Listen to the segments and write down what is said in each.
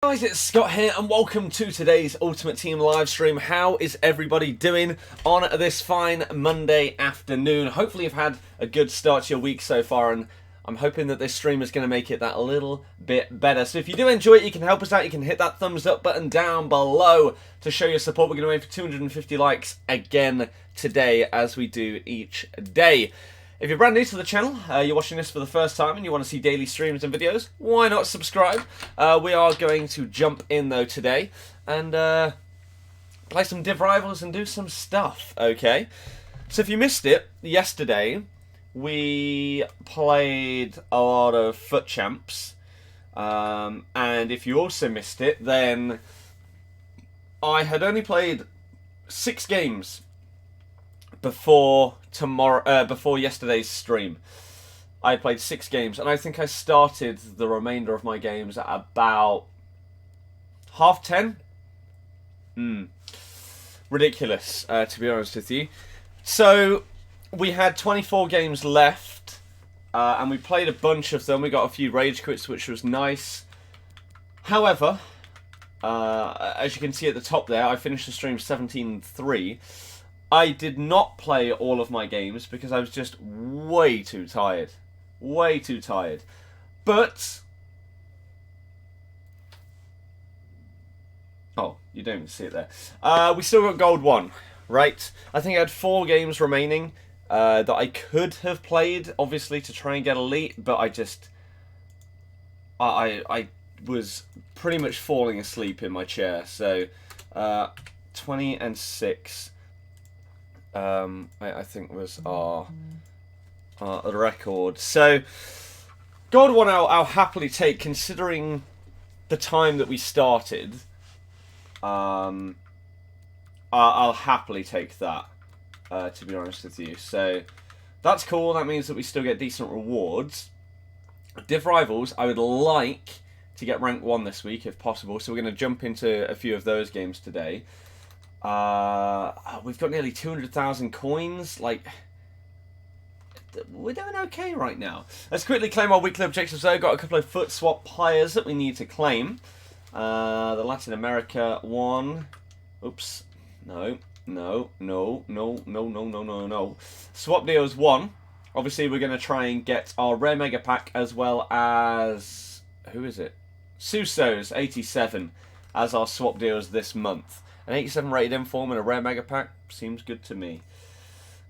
Guys, it's Scott here and welcome to today's Ultimate Team live stream. How is everybody doing on this fine Monday afternoon? Hopefully you've had a good start to your week so far, and I'm hoping that this stream is going to make it that a little bit better. So if you do enjoy it, you can help us out. You can hit that thumbs up button down below to show your support. We're going to aim for 250 likes again today, as we do each day. If you're brand new to the channel, you're watching this for the first time and you want to see daily streams and videos, why not subscribe? We are going to jump in though today and play some Div Rivals and do some stuff, okay? So if you missed it, yesterday we played a lot of FUT Champs, and if you also missed it, then I had only played 6 games before yesterday's stream. I played 6 games, and I think I started the remainder of my games at about 10:30. Ridiculous, to be honest with you. So we had 24 games left, and we played a bunch of them. We got a few rage quits, which was nice. However, as you can see at the top there, I finished the stream 17-3. I did not play all of my games because I was just way too tired. Way too tired. But... oh, you don't even see it there. We still got gold 1, right? I think I had 4 games remaining that I could have played, obviously, to try and get elite, but I just... I was pretty much falling asleep in my chair. So, 20-6... I think was our record. So, gold 1 I'll happily take, considering the time that we started. I'll happily take that, to be honest with you. So, that's cool. That means that we still get decent rewards. Div Rivals, I would like to get rank 1 this week, if possible. So, we're going to jump into a few of those games today. We've got nearly 200,000 coins. Like, we're doing okay right now. Let's quickly claim our weekly objectives though. Got a couple of FUT swap players that we need to claim. The Latin America one. Oops. No. Swap deals 1. Obviously, we're going to try and get our rare mega pack, as well as... who is it? Suso's 87 as our swap deals this month. An 87 rated inform and a rare mega pack seems good to me.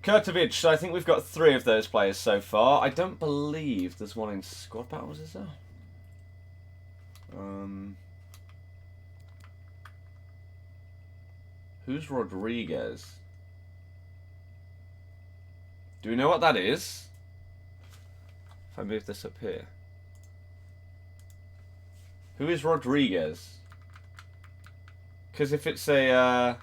Kurtovic, so I think we've got 3 of those players so far. I don't believe there's one in squad battles, is there? Who's Rodriguez? Do we know what that is? If I move this up here. Who is Rodriguez? Because if it's a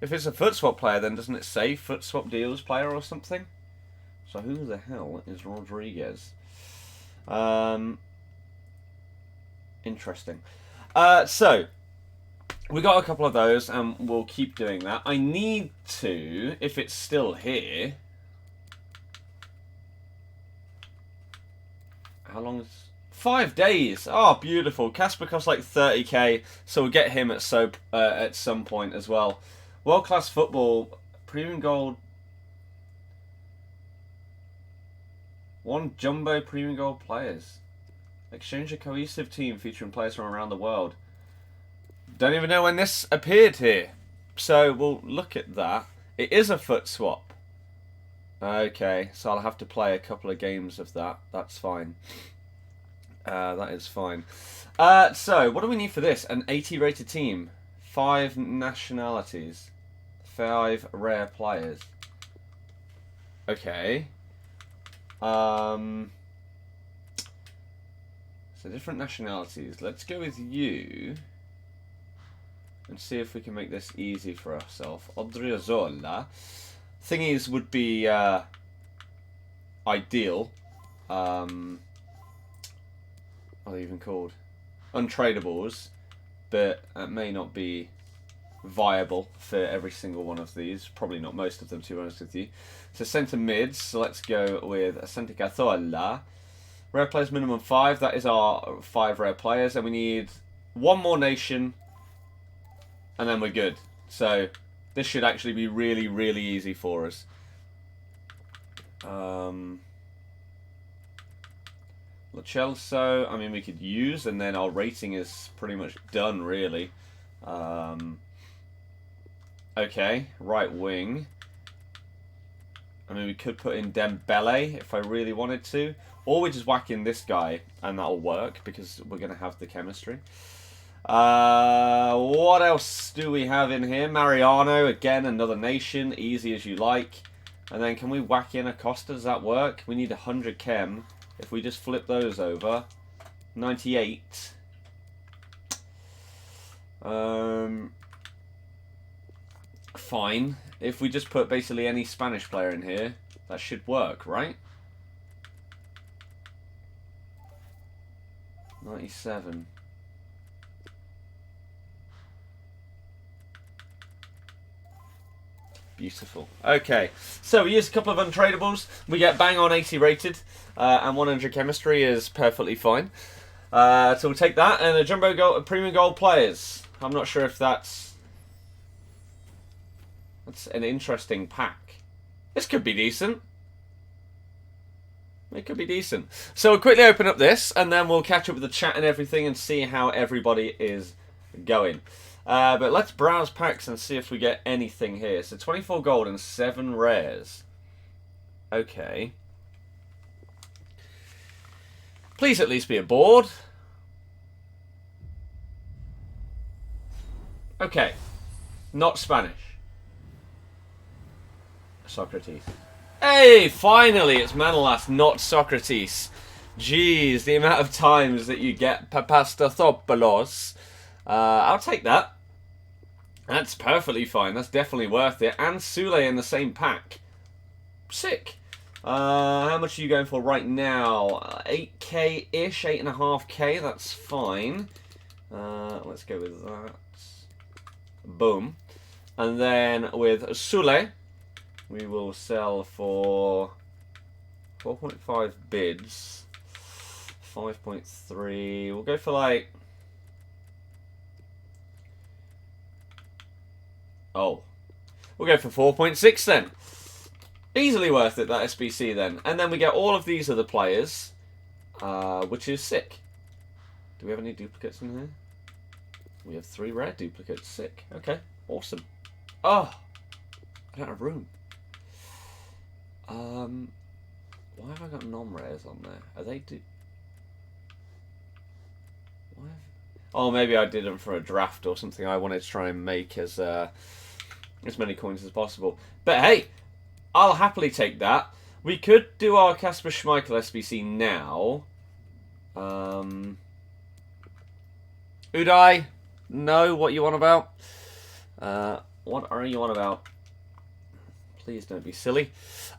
FUT swap player, then doesn't it say FUT swap deals player or something? So who the hell is Rodriguez? Interesting. So we got a couple of those, and we'll keep doing that. I need to, if it's still here. How long is? 5 days. Oh, beautiful. Casper costs like 30k, so we'll get him at some point as well. World class football, premium gold. 1 jumbo premium gold players. Exchange a cohesive team featuring players from around the world. Don't even know when this appeared here, so we'll look at that. It is a FUT swap. Okay, so I'll have to play a couple of games of that. That's fine. That is fine. So, what do we need for this? An 80 rated team. 5 nationalities. 5 rare players. Okay. So, different nationalities. Let's go with you. And see if we can make this easy for ourselves. Odriozola. Thingies would be ideal. What are they even called? Untradables, but it may not be viable for every single one of these. Probably not most of them, to be honest with you. So centre mids, so let's go with Santi Cazorla. Rare players minimum 5. That is our 5 rare players. And we need 1 more nation. And then we're good. So this should actually be really, really easy for us. Lo Celso, I mean, we could use, and then our rating is pretty much done, really. Okay, right wing. I mean, we could put in Dembele if I really wanted to. Or we just whack in this guy, and that'll work, because we're going to have the chemistry. What else do we have in here? Mariano, again, another nation, easy as you like. And then can we whack in Acosta? Does that work? We need 100 chem. If we just flip those over, 98. Fine. If we just put basically any Spanish player in here, that should work, right? 97. Beautiful. Okay, so we use a couple of untradables. We get bang on 80 rated, and 100 chemistry is perfectly fine. So we'll take that, and a jumbo gold, premium gold players. I'm not sure if that's an interesting pack. This could be decent. It could be decent. So we'll quickly open up this, and then we'll catch up with the chat and everything, and see how everybody is going. But let's browse packs and see if we get anything here. So 24 gold and 7 rares. Okay. Please at least be a board. Okay. Not Spanish. Socrates. Hey, finally, it's Manolas, not Socrates. Jeez, the amount of times that you get Papastathopoulos. I'll take that. That's perfectly fine. That's definitely worth it. And Sule in the same pack. Sick. How much are you going for right now? 8k-ish, 8.5k. That's fine. Let's go with that. Boom. And then with Sule, we will sell for 4.5 bids. 5.3. We'll go for like... Oh. We'll go for 4.6 then. Easily worth it, that SBC then. And then we get all of these other players, which is sick. Do we have any duplicates in here? We have 3 rare duplicates. Sick. Okay. Awesome. Oh. I don't have room. Why have I got non-rares on there? Are they Why have... Oh, maybe I did them for a draft or something. I wanted to try and make as many coins as possible. But hey, I'll happily take that. We could do our Kasper Schmeichel SBC now. Uday, no, what you on about? What are you on about? Please don't be silly.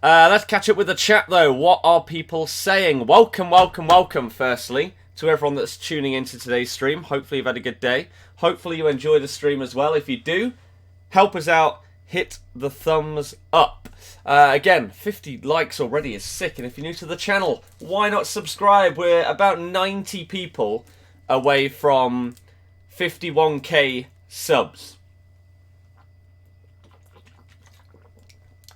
Let's catch up with the chat, though. What are people saying? Welcome, welcome, welcome, firstly, to everyone that's tuning into today's stream. Hopefully you've had a good day. Hopefully you enjoy the stream as well. If you do, help us out. Hit the thumbs up. Again, 50 likes already is sick. And if you're new to the channel, why not subscribe? We're about 90 people away from 51k subs.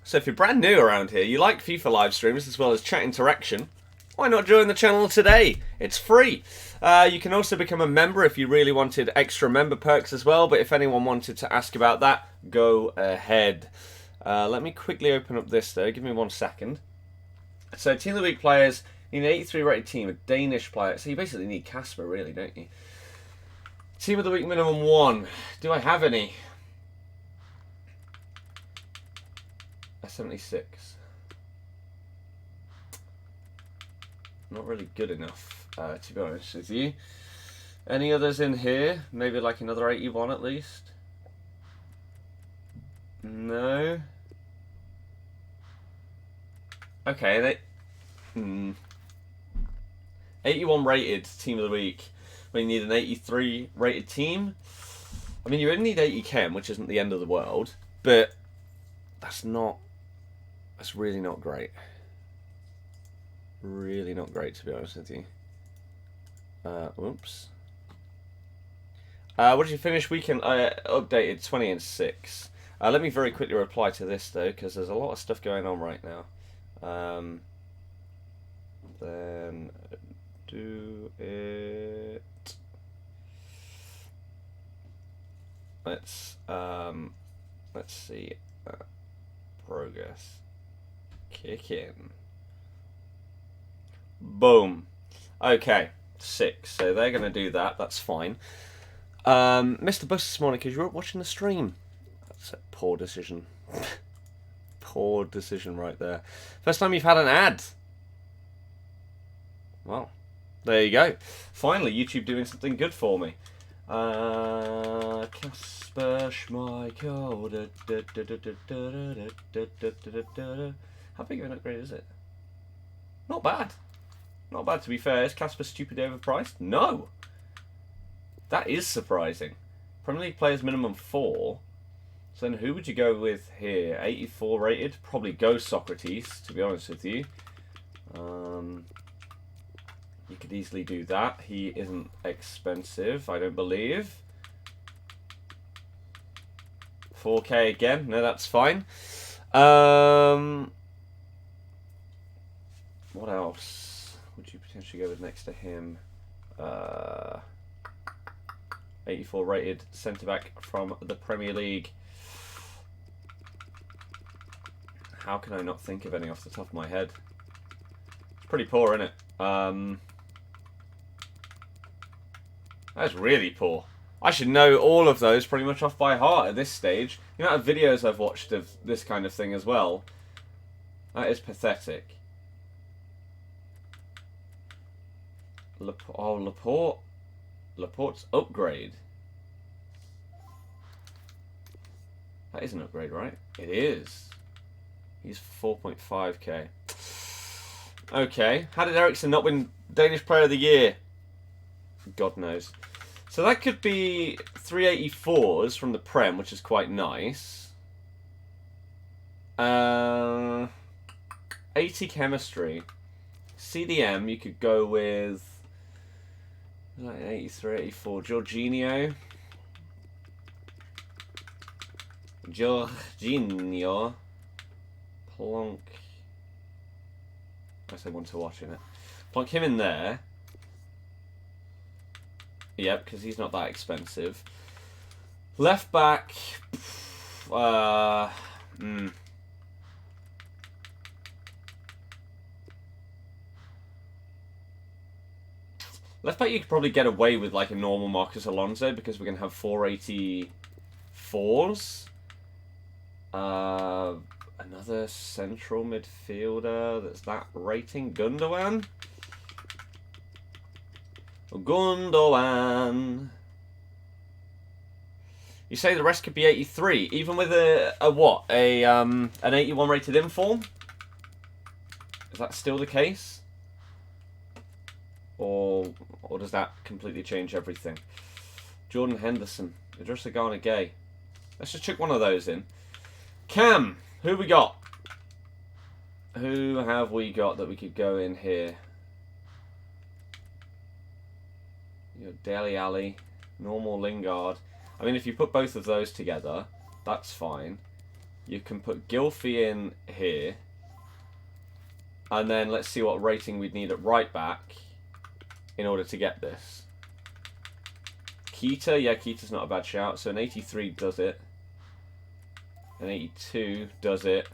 So if you're brand new around here, you like FIFA live streams as well as chat interaction, why not join the channel today? It's free. You can also become a member if you really wanted extra member perks as well, but if anyone wanted to ask about that, go ahead. Let me quickly open up this though, give me 1 second. So Team of the Week players, you need an 83 rated team, a Danish player, so you basically need Kasper really, don't you? Team of the Week minimum 1, do I have any? 76. Not really good enough, to be honest with you. Any others in here? Maybe like another 81 at least? No. Okay, 81 rated Team of the Week. We need an 83 rated team. I mean, you only need 80 chem, which isn't the end of the world, but that's really not great. really not great, to be honest with you. Oops. What did you finish weekend? I updated 20 and 6. Let me very quickly reply to this though, because there's a lot of stuff going on right now. Then do it. Let's see. Progress. Kick in. Boom. Okay, 6. So they're going to do that. That's fine. Mr. Bus this morning because you were watching the stream. That's a poor decision. Poor decision right there. First time you've had an ad. Well, there you go. Finally, YouTube doing something good for me. Casper Schmeichel. How big of an upgrade is it? Not bad. Not bad, to be fair. Is Casper stupid overpriced? No. That is surprising. Premier League players minimum 4. So then who would you go with here? 84 rated? Probably go Socrates, to be honest with you. You could easily do that. He isn't expensive, I don't believe. 4K again. No, that's fine. What else would you potentially go with next to him? 84 rated centre-back from the Premier League. How can I not think of any off the top of my head? It's pretty poor, isn't it? That's really poor. I should know all of those pretty much off by heart at this stage. You know, the videos I've watched of this kind of thing as well. That is pathetic. Laporte. Laporte's upgrade. That is an upgrade, right? It is. He's 4.5k. Okay. How did Eriksen not win Danish Player of the Year? God knows. So that could be 384s from the Prem, which is quite nice. 80 chemistry. CDM, you could go with 83, 84. Jorginho. Plonk. I say one to watch in it. Plonk him in there. Yep, because he's not that expensive. Left back. Left back you could probably get away with like a normal Marcus Alonso because we're going to have 484s. Another central midfielder that's that rating. Gundogan. You say the rest could be 83, even with an 81 rated inform? Is that still the case? Or does that completely change everything? Jordan Henderson, Idrissa Gana Gay. Let's just chuck one of those in. Cam, who we got? Who have we got that we could go in here? You got Dele Alli, normal Lingard. I mean, if you put both of those together, that's fine. You can put Gylfi in here. And then let's see what rating we'd need at right back in order to get this. Keita, yeah, Keita's not a bad shout. So an 83 does it. An 82 does it.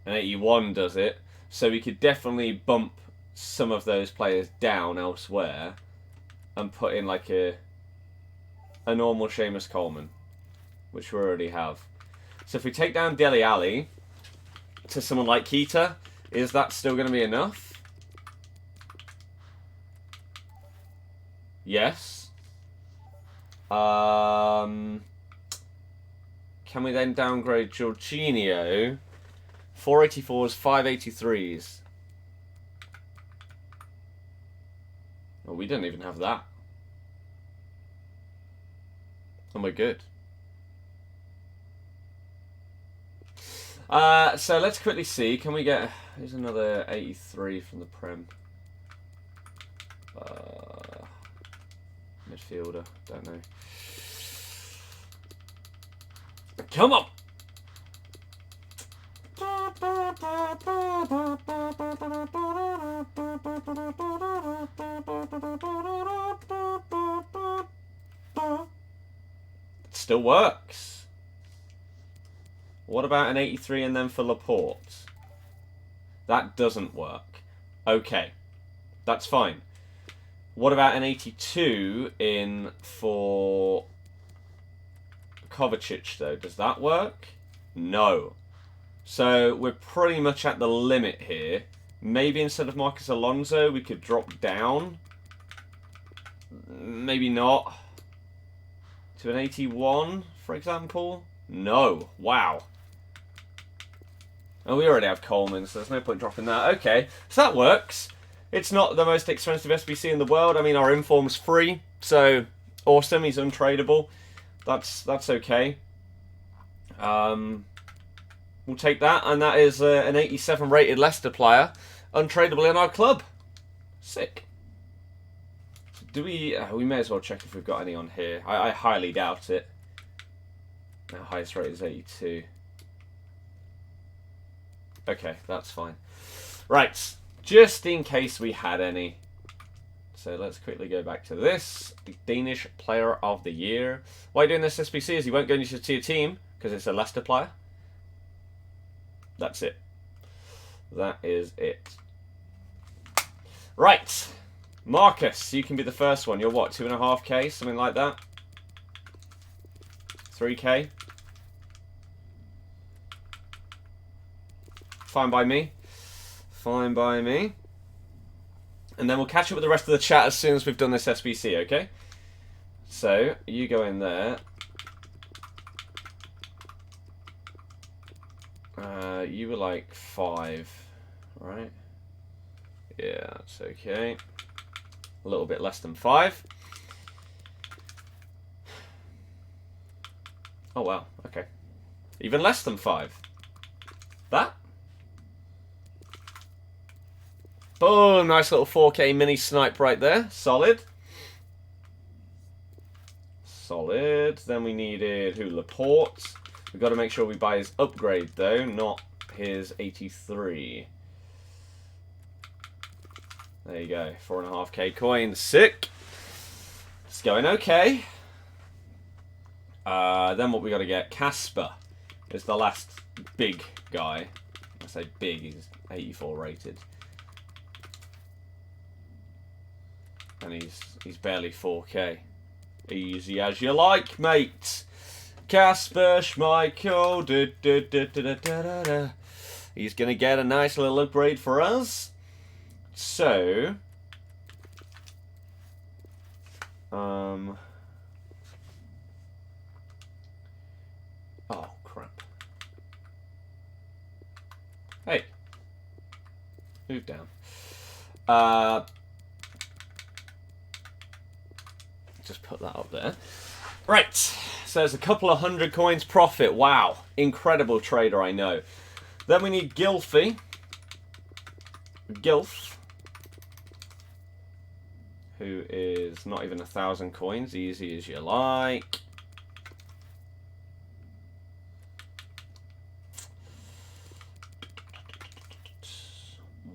An 81 does it. So we could definitely bump some of those players down elsewhere and put in like a normal Seamus Coleman, which we already have. So if we take down Dele Alli to someone like Keita, is that still going to be enough? Yes. Can we then downgrade Jorginho? 484s, 583s. Oh, we don't even have that. And we're good. So let's quickly see. Can we get... Here's another 83 from the Prem. Midfielder. Don't know. Come on! It still works. What about an 83 and then for Laporte? That doesn't work. Okay. That's fine. What about an 82 in for Kovacic, though? Does that work? No. So we're pretty much at the limit here. Maybe instead of Marcus Alonso, we could drop down. Maybe not. To an 81, for example? No. Wow. Oh, we already have Coleman, so there's no point dropping that. Okay, so that works. It's not the most expensive SBC in the world. I mean, our inform's free, so awesome. He's untradeable. That's okay. We'll take that, and that is an 87 rated Leicester player, untradeable in our club. Sick. Do we? We may as well check if we've got any on here. I highly doubt it. Our highest rate is 82. Okay, that's fine. Right, just in case we had any. So let's quickly go back to this. The Danish Player of the Year. Why are you doing this SBC is you won't go into your team because it's a Leicester player. That's it. That is it. Right. Marcus, you can be the first one. You're what, 2.5k? Something like that? 3k? Fine by me. Fine by me. And then we'll catch up with the rest of the chat as soon as we've done this SBC, okay? So, you go in there. You were like 5, right? Yeah, that's okay. A little bit less than 5. Oh, wow, okay. Even less than 5. That? Boom, nice little 4K mini snipe right there. Solid. Solid. Then we needed who? Laporte. We've got to make sure we buy his upgrade, though, not his 83. There you go. 4.5k coins. Sick. It's going okay. Then what we got to get? Casper is the last big guy. I say big, he's 84 rated. And he's barely 4k. Easy as you like, mate. Casper Schmeichel. He's going to get a nice little upgrade for us. So, oh, crap. Hey. Move down. Just put that up there. Right. So there's a couple of 100 coins profit. Wow. Incredible trader, I know. Then we need Gilfy. Gilf. Who is not even 1,000 coins. Easy as you like.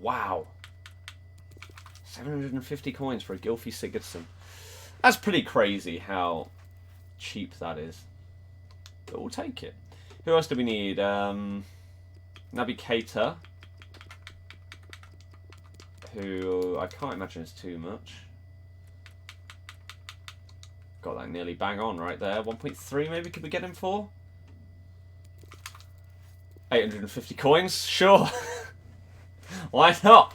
Wow. 750 coins for a Gylfi Sigurdsson. That's pretty crazy how cheap that is. But we'll take it. Who else do we need? Naby Keita. Who I can't imagine is too much. Got that nearly bang on right there. 1.3 maybe could we get him for? 850 coins? Sure. Why not?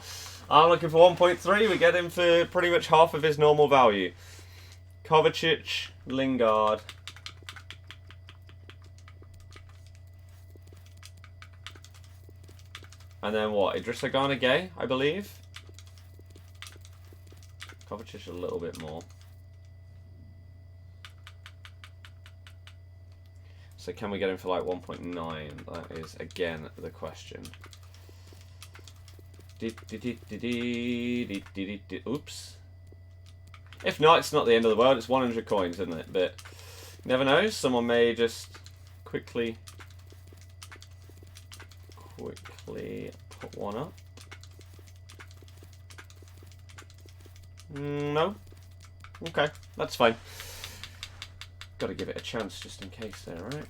I'm looking for 1.3. We get him for pretty much half of his normal value. Kovacic, Lingard. And then what? Idrissa Gana Gay, I believe. Kovacic a little bit more. So can we get him for like 1.9? That is, again, the question. Oops. If not, it's not the end of the world. It's 100 coins, isn't it? But you never know. Someone may just quickly put one up. No. Okay, that's fine. Got to give it a chance just in case there, right?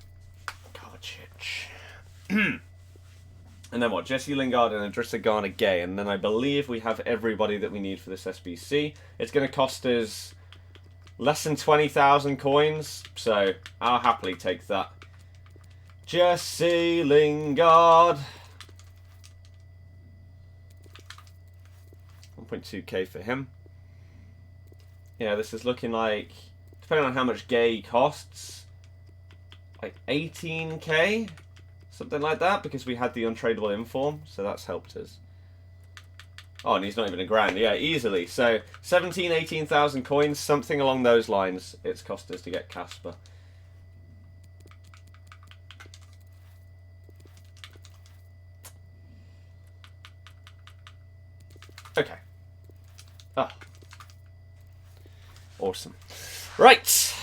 Kovacic. And then what? Jesse Lingard and Idrissa Gana Gay. And then I believe we have everybody that we need for this SBC. It's going to cost us less than 20,000 coins. So I'll happily take that. Jesse Lingard. 1.2k for him. Yeah, this is looking like, depending on how much Gay costs, like 18k? Something like that, because we had the untradeable inform, so that's helped us. Oh, and he's not even a grand. Yeah, easily. So 17, 18,000 coins, something along those lines it's cost us to get Casper. Okay. Ah. Awesome. Right.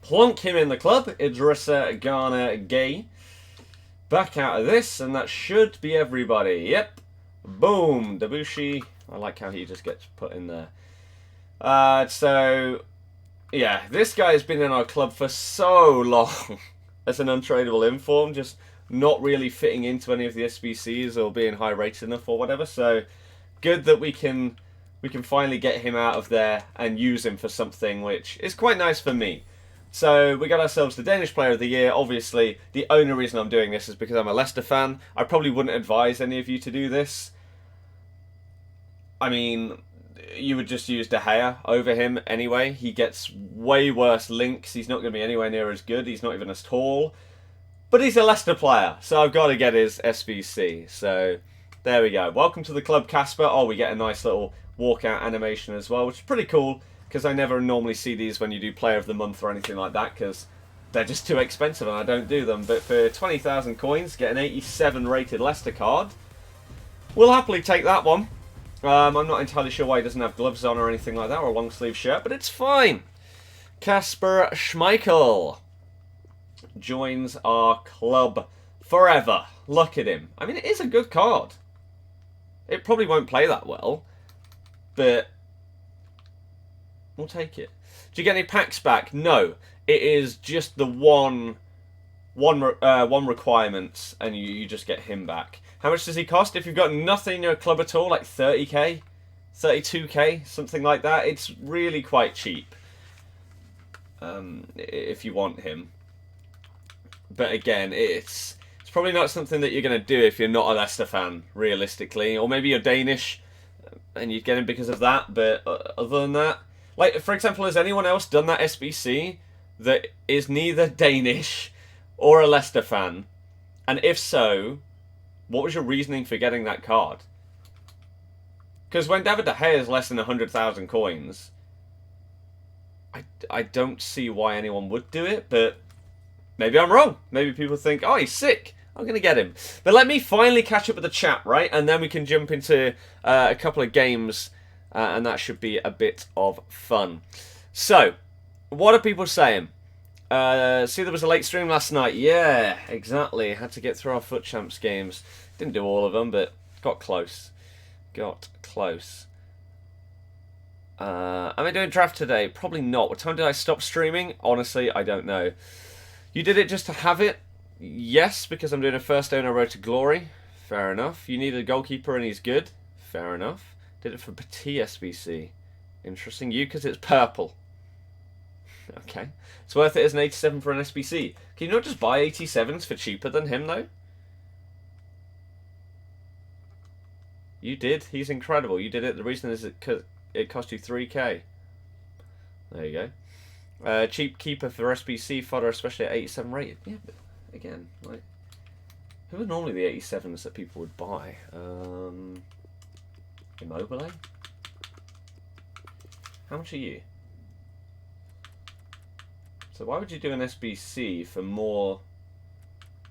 Plonk him in the club. Idrissa Gana Gay. Back out of this, and that should be everybody. Yep. Boom. Debussy. I like how he just gets put in there. So, yeah. This guy has been in our club for so long. As an untradeable inform. Just not really fitting into any of the SBCs or being high rated enough or whatever. So, good that we can finally get him out of there and use him for something which is quite nice for me. So we got ourselves the Danish Player of the Year. Obviously, the only reason I'm doing this is because I'm a Leicester fan. I probably wouldn't advise any of you to do this. I mean, you would just use De Gea over him anyway. He gets way worse links. He's not going to be anywhere near as good. He's not even as tall. But he's a Leicester player, so I've got to get his SBC. So there we go. Welcome to the club, Casper. Oh, we get a nice little walkout animation as well, which is pretty cool, because I never normally see these when you do Player of the Month or anything like that, because they're just too expensive and I don't do them. But for 20,000 coins, get an 87 rated Leicester card. We'll happily take that one. I'm not entirely sure why he doesn't have gloves on or anything like that, or a long sleeve shirt, but it's fine. Kasper Schmeichel joins our club forever. Look at him. I mean, it is a good card. It probably won't play that well, but we'll take it. Do you get any packs back? No. It is just the one requirement, and you just get him back. How much does he cost? If you've got nothing in your club at all, like 30k, 32k, something like that, it's really quite cheap. If you want him. But again, it's probably not something that you're going to do if you're not a Leicester fan, realistically. Or maybe you're Danish and you get him because of that, but other than that, like, for example, has anyone else done that SBC that is neither Danish or a Leicester fan? And if so, what was your reasoning for getting that card? Because when David De Gea is less than 100,000 coins, I don't see why anyone would do it, but maybe I'm wrong. Maybe people think, oh, he's sick, I'm going to get him. But let me finally catch up with the chat, right? And then we can jump into a couple of games, and that should be a bit of fun. So, what are people saying? See, there was a late stream last night. Yeah, exactly. Had to get through our FUT Champs games. Didn't do all of them, but got close. Got close. Am I doing draft today? Probably not. What time did I stop streaming? Honestly, I don't know. You did it just to have it? Yes, because I'm doing a first owner road to glory. Fair enough. You need a goalkeeper and he's good. Fair enough. Did it for Petit SBC. Interesting. You, because it's purple. Okay. It's worth it as an 87 for an SBC. Can you not just buy 87s for cheaper than him, though? You did. He's incredible. You did it. The reason is it cost you 3k. There you go. Cheap keeper for SBC fodder, especially at 87 rated. Yeah, but again, like, who are normally the 87s that people would buy? Immobile? How much are you? So why would you do an SBC for more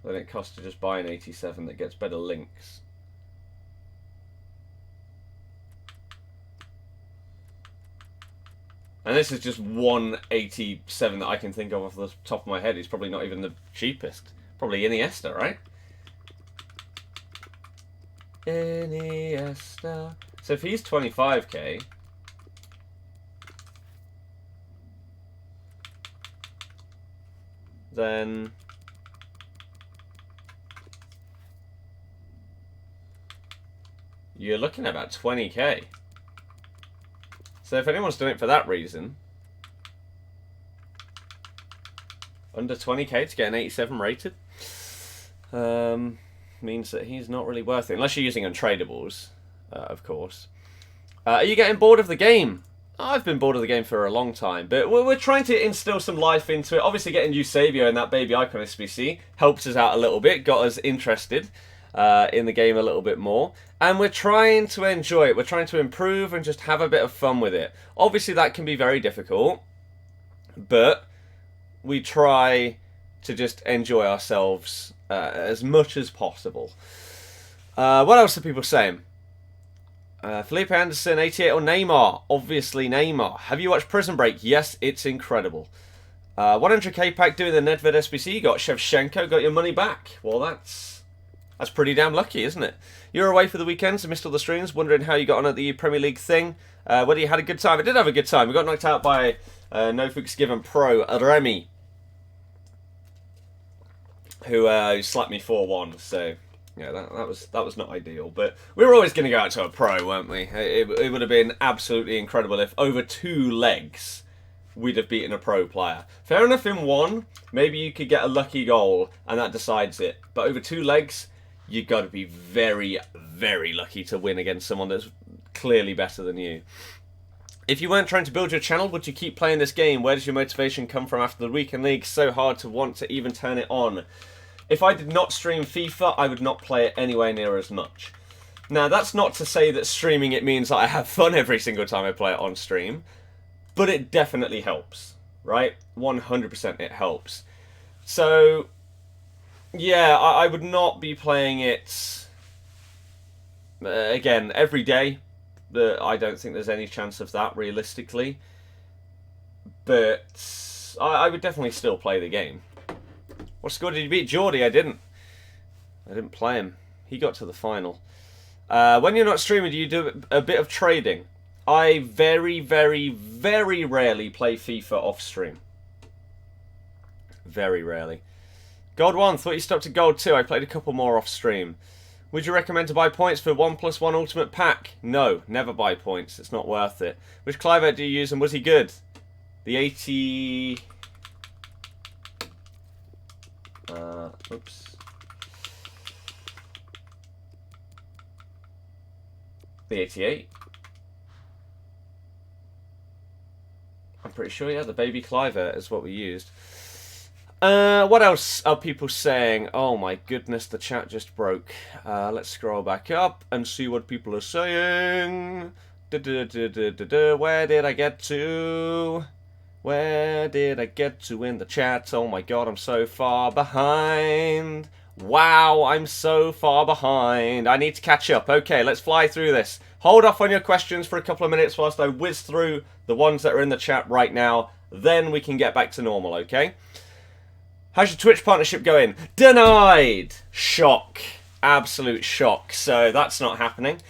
than it costs to just buy an 87 that gets better links? And this is just one 87 that I can think of off the top of my head. It's probably not even the cheapest. Probably Iniesta, right? Iniesta. So if he's 25k, then you're looking at about 20k. So if anyone's doing it for that reason, under 20k to get an 87 rated, means that he's not really worth it. Unless you're using untradables, of course. Are you getting bored of the game? I've been bored of the game for a long time, but we're trying to instill some life into it. Obviously getting Eusebio and that baby icon SBC helped us out a little bit, got us interested in the game a little bit more. And we're trying to enjoy it. We're trying to improve and just have a bit of fun with it. Obviously that can be very difficult, but we try to just enjoy ourselves as much as possible. What else are people saying? Felipe Anderson, 88 on Neymar. Obviously Neymar. Have you watched Prison Break? Yes, it's incredible. 100k pack doing the Nedved SBC. You got Shevchenko, got your money back. Well, that's pretty damn lucky, isn't it? You were away for the weekend, so missed all the streams. Wondering how you got on at the Premier League thing. Whether you had a good time. I did have a good time. We got knocked out by No Fuchs Given Pro, Remy, who slapped me 4-1. So yeah, that was not ideal. But we were always going to go out to a pro, weren't we? It would have been absolutely incredible if over 2 legs we'd have beaten a pro player. Fair enough, in one, maybe you could get a lucky goal and that decides it. But over 2 legs, you've got to be very, very lucky to win against someone that's clearly better than you. If you weren't trying to build your channel, would you keep playing this game? Where does your motivation come from after the weekend league? So hard to want to even turn it on. If I did not stream FIFA, I would not play it anywhere near as much. Now, that's not to say that streaming it means that I have fun every single time I play it on stream, but it definitely helps, right? 100% it helps. So yeah, I would not be playing it, again, every day. I don't think there's any chance of that, realistically. But I would definitely still play the game. What score did you beat? Geordie, I didn't play him. He got to the final. When you're not streaming, do you do a bit of trading? I very, very, very rarely play FIFA off stream. Very rarely. Gold 1, thought you stopped at Gold 2. I played a couple more off stream. Would you recommend to buy points for 1+1 Ultimate Pack? No, never buy points. It's not worth it. Which Clive do you use and was he good? The 80... oops. The 88. I'm pretty sure, yeah, the baby Cliver is what we used. What else are people saying? Oh my goodness, the chat just broke. Let's scroll back up and see what people are saying. Where did I get to? Where did I get to in the chat? Oh my god, I'm so far behind. Wow, I'm so far behind. I need to catch up. Okay, let's fly through this. Hold off on your questions for a couple of minutes whilst I whiz through the ones that are in the chat right now. Then we can get back to normal, okay? How's your Twitch partnership going? Denied! Shock. Absolute shock. So that's not happening.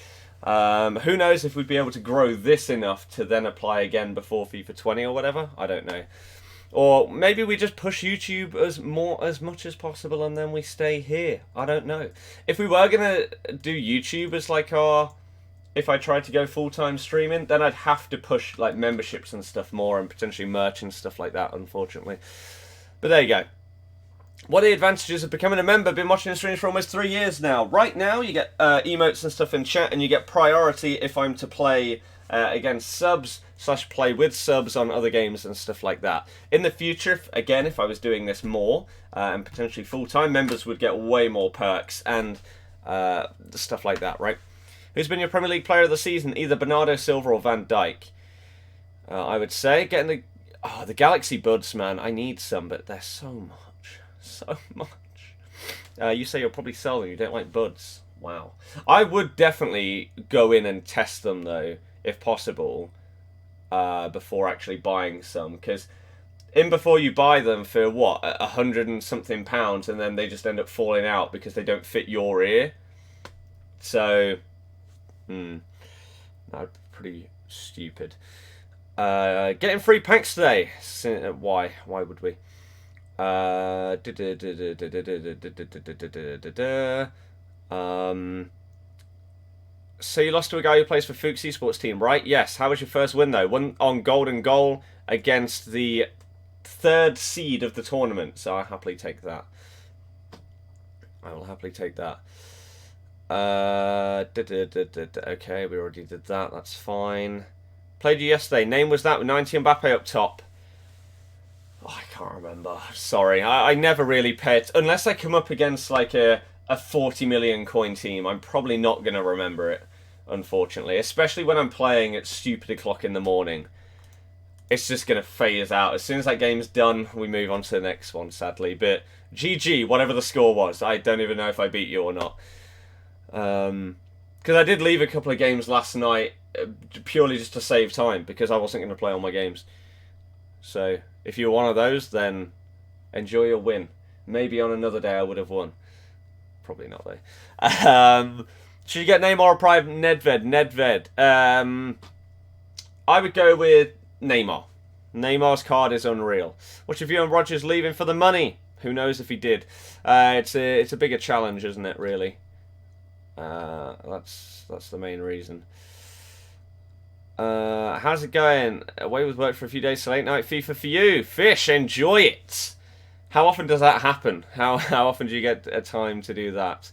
Who knows if we'd be able to grow this enough to then apply again before FIFA 20 or whatever? I don't know. Or maybe we just push YouTube as much as possible and then we stay here. I don't know. If we were going to do YouTube as like our... If I tried to go full-time streaming, then I'd have to push like memberships and stuff more and potentially merch and stuff like that, unfortunately. But there you go. What are the advantages of becoming a member? Been watching the streams for almost 3 years now. Right now, you get emotes and stuff in chat, and you get priority if I'm to play against subs / play with subs on other games and stuff like that. In the future, again, if I was doing this more and potentially full-time, members would get way more perks and stuff like that, right? Who's been your Premier League player of the season? Either Bernardo Silva or Van Dijk. I would say getting the Oh, the Galaxy Buds, man. I need some, but they're so much. So much. You say you'll probably sell them. You don't like buds. Wow. I would definitely go in and test them, though, if possible, before actually buying some. Because before you buy them for, what, 100 and something pounds, and then they just end up falling out because they don't fit your ear. So, that'd be pretty stupid. Getting free packs today. Why? Why would we? So you lost to a guy who plays for FUT's eSports team, right? Yes. How was your first win, though? Won on golden goal against the 3rd seed of the tournament. So I'll happily take that. I will happily take that. Okay, we already did that. That's fine. Played you yesterday. Name was that with 90 Mbappe up top. Oh, I can't remember. Sorry. I never really pet. Unless I come up against like a 40 million coin team, I'm probably not going to remember it, unfortunately. Especially when I'm playing at stupid o'clock in the morning. It's just going to phase out. As soon as that game's done, we move on to the next one, sadly. But GG, whatever the score was. I don't even know if I beat you or not. Because I did leave a couple of games last night purely just to save time, because I wasn't going to play all my games. So, if you're one of those, then enjoy your win. Maybe on another day I would have won. Probably not, though. Should you get Neymar or private Nedved? Nedved. I would go with Neymar. Neymar's card is unreal. What's your view on Rodgers leaving for the money? Who knows if he did. It's a bigger challenge, isn't it, really? That's the main reason. How's it going? Away with work for a few days to late night FIFA for you. Fish, enjoy it. How often does that happen? How often do you get a time to do that?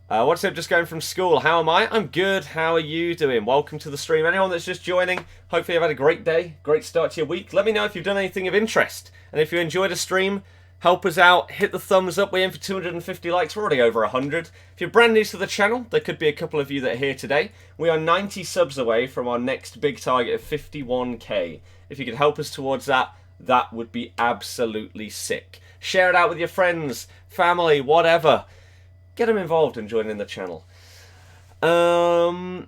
What's up, just going from school? How am I? I'm good. How are you doing? Welcome to the stream. Anyone that's just joining, hopefully you've had a great day, great start to your week. Let me know if you've done anything of interest. And if you enjoyed the stream, help us out. Hit the thumbs up. We're in for 250 likes. We're already over 100. If you're brand new to the channel, there could be a couple of you that are here today. We are 90 subs away from our next big target of 51k. If you could help us towards that, that would be absolutely sick. Share it out with your friends, family, whatever. Get them involved and join in the channel. Hope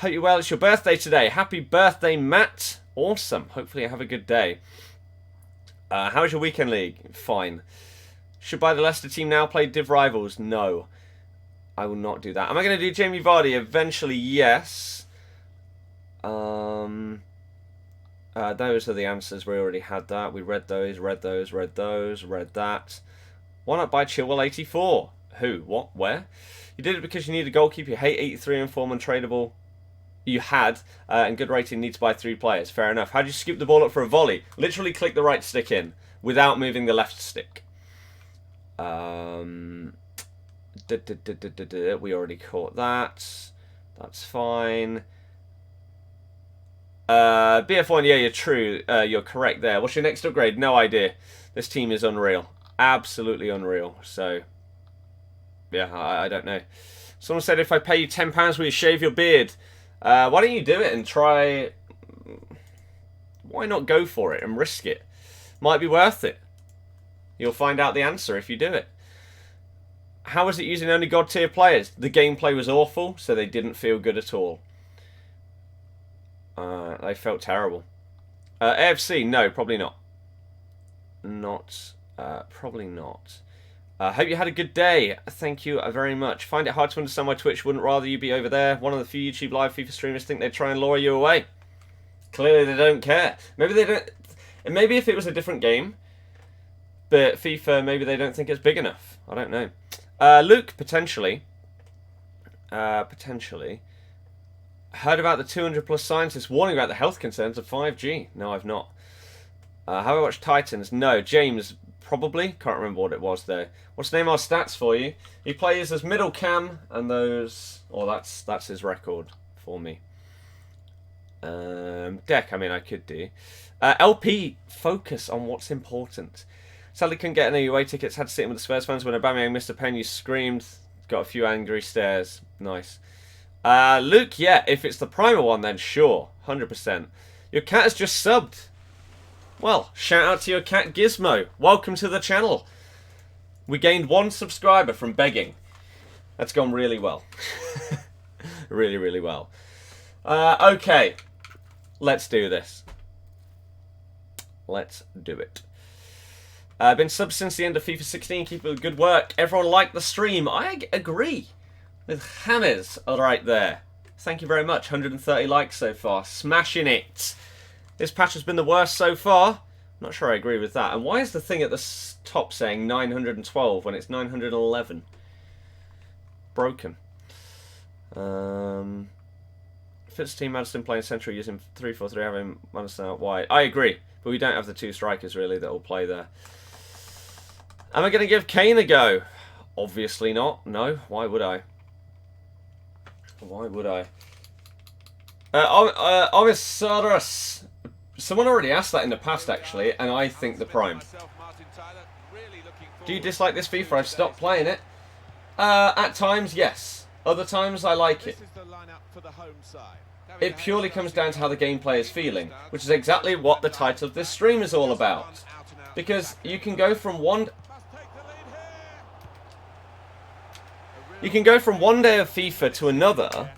you're well. It's your birthday today. Happy birthday, Matt. Awesome. Hopefully you have a good day. How was your weekend league? Fine. Should buy the Leicester team now? Play Div Rivals? No. I will not do that. Am I going to do Jamie Vardy? Eventually, yes. Those are the answers. We already had that. We read those, read that. Why not buy Chilwell 84? Who? What? Where? You did it because you need a goalkeeper. You hate 83 and form untradeable. You had, and good rating, need to buy 3 players. Fair enough. How do you scoop the ball up for a volley? Literally click the right stick in without moving the left stick. We already caught that. That's fine. BF1, yeah, you're true. You're correct there. What's your next upgrade? No idea. This team is unreal. Absolutely unreal. So, yeah, I don't know. Someone said if I pay you £10, will you shave your beard? Why don't you do it and try... Why not go for it and risk it? Might be worth it. You'll find out the answer if you do it. How was it using only God tier players? The gameplay was awful, so they didn't feel good at all. They felt terrible. AFC, no, probably not. Probably not. Hope you had a good day. Thank you very much. Find it hard to understand why Twitch wouldn't rather you be over there. One of the few YouTube live FIFA streamers think they'd try and lure you away. Clearly they don't care. Maybe they don't... Maybe if it was a different game, but FIFA, maybe they don't think it's big enough. I don't know. Luke, potentially. Potentially. Heard about the 200 plus scientists warning about the health concerns of 5G. No, I've not. Have I watched Titans? No. James, probably. Can't remember what it was though. What's Neymar's stats for you? He plays as middle cam and those... Oh, that's his record for me. Deck, I mean, I could do. LP, focus on what's important. Sadly couldn't get any away tickets. Had to sit in with the Spurs fans when Aubameyang missed a pen. You screamed. Got a few angry stares. Nice. Luke, yeah, if it's the primer one, then sure. 100%. Your cat has just subbed. Well, shout out to your cat Gizmo. Welcome to the channel. We gained 1 subscriber from begging. That's gone really well. Really, really well. Okay. Let's do this. Let's do it. Been subbed since the end of FIFA 16. Keep up the good work. Everyone liked the stream. I agree with Hammers right there. Thank you very much. 130 likes so far. Smashing it. This patch has been the worst so far. Not sure I agree with that. And why is the thing at the top saying 912 when it's 911? Broken. Fits team Madison playing central using 3-4-3, having Madison out wide. I agree, but we don't have the 2 strikers really that will play there. Am I going to give Kane a go? Obviously not. No. Why would I? Why would I? Omisaurus. Someone already asked that in the past, actually, and I think the prime. Do you dislike this FIFA? I've stopped playing it. At times, yes. Other times, I like it. It purely comes down to how the gameplay is feeling, which is exactly what the title of this stream is all about. Because you can go from one... You can go from one day of FIFA to another,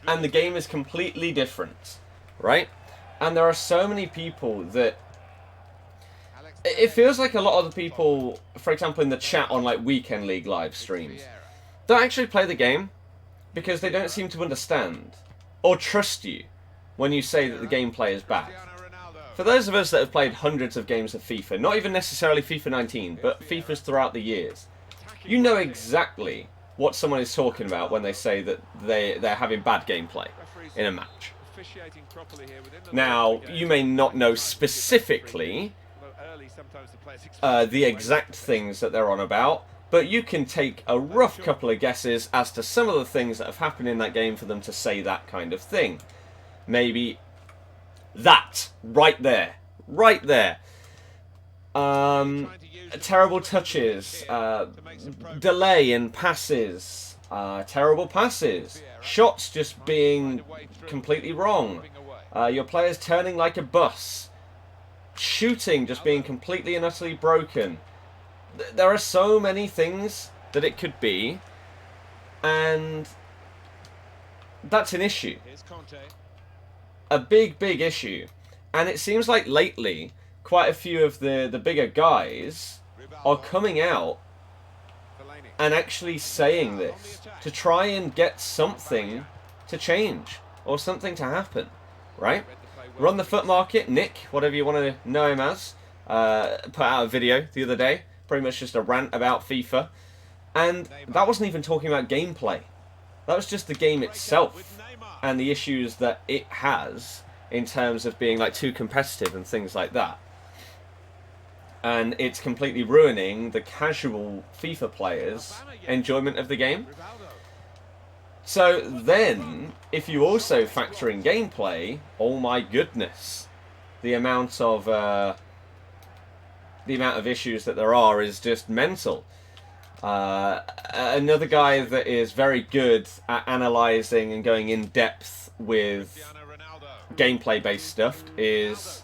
and the game is completely different, right? And there are so many people that... It feels like a lot of the people, for example, in the chat on like Weekend League live streams, don't actually play the game because they don't seem to understand or trust you when you say that the gameplay is bad. For those of us that have played hundreds of games of FIFA, not even necessarily FIFA 19, but FIFAs throughout the years, you know exactly what someone is talking about when they say that they're having bad gameplay in a match. Now, you may not know specifically the exact things that they're on about, but you can take a rough couple of guesses as to some of the things that have happened in that game for them to say that kind of thing. Maybe that, right there. Right there. Terrible touches, delay in passes, terrible passes, shots just being completely wrong, your players turning like a bus, shooting just being completely and utterly broken. There are so many things that it could be, and that's an issue. A big, big issue. And it seems like lately, quite a few of the bigger guys are coming out and actually saying this to try and get something to change or something to happen, right? Run the FUT Market, Nick, whatever you want to know him as, put out a video the other day, pretty much just a rant about FIFA, and that wasn't even talking about gameplay. That was just the game itself and the issues that it has in terms of being like too competitive and things like that. And it's completely ruining the casual FIFA players' enjoyment of the game. So then, if you also factor in gameplay, oh my goodness, the amount of issues that there are is just mental. Another guy that is very good at analysing and going in depth with gameplay-based stuff is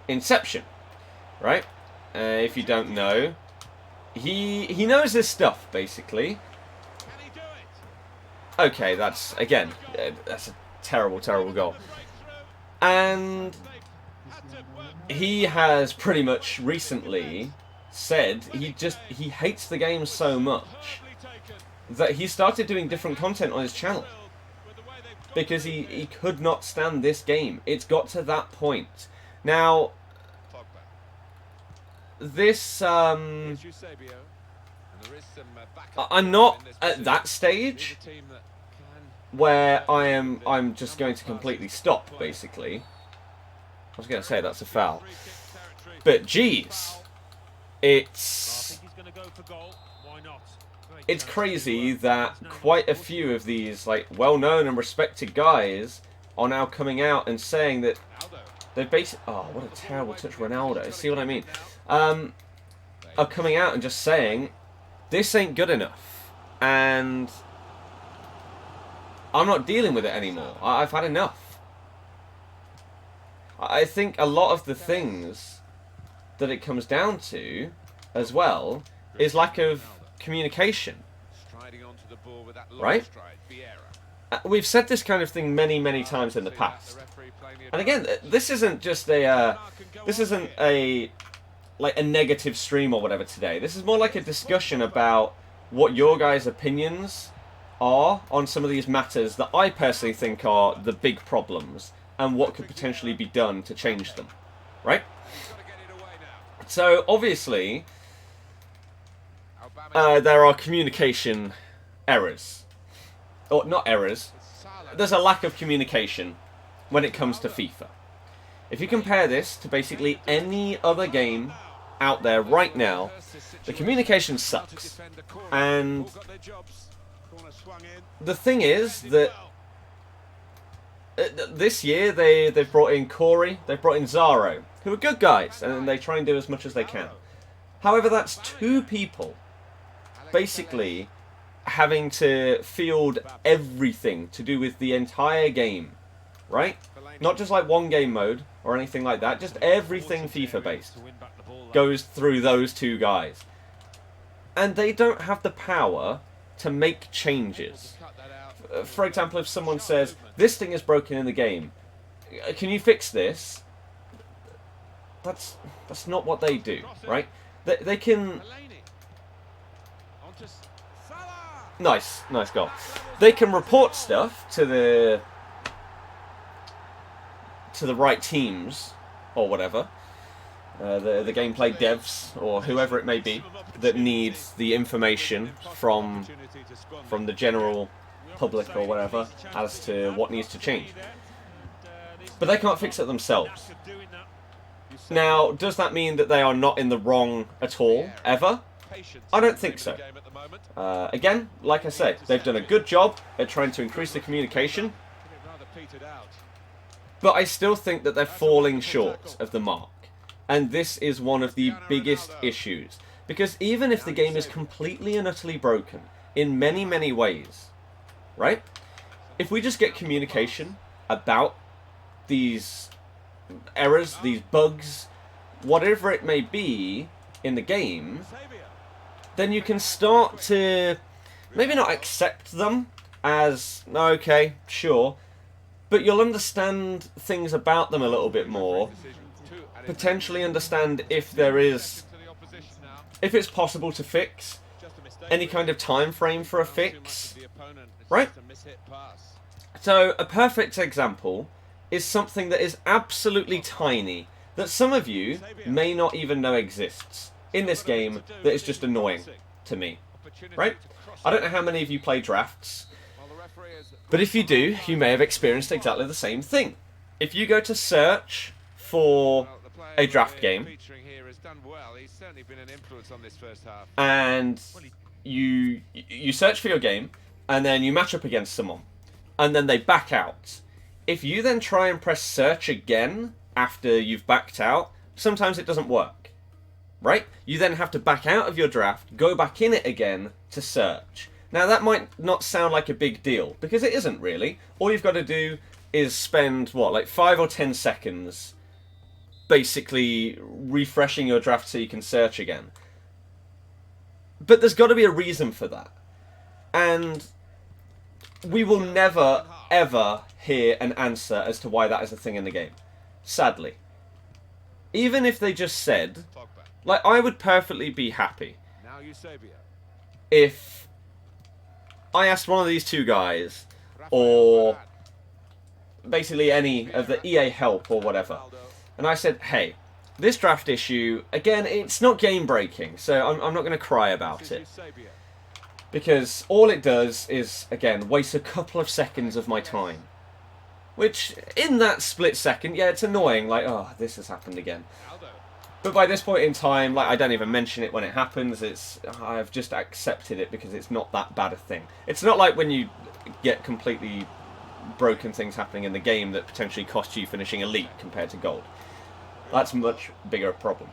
Inception, right? If you don't know, he knows this stuff basically. Okay, that's again, that's a terrible, terrible goal, and he has pretty much recently said he hates the game so much that he started doing different content on his channel because he could not stand this game. It's got to that point. Now, this, I'm not at that stage where I'm just going to completely stop, basically. I was going to say that's a foul. But, geez, it's crazy that quite a few of these, like, well-known and respected guys are now coming out and saying that they're basically... Oh, what a terrible touch, Ronaldo. See what I mean? Are coming out and just saying, this ain't good enough. And I'm not dealing with it anymore. I've had enough. I think a lot of the things that it comes down to, as well, is lack of communication. Right? We've said this kind of thing many, many times in the past. And again, this isn't just a, like a negative stream or whatever today. This is more like a discussion about what your guys' opinions are on some of these matters that I personally think are the big problems and what could potentially be done to change them. Right? So, obviously, there are communication errors. Or, not errors. There's a lack of communication when it comes to FIFA. If you compare this to basically any other game out there right now, the communication sucks. And the thing is that this year they've brought in Corey, they've brought in Zaro, who are good guys, and they try and do as much as they can. However, that's two people basically having to field everything to do with the entire game, right? Not just like one game mode or anything like that, just everything FIFA based goes through those two guys. And they don't have the power to make changes. For example, if someone says, this thing is broken in the game, can you fix this? That's not what they do, right? They can... Nice goal. They can report stuff to the right teams or whatever, the gameplay devs or whoever it may be that needs the information from the general public or whatever as to what needs to change. But they can't fix it themselves. Now, does that mean that they are not in the wrong at all, ever? I don't think so. Again, like I said, they've done a good job at trying to increase the communication, but I still think that they're falling short of the mark. And this is one of the biggest issues. Because even if the game is completely and utterly broken, in many, many ways, right? If we just get communication about these errors, these bugs, whatever it may be in the game, then you can start to maybe not accept them as, okay, sure, but you'll understand things about them a little bit more, potentially understand if it's possible to fix, any kind of time frame for a fix, right? So a perfect example is something that is absolutely tiny, that some of you may not even know exists in this game, that is just annoying to me, right? I don't know how many of you play drafts, but if you do, you may have experienced exactly the same thing. If you go to search for a draft game, and you search for your game, and then you match up against someone, and then they back out. If you then try and press search again after you've backed out, sometimes it doesn't work, right? You then have to back out of your draft, go back in it again to search. Now that might not sound like a big deal, because it isn't really. All you've got to do is spend, what, like 5 or 10 seconds basically refreshing your draft so you can search again. But there's got to be a reason for that. And we will never, ever hear an answer as to why that is a thing in the game. Sadly. Even if they just said, like, I would perfectly be happy if I asked one of these two guys, or basically any of the EA help or whatever, and I said, hey, this draft issue, again, it's not game breaking, so I'm not going to cry about it. Because all it does is, again, waste a couple of seconds of my time. Which, in that split second, yeah, it's annoying, like, oh, this has happened again. But by this point in time, like, I don't even mention it when it happens, I've just accepted it because it's not that bad a thing. It's not like when you get completely broken things happening in the game that potentially cost you finishing elite compared to gold. That's a much bigger problem.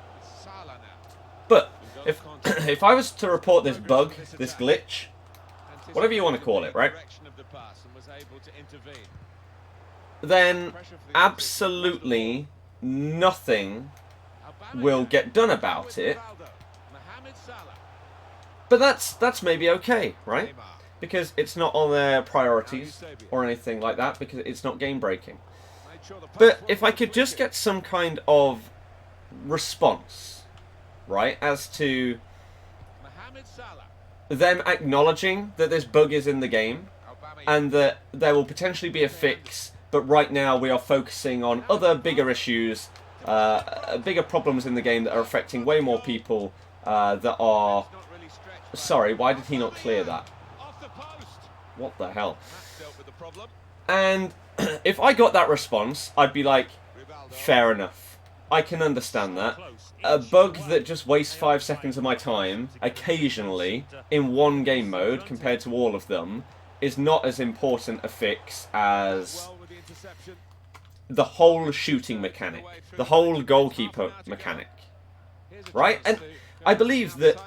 But if I was to report this bug, this glitch, whatever you want to call it, right? then absolutely nothing will get done about it. But that's maybe okay, right? Because it's not on their priorities or anything like that, because it's not game breaking. But if I could just get some kind of response, right, as to them acknowledging that this bug is in the game and that there will potentially be a fix, but right now we are focusing on other bigger issues, bigger problems in the game that are affecting way more people that are... Sorry, why did he not clear that? What the hell? And if I got that response, I'd be like, fair enough. I can understand that. A bug that just wastes 5 seconds of my time, occasionally, in one game mode, compared to all of them, is not as important a fix as the whole shooting mechanic, the whole goalkeeper mechanic, right? And I believe that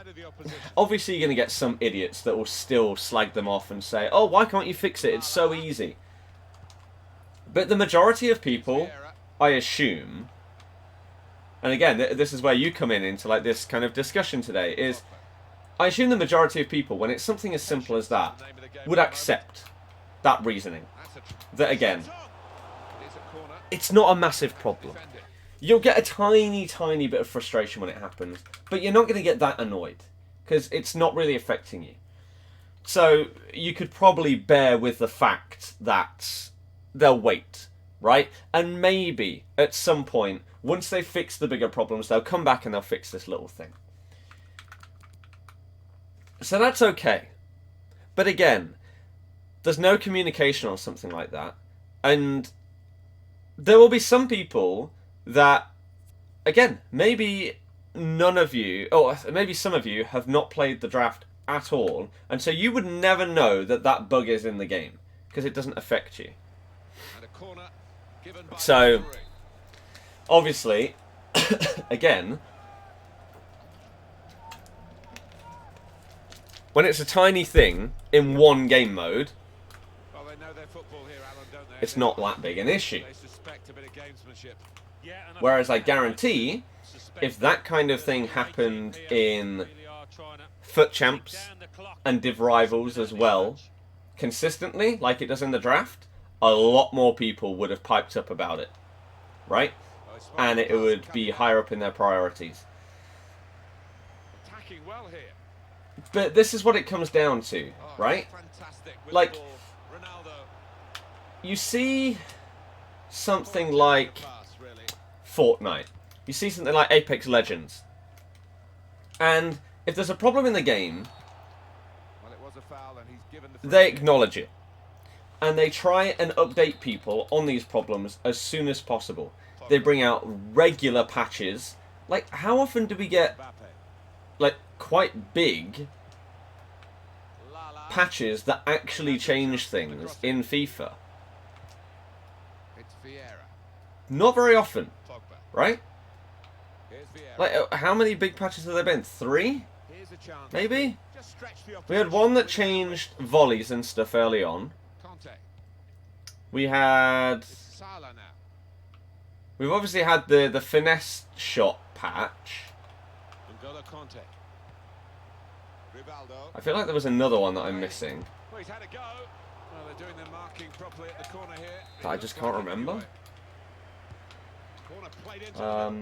obviously you're going to get some idiots that will still slag them off and say, oh, why can't you fix it? It's so easy. But the majority of people, I assume, and again, this is where you come into like this kind of discussion today, is I assume the majority of people, when it's something as simple as that, would accept that reasoning. That again, it's not a massive problem. You'll get a tiny, tiny bit of frustration when it happens, but you're not going to get that annoyed, because it's not really affecting you. So you could probably bear with the fact that they'll wait, right? And maybe at some point, once they fix the bigger problems, they'll come back and they'll fix this little thing. So that's okay. But again, there's no communication on something like that. And there will be some people that, again, maybe none of you, or maybe some of you have not played the draft at all, and so you would never know that that bug is in the game, because it doesn't affect you. So, obviously, again, when it's a tiny thing in one game mode, it's not that big an issue. Whereas I guarantee, if that kind of thing happened in FUT Champs and Div Rivals as well, consistently, like it does in the draft, a lot more people would have piped up about it, right? And it would be higher up in their priorities. But this is what it comes down to, right? Like, you see something like Fortnite. You see something like Apex Legends. And if there's a problem in the game, they acknowledge it. And they try and update people on these problems as soon as possible. They bring out regular patches. Like, how often do we get, like, quite big patches that actually change things in FIFA? Not very often, right? Like, how many big patches have there been? 3? Maybe? We had one that changed volleys and stuff early on. We've obviously had the finesse shot patch. I feel like there was another one that I'm missing. That I just can't remember. But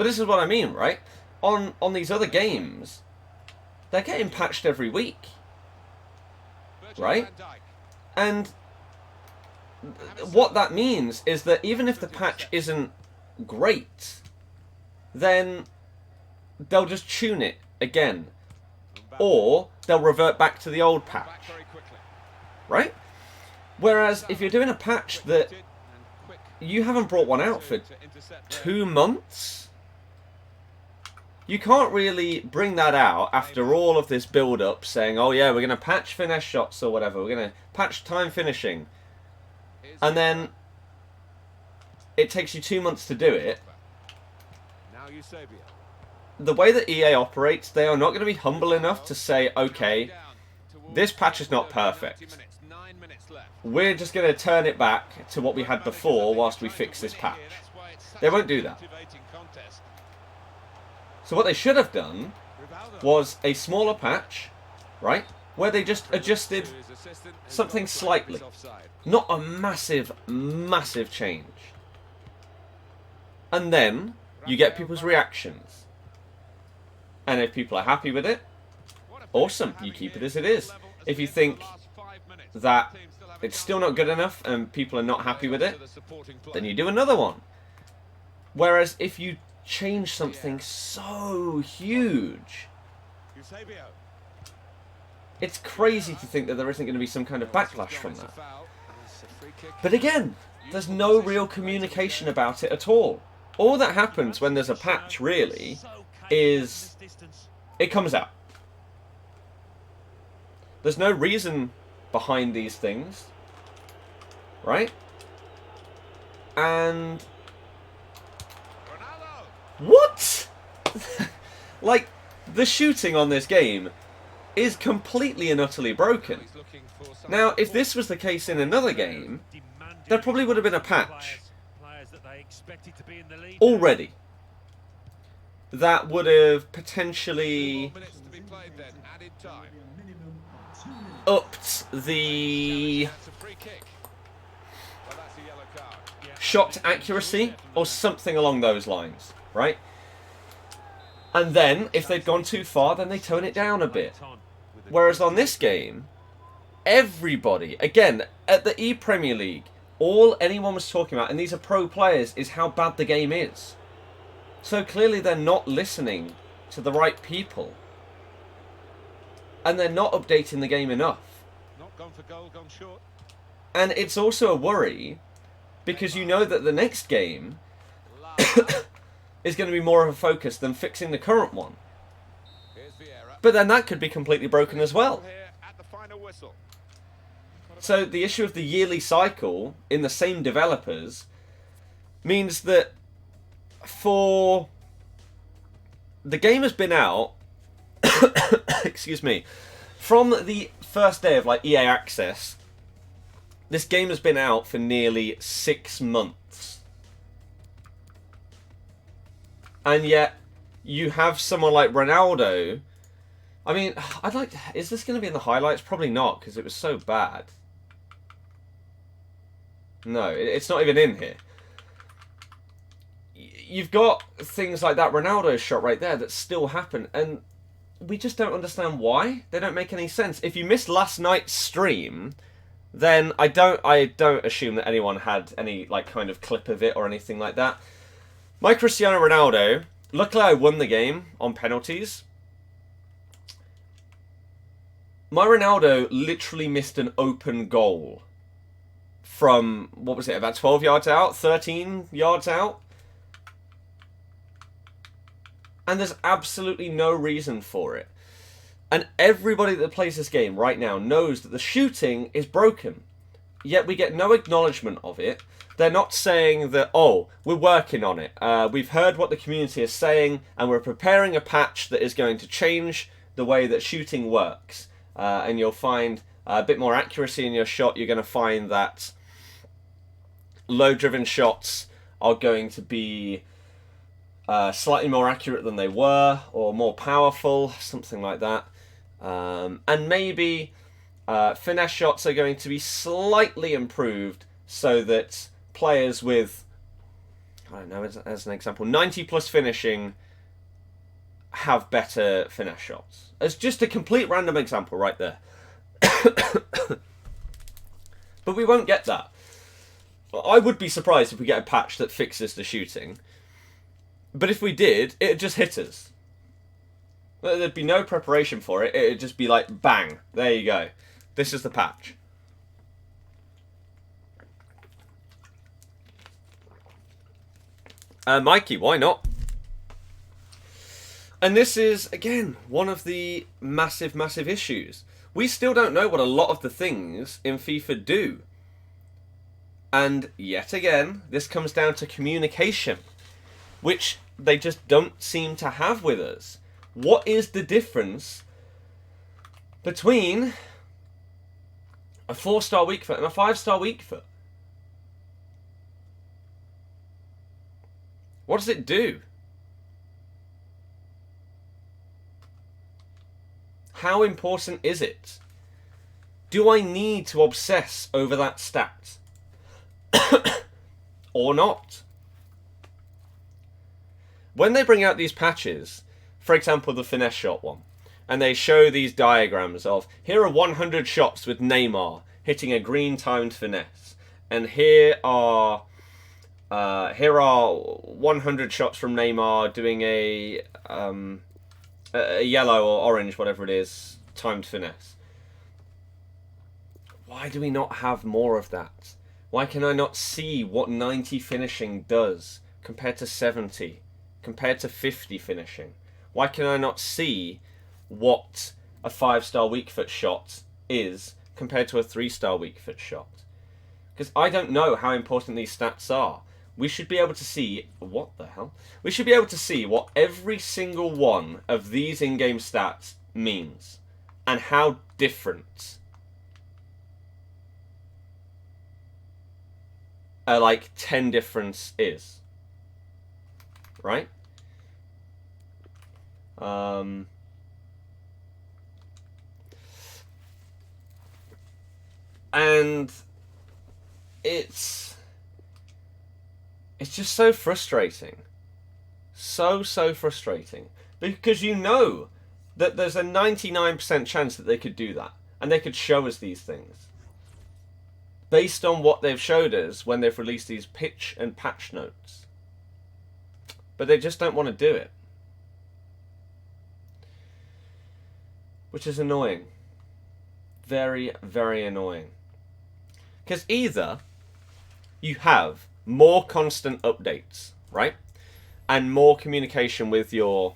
this is what I mean, right? On these other games, they're getting patched every week, right? And what that means is that even if the patch isn't great, then they'll just tune it again, or they'll revert back to the old patch, right? Whereas if you're doing a patch that you haven't brought one out for 2 months, you can't really bring that out after all of this build-up saying, oh yeah, we're going to patch finesse shots or whatever, we're going to patch time finishing, and then it takes you 2 months to do it. The way that EA operates, they are not going to be humble enough to say, okay, this patch is not perfect, we're just going to turn it back to what we had before whilst we fix this patch. They won't do that. So what they should have done was a smaller patch, right, where they just adjusted something slightly. Not a massive, massive change. And then you get people's reactions. And if people are happy with it, awesome, you keep it as it is. If you think that it's still not good enough and people are not happy with it, then you do another one. Whereas if you change something so huge, it's crazy to think that there isn't going to be some kind of backlash from that. But again, there's no real communication about it at all. All that happens when there's a patch, really, is it comes out. There's no reason behind these things, right? And what? Like, the shooting on this game is completely and utterly broken. Now, if this was the case in another game, there probably would have been a patch already that would have potentially upped the shot accuracy or something along those lines, right? And then, if they'd gone too far, then they tone it down a bit. Whereas on this game, everybody, again, at the ePremier League, all anyone was talking about, and these are pro players, is how bad the game is. So clearly they're not listening to the right people. And they're not updating the game enough. Not gone for goal, gone short. And it's also a worry, because you know that the next game is going to be more of a focus than fixing the current one. But then that could be completely broken as well. So the issue of the yearly cycle in the same developers means that for the game has been out excuse me, from the first day of like EA Access, this game has been out for nearly 6 months. And yet you have someone like Ronaldo. I mean, I'd like to, is this going to be in the highlights? Probably not, because it was so bad. No, it's not even in here. You've got things like that Ronaldo shot right there that still happen, and we just don't understand why. They don't make any sense. If you missed last night's stream, then I don't assume that anyone had any like kind of clip of it or anything like that. My Cristiano Ronaldo, luckily I won the game on penalties. My Ronaldo literally missed an open goal from, what was it, about 12 yards out? 13 yards out? And there's absolutely no reason for it. And everybody that plays this game right now knows that the shooting is broken. Yet we get no acknowledgement of it. They're not saying that, oh, we're working on it. We've heard what the community is saying, and we're preparing a patch that is going to change the way that shooting works. And you'll find a bit more accuracy in your shot. You're going to find that low-driven shots are going to be slightly more accurate than they were, or more powerful, something like that. And maybe finesse shots are going to be slightly improved so that players with, I don't know, as an example, 90 plus finishing have better finesse shots. As just a complete random example right there. But we won't get that. I would be surprised if we get a patch that fixes the shooting. But if we did, it'd just hit us. There'd be no preparation for it. It'd just be like, bang, there you go. This is the patch. Mikey, why not? And this is, again, one of the massive, massive issues. We still don't know what a lot of the things in FIFA do. And yet again, this comes down to communication, which they just don't seem to have with us. What is the difference between A 4-star weak foot and a 5-star weak foot. What does it do? How important is it? Do I need to obsess over that stat? Or not? When they bring out these patches, for example the finesse shot one, and they show these diagrams of, here are 100 shots with Neymar hitting a green timed finesse, and here are 100 shots from Neymar doing a yellow or orange, whatever it is, timed finesse. Why do we not have more of that? Why can I not see what 90 finishing does compared to 70, compared to 50 finishing? Why can I not see what a 5-star weak foot shot is compared to a 3-star weak foot shot? Because I don't know how important these stats are. We should be able to see, what the hell? We should be able to see what every single one of these in-game stats means and how different like 10 difference is, right? And it's just so frustrating. So frustrating. Because you know that there's a 99% chance that they could do that. And they could show us these things. Based on what they've showed us when they've released these pitch and patch notes. But they just don't want to do it. Which is annoying. Very, very annoying. Because either you have more constant updates, right? And more communication with your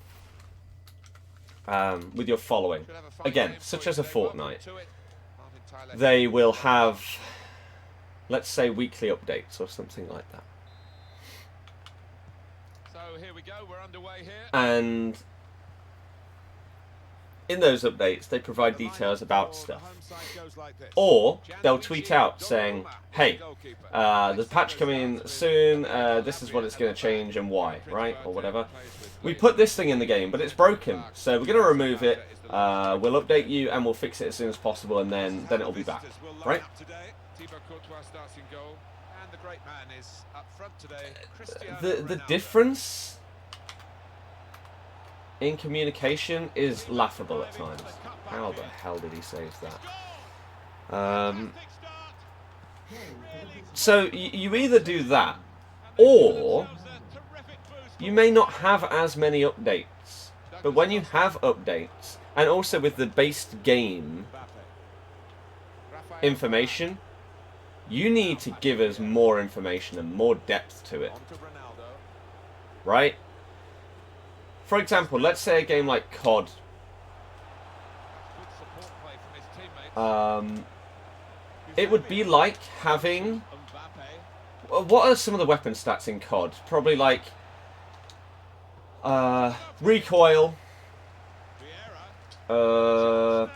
following. Again, such as a Fortnite. They will have, let's say, weekly updates or something like that. So here we go, we're underway here. And in those updates, they provide details about stuff. Or they'll tweet out saying, hey, there's a patch coming soon, this is what it's going to change and why, right? Or whatever. We put this thing in the game, but it's broken, so we're going to remove it, we'll update you and we'll fix it as soon as possible, and then it'll be back, right? The difference in communication is laughable at times. How the hell did he save that? So you either do that, or you may not have as many updates. But when you have updates, and also with the based game information, you need to give us more information and more depth to it. Right? For example, let's say a game like COD. It would be like having... What are some of the weapon stats in COD? Probably like... recoil. I'm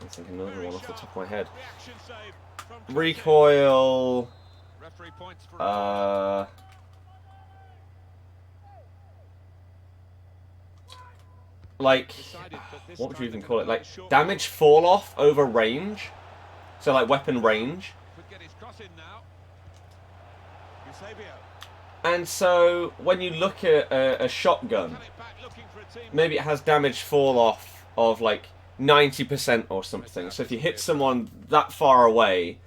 thinking another one off the top of my head. Recoil... like, what would you even call it? Like, damage fall off over range. So, like, weapon range. And so, when you look at a shotgun, maybe it has damage fall off of, like, 90% or something. So, if you hit someone that far away,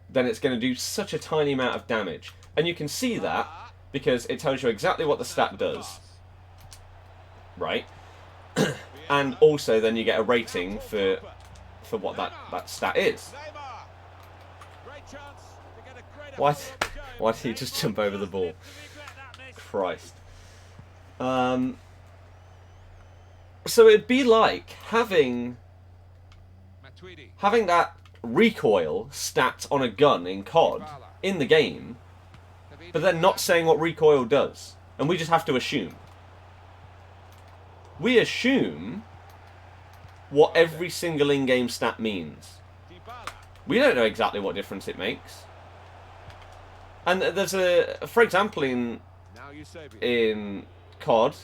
then it's going to do such a tiny amount of damage. And you can see that because it tells you exactly what the stat does. Right? And also then you get a rating for what that stat is. Why did he just jump over the ball? Christ. So it'd be like having that recoil stat on a gun in COD in the game, but then not saying what recoil does, and we just have to assume. We assume what every single in-game stat means. We don't know exactly what difference it makes. And there's for example, in COD,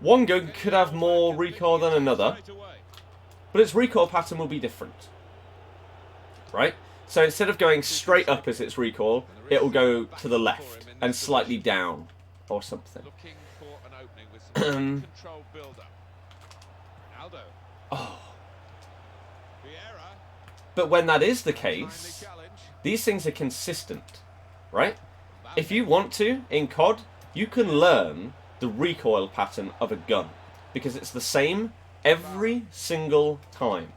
one gun could have more recoil than another, but its recoil pattern will be different, right? So instead of going straight up as its recoil, it will go to the left and slightly down or something. Oh. But when that is the case, these things are consistent, right? If you want to, in COD, you can learn the recoil pattern of a gun because it's the same every single time.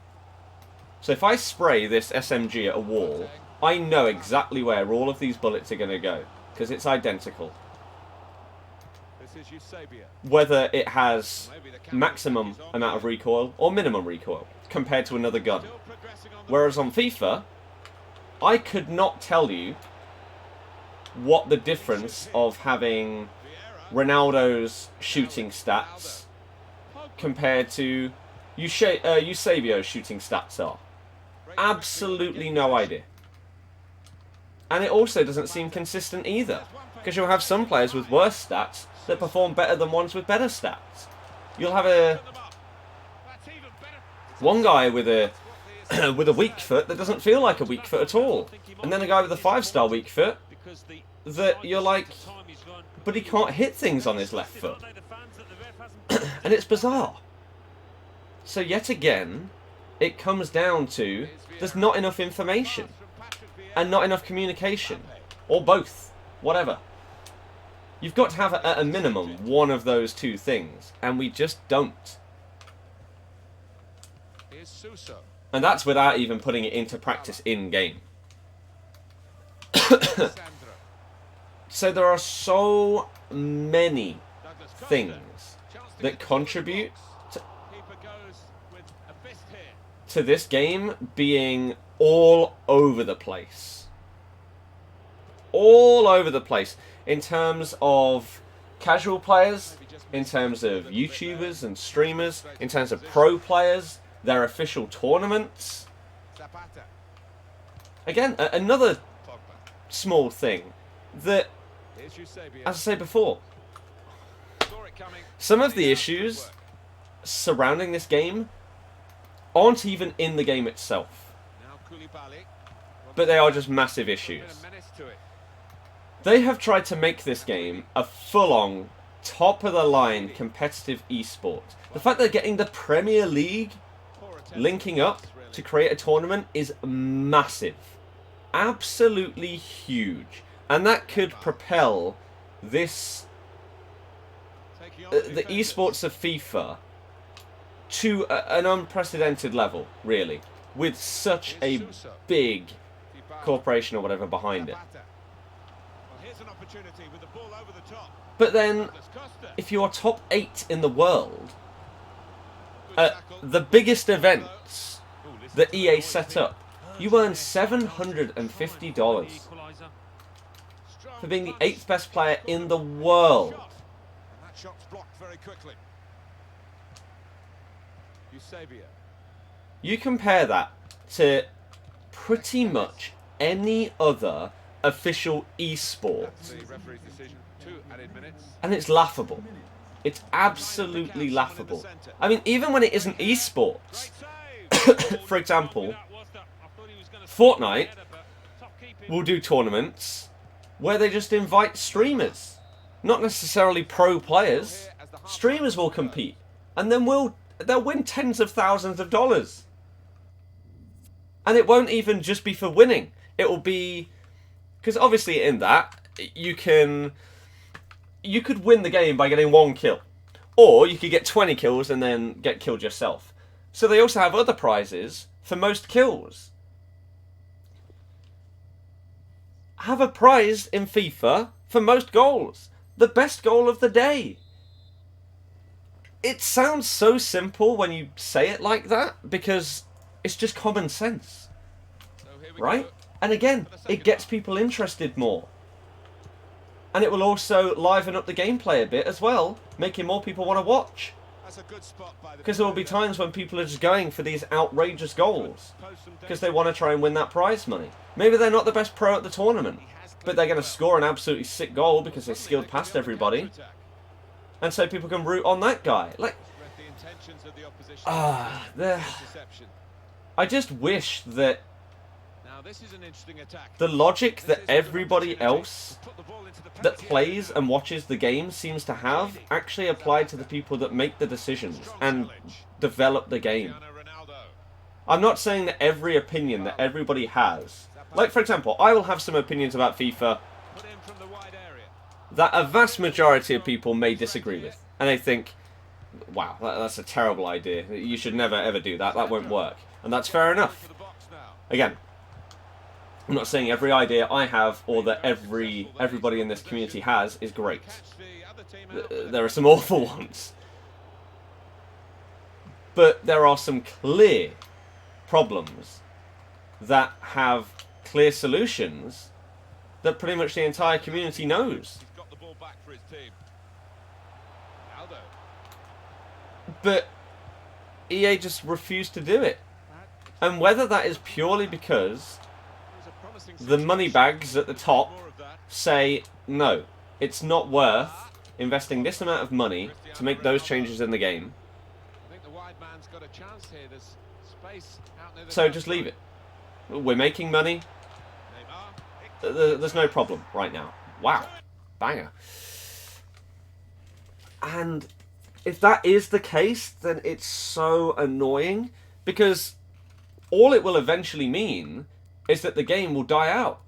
So if I spray this SMG at a wall, I know exactly where all of these bullets are going to go because it's identical. Whether it has maximum amount of recoil or minimum recoil compared to another gun. Whereas on FIFA, I could not tell you what the difference of having Ronaldo's shooting stats compared to Eusebio's shooting stats are. Absolutely no idea. And it also doesn't seem consistent either, because you'll have some players with worse stats that perform better than ones with better stats. You'll have one guy with a with a weak foot that doesn't feel like a weak foot at all, and then a guy with a 5-star weak foot that you're like, but he can't hit things on his left foot. And it's bizarre. So yet again, it comes down to there's not enough information and not enough communication, or both, whatever. You've got to have at a minimum one of those two things, and we just don't. And that's without even putting it into practice in-game. So there are so many things that contribute to this game being all over the place. All over the place. In terms of casual players, in terms of YouTubers and streamers, in terms of pro players, their official tournaments. Again, another small thing that, as I said before, some of the issues surrounding this game aren't even in the game itself, but they are just massive issues. They have tried to make this game a full-on, top-of-the-line competitive eSport. The fact they're getting the Premier League linking up to create a tournament is massive. Absolutely huge. And that could propel this, the eSports of FIFA, to an unprecedented level, really, with such a big corporation or whatever behind it. But then, if you're top 8 in the world, the biggest events that EA set up, you earn $750 for being the 8th best player in the world. You compare that to pretty much any other official esport, and it's laughable. It's absolutely laughable. I mean, even when it isn't esports, for example, Fortnite will do tournaments where they just invite streamers, not necessarily pro players. Streamers will compete, and then they'll win tens of thousands of dollars. And it won't even just be for winning. It will be, because obviously in that you could win the game by getting 1 kill, or you could get 20 kills and then get killed yourself. So they also have other prizes for most kills. Have a prize in FIFA for most goals. The best goal of the day. It sounds so simple when you say it like that, because it's just common sense, right? And again, it gets people interested more. And it will also liven up the gameplay a bit as well, making more people want to watch. That's a good spot by the Because there will be times when people are just going for these outrageous goals because they want to try and win that prize money. Maybe they're not the best pro at the tournament, but they're going to score an absolutely sick goal because they skilled past everybody. And so people can root on that guy. Like, I just wish that the logic that everybody else that plays and watches the game seems to have actually applied to the people that make the decisions and develop the game. I'm not saying that every opinion that everybody has, like for example, I will have some opinions about FIFA that a vast majority of people may disagree with, and they think, wow, that's a terrible idea, you should never ever do that, that won't work, and that's fair enough. Again, I'm not saying every idea I have or that everybody in this community has is great. There are some awful ones. But there are some clear problems that have clear solutions that pretty much the entire community knows. But EA just refused to do it. And whether that is purely because the money bags at the top say, no, it's not worth investing this amount of money to make those changes in the game. So just leave it. We're making money. There's no problem right now. Wow. Banger. And if that is the case, then it's so annoying, because all it will eventually mean is that the game will die out.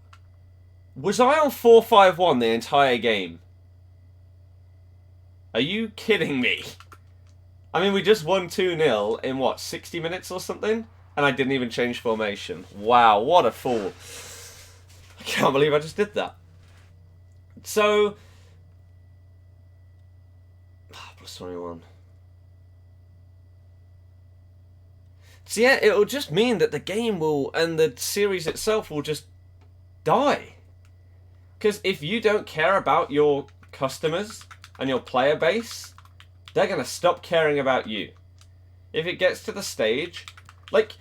Was I on 4-5-1 the entire game? Are you kidding me? I mean, we just won 2-0 in, what, 60 minutes or something? And I didn't even change formation. Wow, what a fool. I can't believe I just did that. So... plus 21. So yeah, it'll just mean that the game will, and the series itself will just die. Because if you don't care about your customers and your player base, they're going to stop caring about you. If it gets to the stage, like,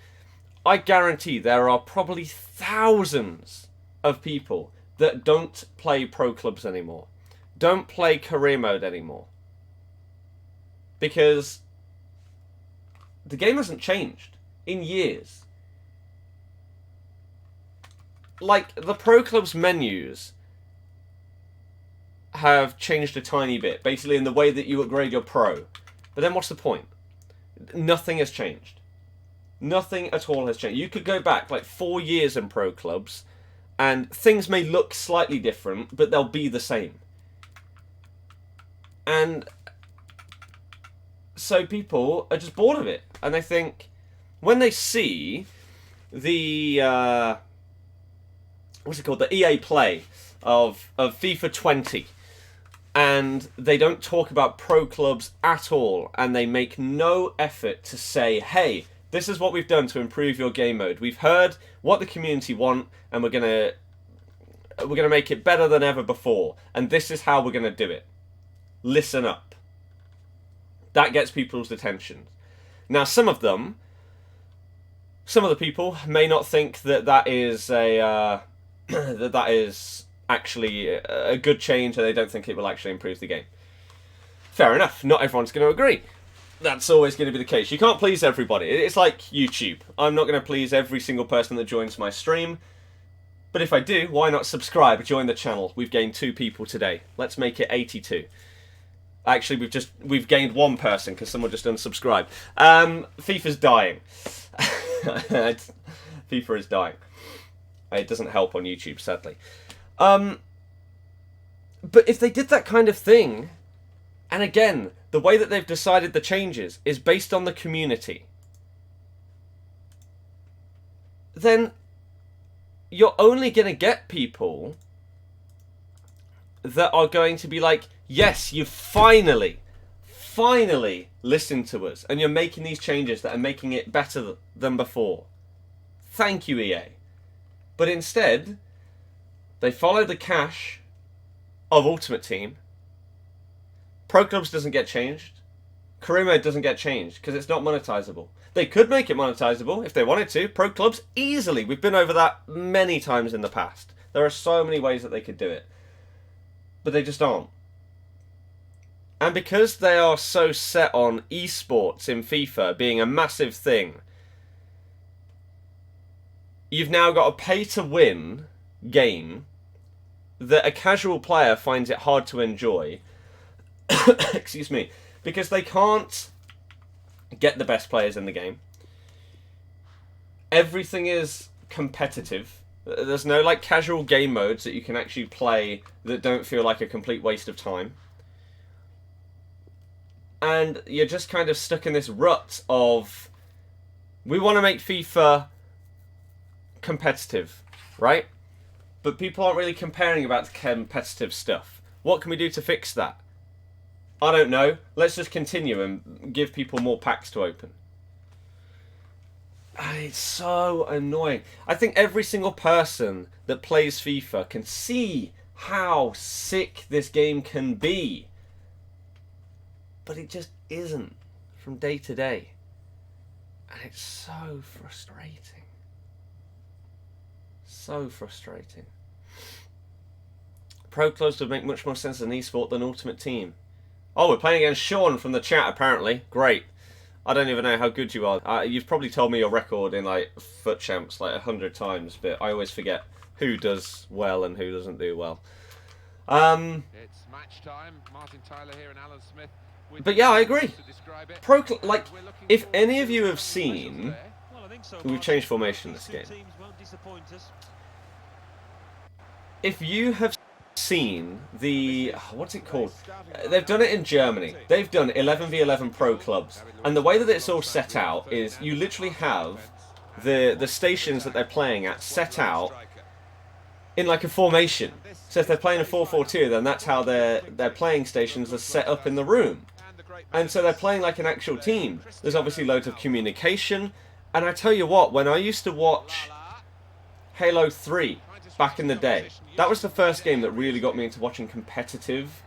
I guarantee there are probably thousands of people that don't play pro clubs anymore, don't play career mode anymore, because the game hasn't changed in years. Like, the pro clubs menus have changed a tiny bit, basically in the way that you upgrade your pro. But then what's the point? Nothing has changed. Nothing at all has changed. You could go back like 4 years in pro clubs and things may look slightly different, but they'll be the same. And so people are just bored of it. And they think, when they see the, what's it called? The EA Play of FIFA 20, and they don't talk about pro clubs at all, and they make no effort to say, hey, this is what we've done to improve your game mode. We've heard what the community want, and we're gonna make it better than ever before, and this is how we're gonna do it. Listen up. That gets people's attention. Now, some of the people may not think that that is that is actually a good change, and they don't think it will actually improve the game. Fair enough. Not everyone's going to agree. That's always going to be the case. You can't please everybody. It's like YouTube. I'm not going to please every single person that joins my stream. But if I do, why not subscribe, join the channel? We've gained 2 people today. Let's make it 82. Actually, we've gained 1 person because someone just unsubscribed. FIFA's dying. FIFA is dying. It doesn't help on YouTube, sadly. But if they did that kind of thing, and again, the way that they've decided the changes is based on the community, then you're only going to get people that are going to be like, yes, you finally listened to us, and you're making these changes that are making it better than before. Thank you, EA. But instead, they follow the cash of Ultimate Team. Pro Clubs doesn't get changed. career mode doesn't get changed because it's not monetizable. They could make it monetizable if they wanted to. Pro clubs, easily. We've been over that many times in the past. There are so many ways that they could do it. But they just aren't. And because they are so set on eSports in FIFA being a massive thing, you've now got a pay-to-win game that a casual player finds it hard to enjoy. Excuse me. Because they can't get the best players in the game. Everything is competitive. There's no like casual game modes that you can actually play that don't feel like a complete waste of time. And you're just kind of stuck in this rut of, we want to make FIFA competitive, right? But people aren't really comparing about competitive stuff. What can we do to fix that? I don't know. Let's just continue and give people more packs to open. It's so annoying. I think every single person that plays FIFA can see how sick this game can be. But it just isn't from day to day. And it's so frustrating. So frustrating. Pro clubs would make much more sense as an esport than Ultimate Team. Oh, we're playing against Sean from the chat, apparently. Great. I don't even know how good you are. You've probably told me your record in like FUT Champs like 100 times, but I always forget who does well and who doesn't do well. It's match time. Martin Tyler here and Alan Smith. But yeah, I agree. Like, if any of you have seen, we've changed formation this game. If you have seen the, what's it called? They've done it in Germany. They've done 11v11 pro clubs, and the way that it's all set out is you literally have the stations that they're playing at set out in like a formation. So if they're playing a 4-4-2, then that's how their playing stations are set up in the room. And so they're playing like an actual team. There's obviously loads of communication. And I tell you what, when I used to watch Halo 3 back in the day, that was the first game that really got me into watching competitive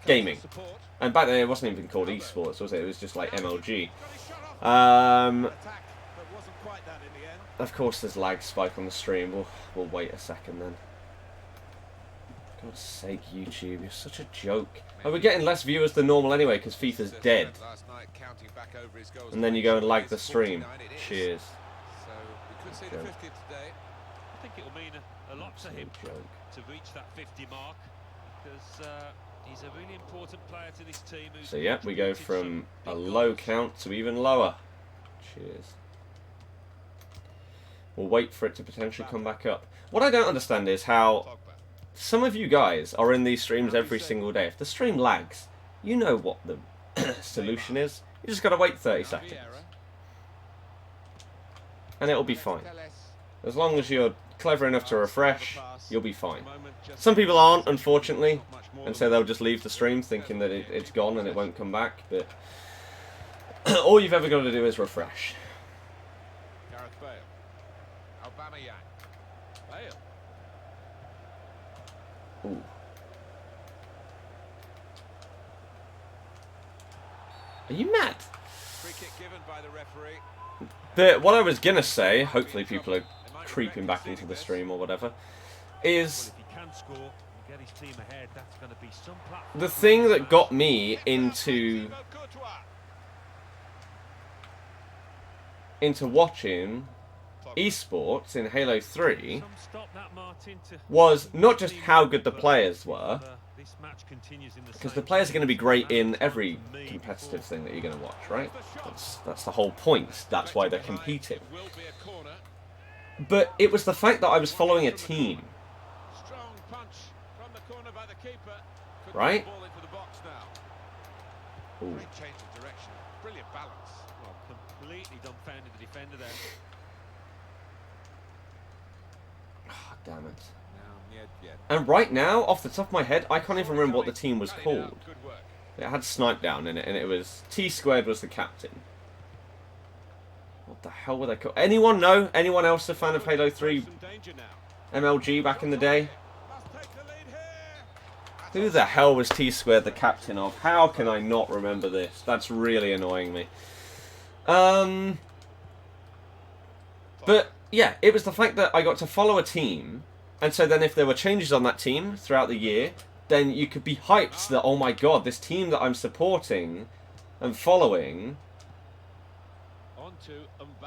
gaming. And back then it wasn't even called eSports, was it? It was just like MLG. Of course there's lag spike on the stream. We'll wait a second then. God's sake, YouTube, you're such a joke. Oh, we're getting less viewers than normal anyway because FIFA's dead. And then you go and lag the stream. Cheers. I think it will mean a lot to him to reach that 50 mark because he's a really important player to this team. So yeah, we go from a low count to even lower. Cheers. We'll wait for it to potentially come back up. What I don't understand is how some of you guys are in these streams every single day. If the stream lags, you know what the solution is. You just got to wait 30 seconds. And it'll be fine. As long as you're clever enough to refresh, you'll be fine. Some people aren't, unfortunately, and so they'll just leave the stream thinking that it's gone and it won't come back, but all you've ever got to do is refresh. Ooh. Are you mad? Free kick given by the referee. But what I was gonna say, hopefully people are creeping back into the stream or whatever, is the thing that got me into watching eSports in Halo 3 was not just how good the players were, because the players are going to be great in every competitive thing that you're going to watch, right? That's the whole point. That's why they're competing. But it was the fact that I was following a team. Right? Ooh. Brilliant balance. Well, completely dumbfounded the defender there. Oh, damn it. And right now, off the top of my head, I can't even remember what the team was called. It had Snipe Down in it, and it was T-Squared was the captain. What the hell were they called? Anyone know? Anyone else a fan of Halo 3 MLG back in the day? Who the hell was T-Squared the captain of? How can I not remember this? That's really annoying me. But, yeah, it was the fact that I got to follow a team, and so then if there were changes on that team throughout the year, then you could be hyped that, oh my god, this team that I'm supporting and following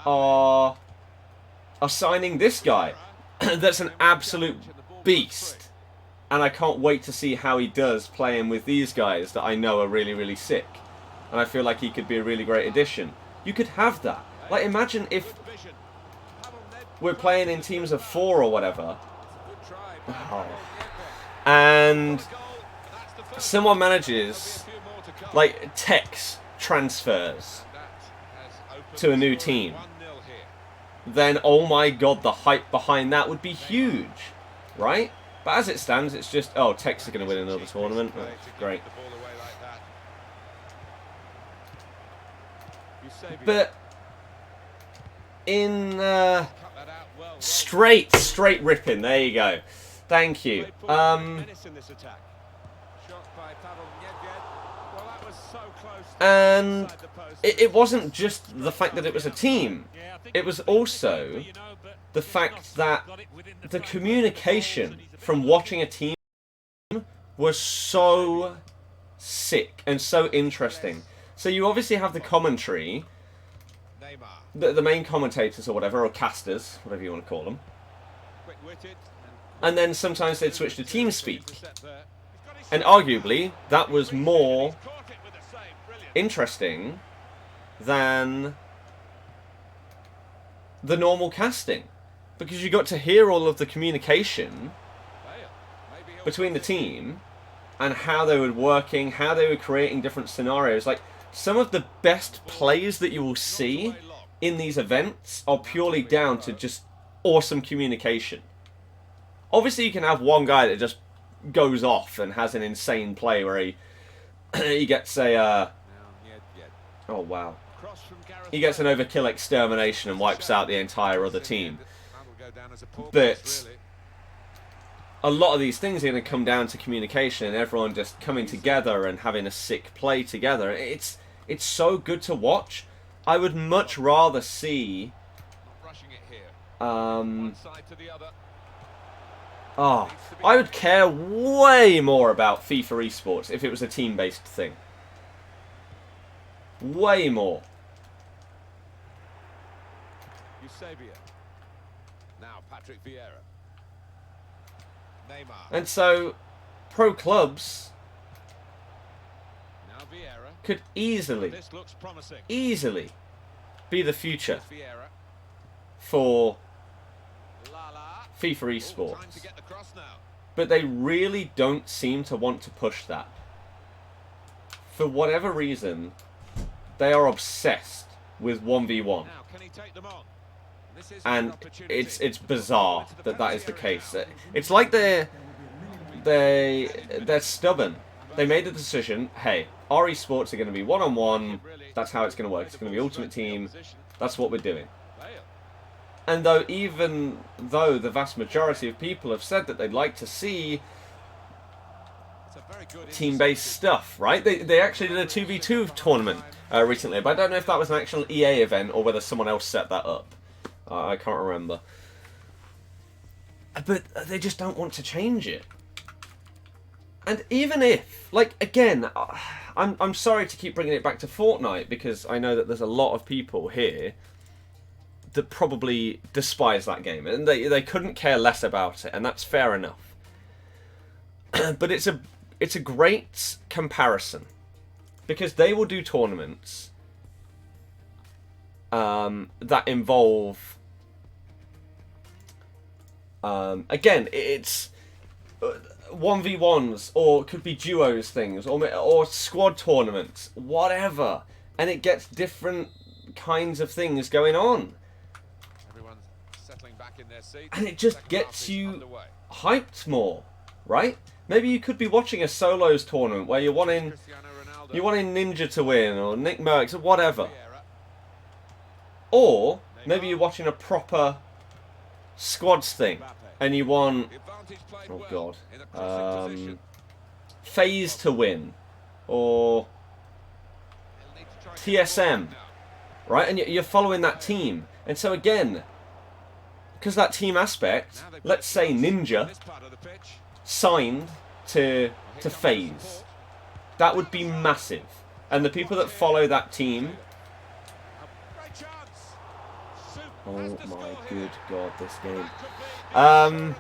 are signing this guy. That's an absolute beast. And I can't wait to see how he does playing with these guys that I know are really, really sick. And I feel like he could be a really great addition. You could have that. Like, imagine if we're playing in teams of 4 or whatever. Oh. And someone manages, like, Tech's transfers to a new team. Then, oh my god, the hype behind that would be huge. Right? But as it stands, it's just, oh, Tech's are going to win another tournament. Oh, great. But in straight ripping, there you go. Thank you. And it wasn't just the fact that it was a team. It was also the fact that the communication from watching a team was so sick and so interesting. So you obviously have the commentary, the main commentators or whatever, or casters, whatever you want to call them. And then sometimes they'd switch to TeamSpeak. And arguably, that was more interesting than the normal casting. Because you got to hear all of the communication between the team and how they were working, how they were creating different scenarios. Like, some of the best plays that you will see in these events are purely down to just awesome communication. Obviously, you can have one guy that just goes off and has an insane play where he gets a... oh, wow. He gets an overkill extermination and wipes out the entire other team. But a lot of these things are going to come down to communication and everyone just coming together and having a sick play together. It's so good to watch. I would much rather see I would care way more about FIFA eSports if it was a team-based thing. Way more. Now Patrick Vieira. Neymar. And so, pro clubs Now Vieira. could easily be the future for FIFA eSports. But they really don't seem to want to push that. For whatever reason, they are obsessed with 1v1. And it's bizarre that that is the case. It's like they're stubborn. They made the decision, hey, our esports are going to be one-on-one. That's how it's going to work. It's going to be Ultimate Team. That's what we're doing. And even though the vast majority of people have said that they'd like to see team-based stuff, right? They actually did a 2v2 tournament recently, but I don't know if that was an actual EA event or whether someone else set that up. I can't remember. But they just don't want to change it. And even if, like, again, I'm sorry to keep bringing it back to Fortnite, because I know that there's a lot of people here that probably despise that game, and they couldn't care less about it, and that's fair enough. But it's a great comparison, because they will do tournaments that involve again, it's 1v1s, or it could be duos things, or squad tournaments, whatever, and it gets different kinds of things going on. And it just gets you hyped more, right? Maybe you could be watching a solos tournament where you're wanting Ninja to win, or Nick Merckx, or whatever. Or maybe you're watching a proper squads thing, and you want, oh god, FaZe to win, or TSM, right? And you're following that team. And so again, because that team aspect, let's say Ninja signed to FaZe, that would be massive. And the people that follow that team, oh my good God, this game.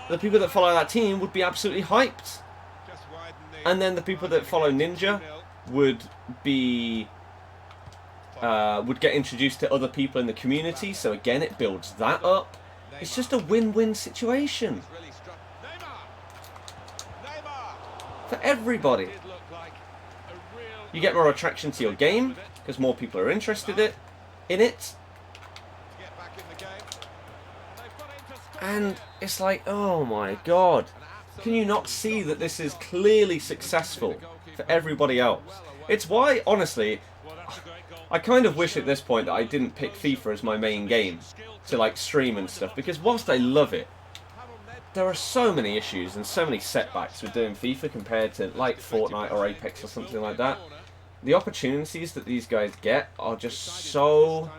The people that follow that team would be absolutely hyped. And then the people that follow Ninja would be would get introduced to other people in the community. So again, it builds that up. It's just a win-win situation for everybody. You get more attraction to your game because more people are interested in it. And it's like, oh my God. Can you not see that this is clearly successful for everybody else? It's why, honestly, I kind of wish at this point that I didn't pick FIFA as my main game to like stream and stuff, because whilst I love it, there are so many issues and so many setbacks with doing FIFA compared to like Fortnite or Apex or something like that. The opportunities that these guys get are just so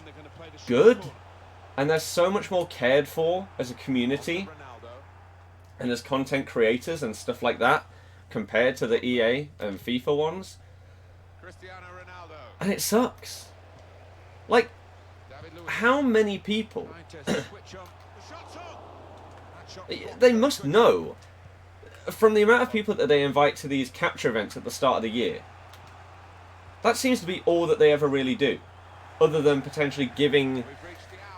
good, and they're so much more cared for as a community and as content creators and stuff like that compared to the EA and FIFA ones. And it sucks. Like, how many people they must know from the amount of people that they invite to these capture events at the start of the year. That seems to be all that they ever really do, other than potentially giving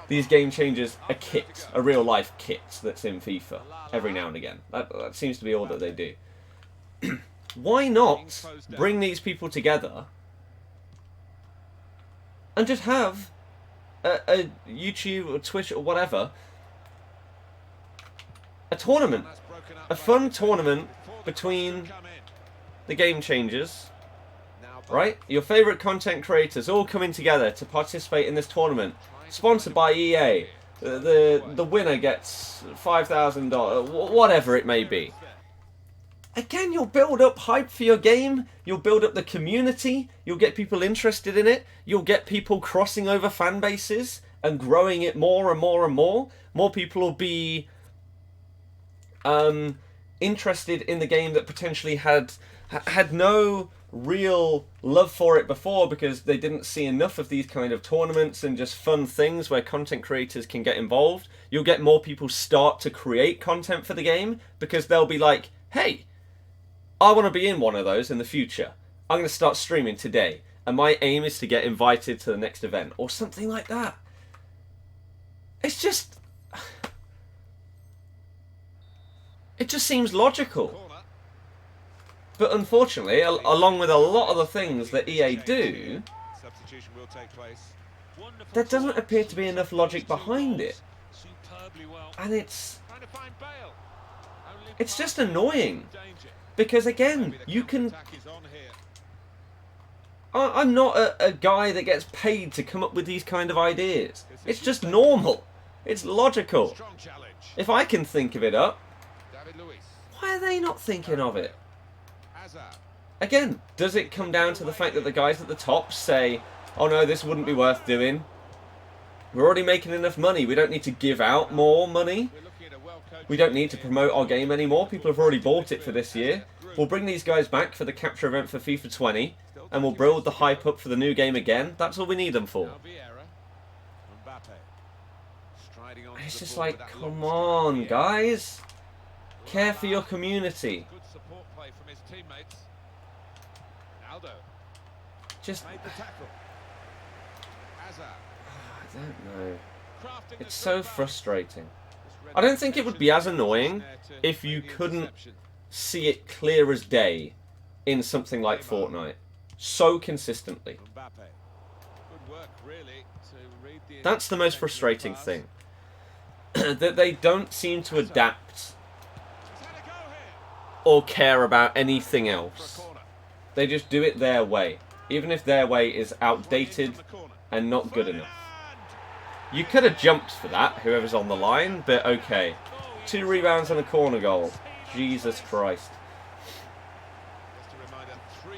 these game changers a kit, a real life kit that's in FIFA every now and again. That seems to be all that they do. Why not bring these people together and just have a YouTube or Twitch or whatever, a tournament, a fun tournament between the game changers, right? Your favourite content creators all coming together to participate in this tournament, sponsored by EA. The winner gets $5,000, whatever it may be. Again, you'll build up hype for your game, you'll build up the community, you'll get people interested in it, you'll get people crossing over fan bases and growing it more and more and more. More people will be interested in the game that potentially had no real love for it before because they didn't see enough of these kind of tournaments and just fun things where content creators can get involved. You'll get more people start to create content for the game because they'll be like, hey, I want to be in one of those in the future. I'm going to start streaming today, and my aim is to get invited to the next event, or something like that. It's just... it just seems logical. But unfortunately, along with a lot of the things that EA do, there doesn't appear to be enough logic behind it. And it's just annoying. Because again, you can... I'm not a guy that gets paid to come up with these kind of ideas. It's just normal. It's logical. If I can think of it up, why are they not thinking of it? Again, does it come down to the fact that the guys at the top say, oh no, this wouldn't be worth doing? We're already making enough money. We don't need to give out more money. We don't need to promote our game anymore. People have already bought it for this year. We'll bring these guys back for the capture event for FIFA 20, and we'll build the hype up for the new game again. That's all we need them for. And it's just like, come on, guys. Care for your community. Just... I don't know. It's so frustrating. I don't think it would be as annoying if you couldn't see it clear as day in something like Fortnite so consistently. That's the most frustrating thing. That they don't seem to adapt or care about anything else. They just do it their way, even if their way is outdated and not good enough. You could have jumped for that, whoever's on the line, but okay. 2 rebounds and a corner goal. Jesus Christ. Just a reminder, 3-1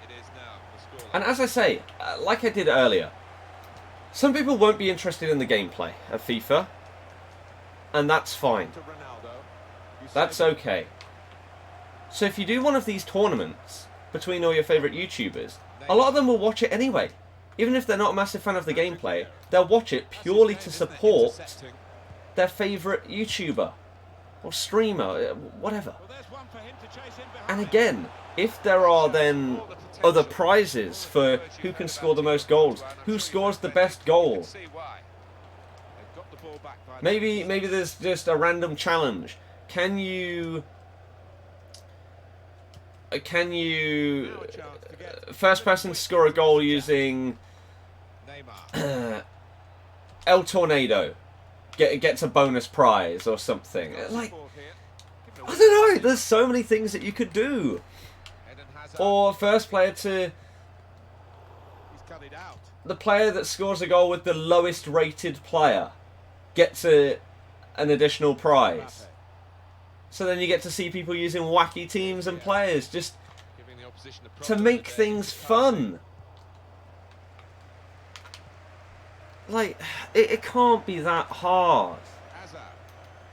it is now, the scoreline. And as I say, like I did earlier, some people won't be interested in the gameplay of FIFA, and that's fine. To Ronaldo. That's okay. So if you do one of these tournaments between all your favourite YouTubers, a lot of them will watch it anyway. Even if they're not a massive fan of the gameplay, they'll watch it purely to support their favourite YouTuber or streamer, whatever. Well, there's one for him to chase in behind. And again, if there are then other prizes for who can score the most goals, who scores the best goal, See why. They've got the ball back by maybe there's just a random challenge. Can you first person to score a goal using Neymar. El Tornado gets a bonus prize or something? Like, I don't know, there's so many things that you could do. Eden Hazard. Or first player to He's cut it out. the player that scores a goal with the lowest rated player gets an additional prize. So then you get to see people using wacky teams and players just Giving the opposition a to problem make today. things fun. Like, it can't be that hard, Hazard.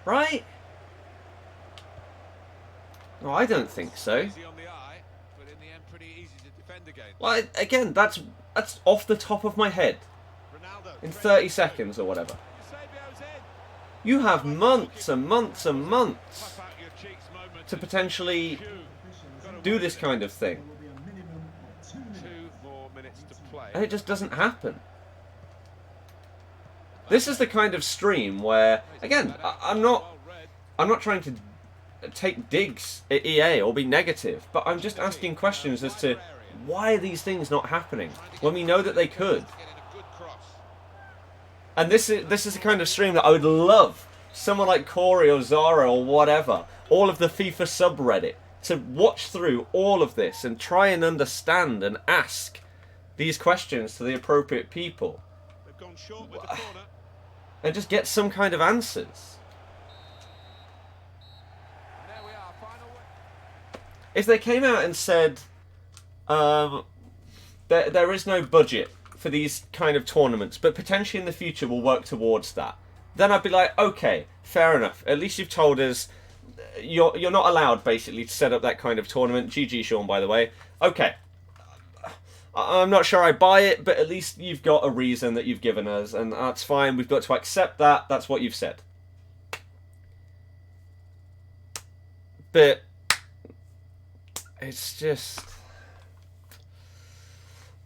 right? No, I don't think so. Easy on the eye, but in the end pretty easy to defend against. Like, again, that's off the top of my head. Ronaldo. In 30 seconds or whatever. Eusebio's in. You have months and months and months Puff out your cheeks moment. to potentially do this kind of thing. 2 more minutes to play. And it just doesn't happen. This is the kind of stream where, again, I'm not trying to take digs at EA or be negative, but I'm just asking questions as to why are these things not happening when we know that they could. And this is the kind of stream that I would love someone like Corey or Zara or whatever, all of the FIFA subreddit, to watch through all of this and try and understand and ask these questions to the appropriate people. They've gone short with the corner. And just get some kind of answers. There we are, final win. If they came out and said, there is no budget for these kind of tournaments, but potentially in the future we'll work towards that, then I'd be like, okay, fair enough. At least you've told us you're not allowed, basically, to set up that kind of tournament. GG, Sean, by the way. Okay. I'm not sure I buy it, but at least you've got a reason that you've given us, and that's fine. We've got to accept that. That's what you've said. But it's just...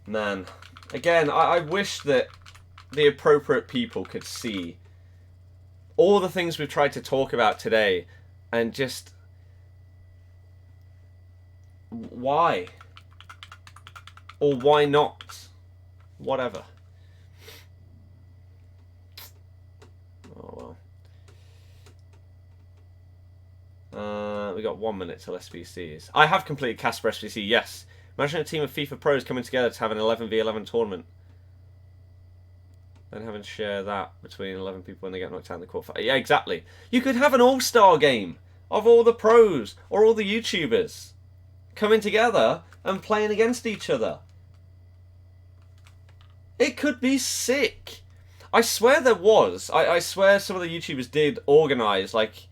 Man. Again, I wish that the appropriate people could see all the things we've tried to talk about today, and just... Why? Or why not? Whatever. Oh well. We got 1 minute till SBCs. I have completed Casper SBC, yes. Imagine a team of FIFA pros coming together to have an 11v11 tournament. Then having to share that between 11 people when they get knocked out in the quarterfinal. Yeah, exactly. You could have an all-star game of all the pros or all the YouTubers coming together and playing against each other. It could be sick. I swear there was. I swear some of the YouTubers did organise like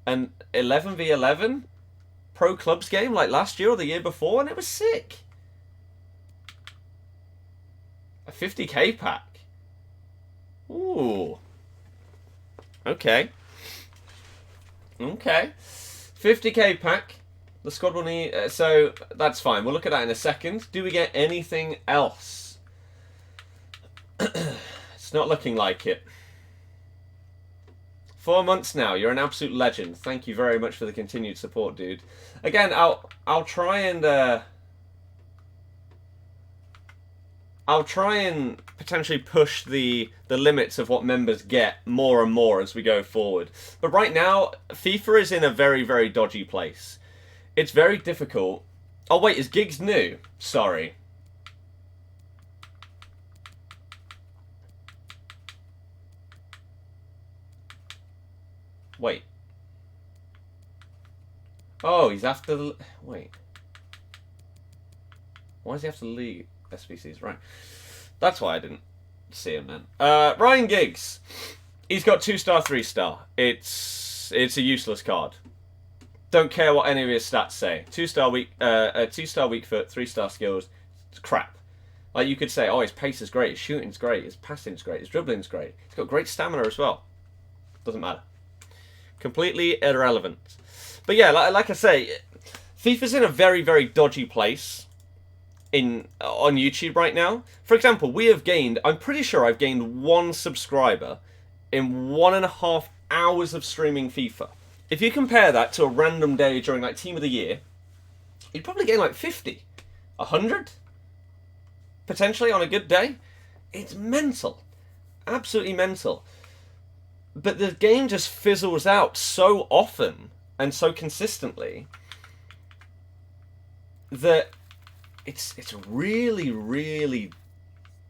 an 11v11 pro clubs game like last year or the year before, and it was sick. A 50k pack. Ooh. Okay. Okay. 50k pack. The squad will need... so, that's fine. We'll look at that in a second. Do we get anything else? It's not looking like it. 4 months now. You're an absolute legend. Thank you very much for the continued support, dude. Again, I'll try and potentially push the limits of what members get more and more as we go forward. But right now, FIFA is in a very, very dodgy place. It's very difficult. Oh wait, is Gigs new? Sorry. Wait. Oh, he's after the... Wait. Why is he after the League SBCs? Right. That's why I didn't see him then. Ryan Giggs. He's got 2-star, 3-star. It's a useless card. Don't care what any of his stats say. 2-star weak, 2-star weak foot, 3-star skills. It's crap. Like you could say, oh, his pace is great, his shooting's great, his passing's great, his dribbling's great. He's got great stamina as well. Doesn't matter. Completely irrelevant. But yeah, like I say, FIFA's in a very, very dodgy place on YouTube right now. For example, we have gained, I'm pretty sure I've gained 1 subscriber in 1.5 hours of streaming FIFA. If you compare that to a random day during like Team of the Year, you'd probably gain like 50, 100, potentially on a good day. It's mental. Absolutely mental. But the game just fizzles out so often and so consistently that it's really, really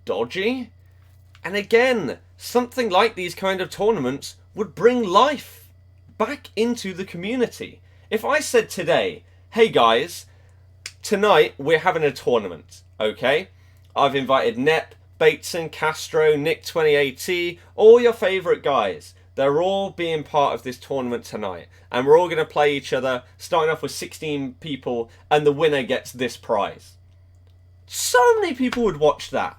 dodgy. And again, something like these kind of tournaments would bring life back into the community. If I said today, hey guys, tonight we're having a tournament, okay? I've invited Nep, Bateson, Castro, Nick 20AT, all your favourite guys. They're all being part of this tournament tonight. And we're all going to play each other, starting off with 16 people, and the winner gets this prize. So many people would watch that.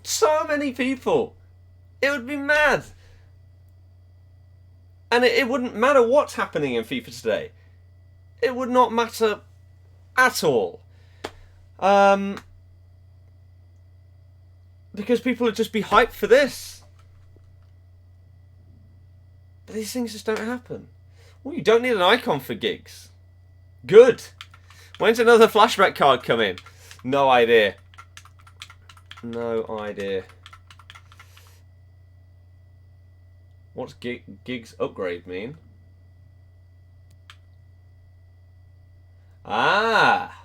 So many people. It would be mad. And it wouldn't matter what's happening in FIFA today. It would not matter at all. Because people would just be hyped for this. But these things just don't happen. Well, you don't need an icon for Giggs. Good. When's another flashback card come in? No idea. No idea. What's Giggs upgrade mean? Ah!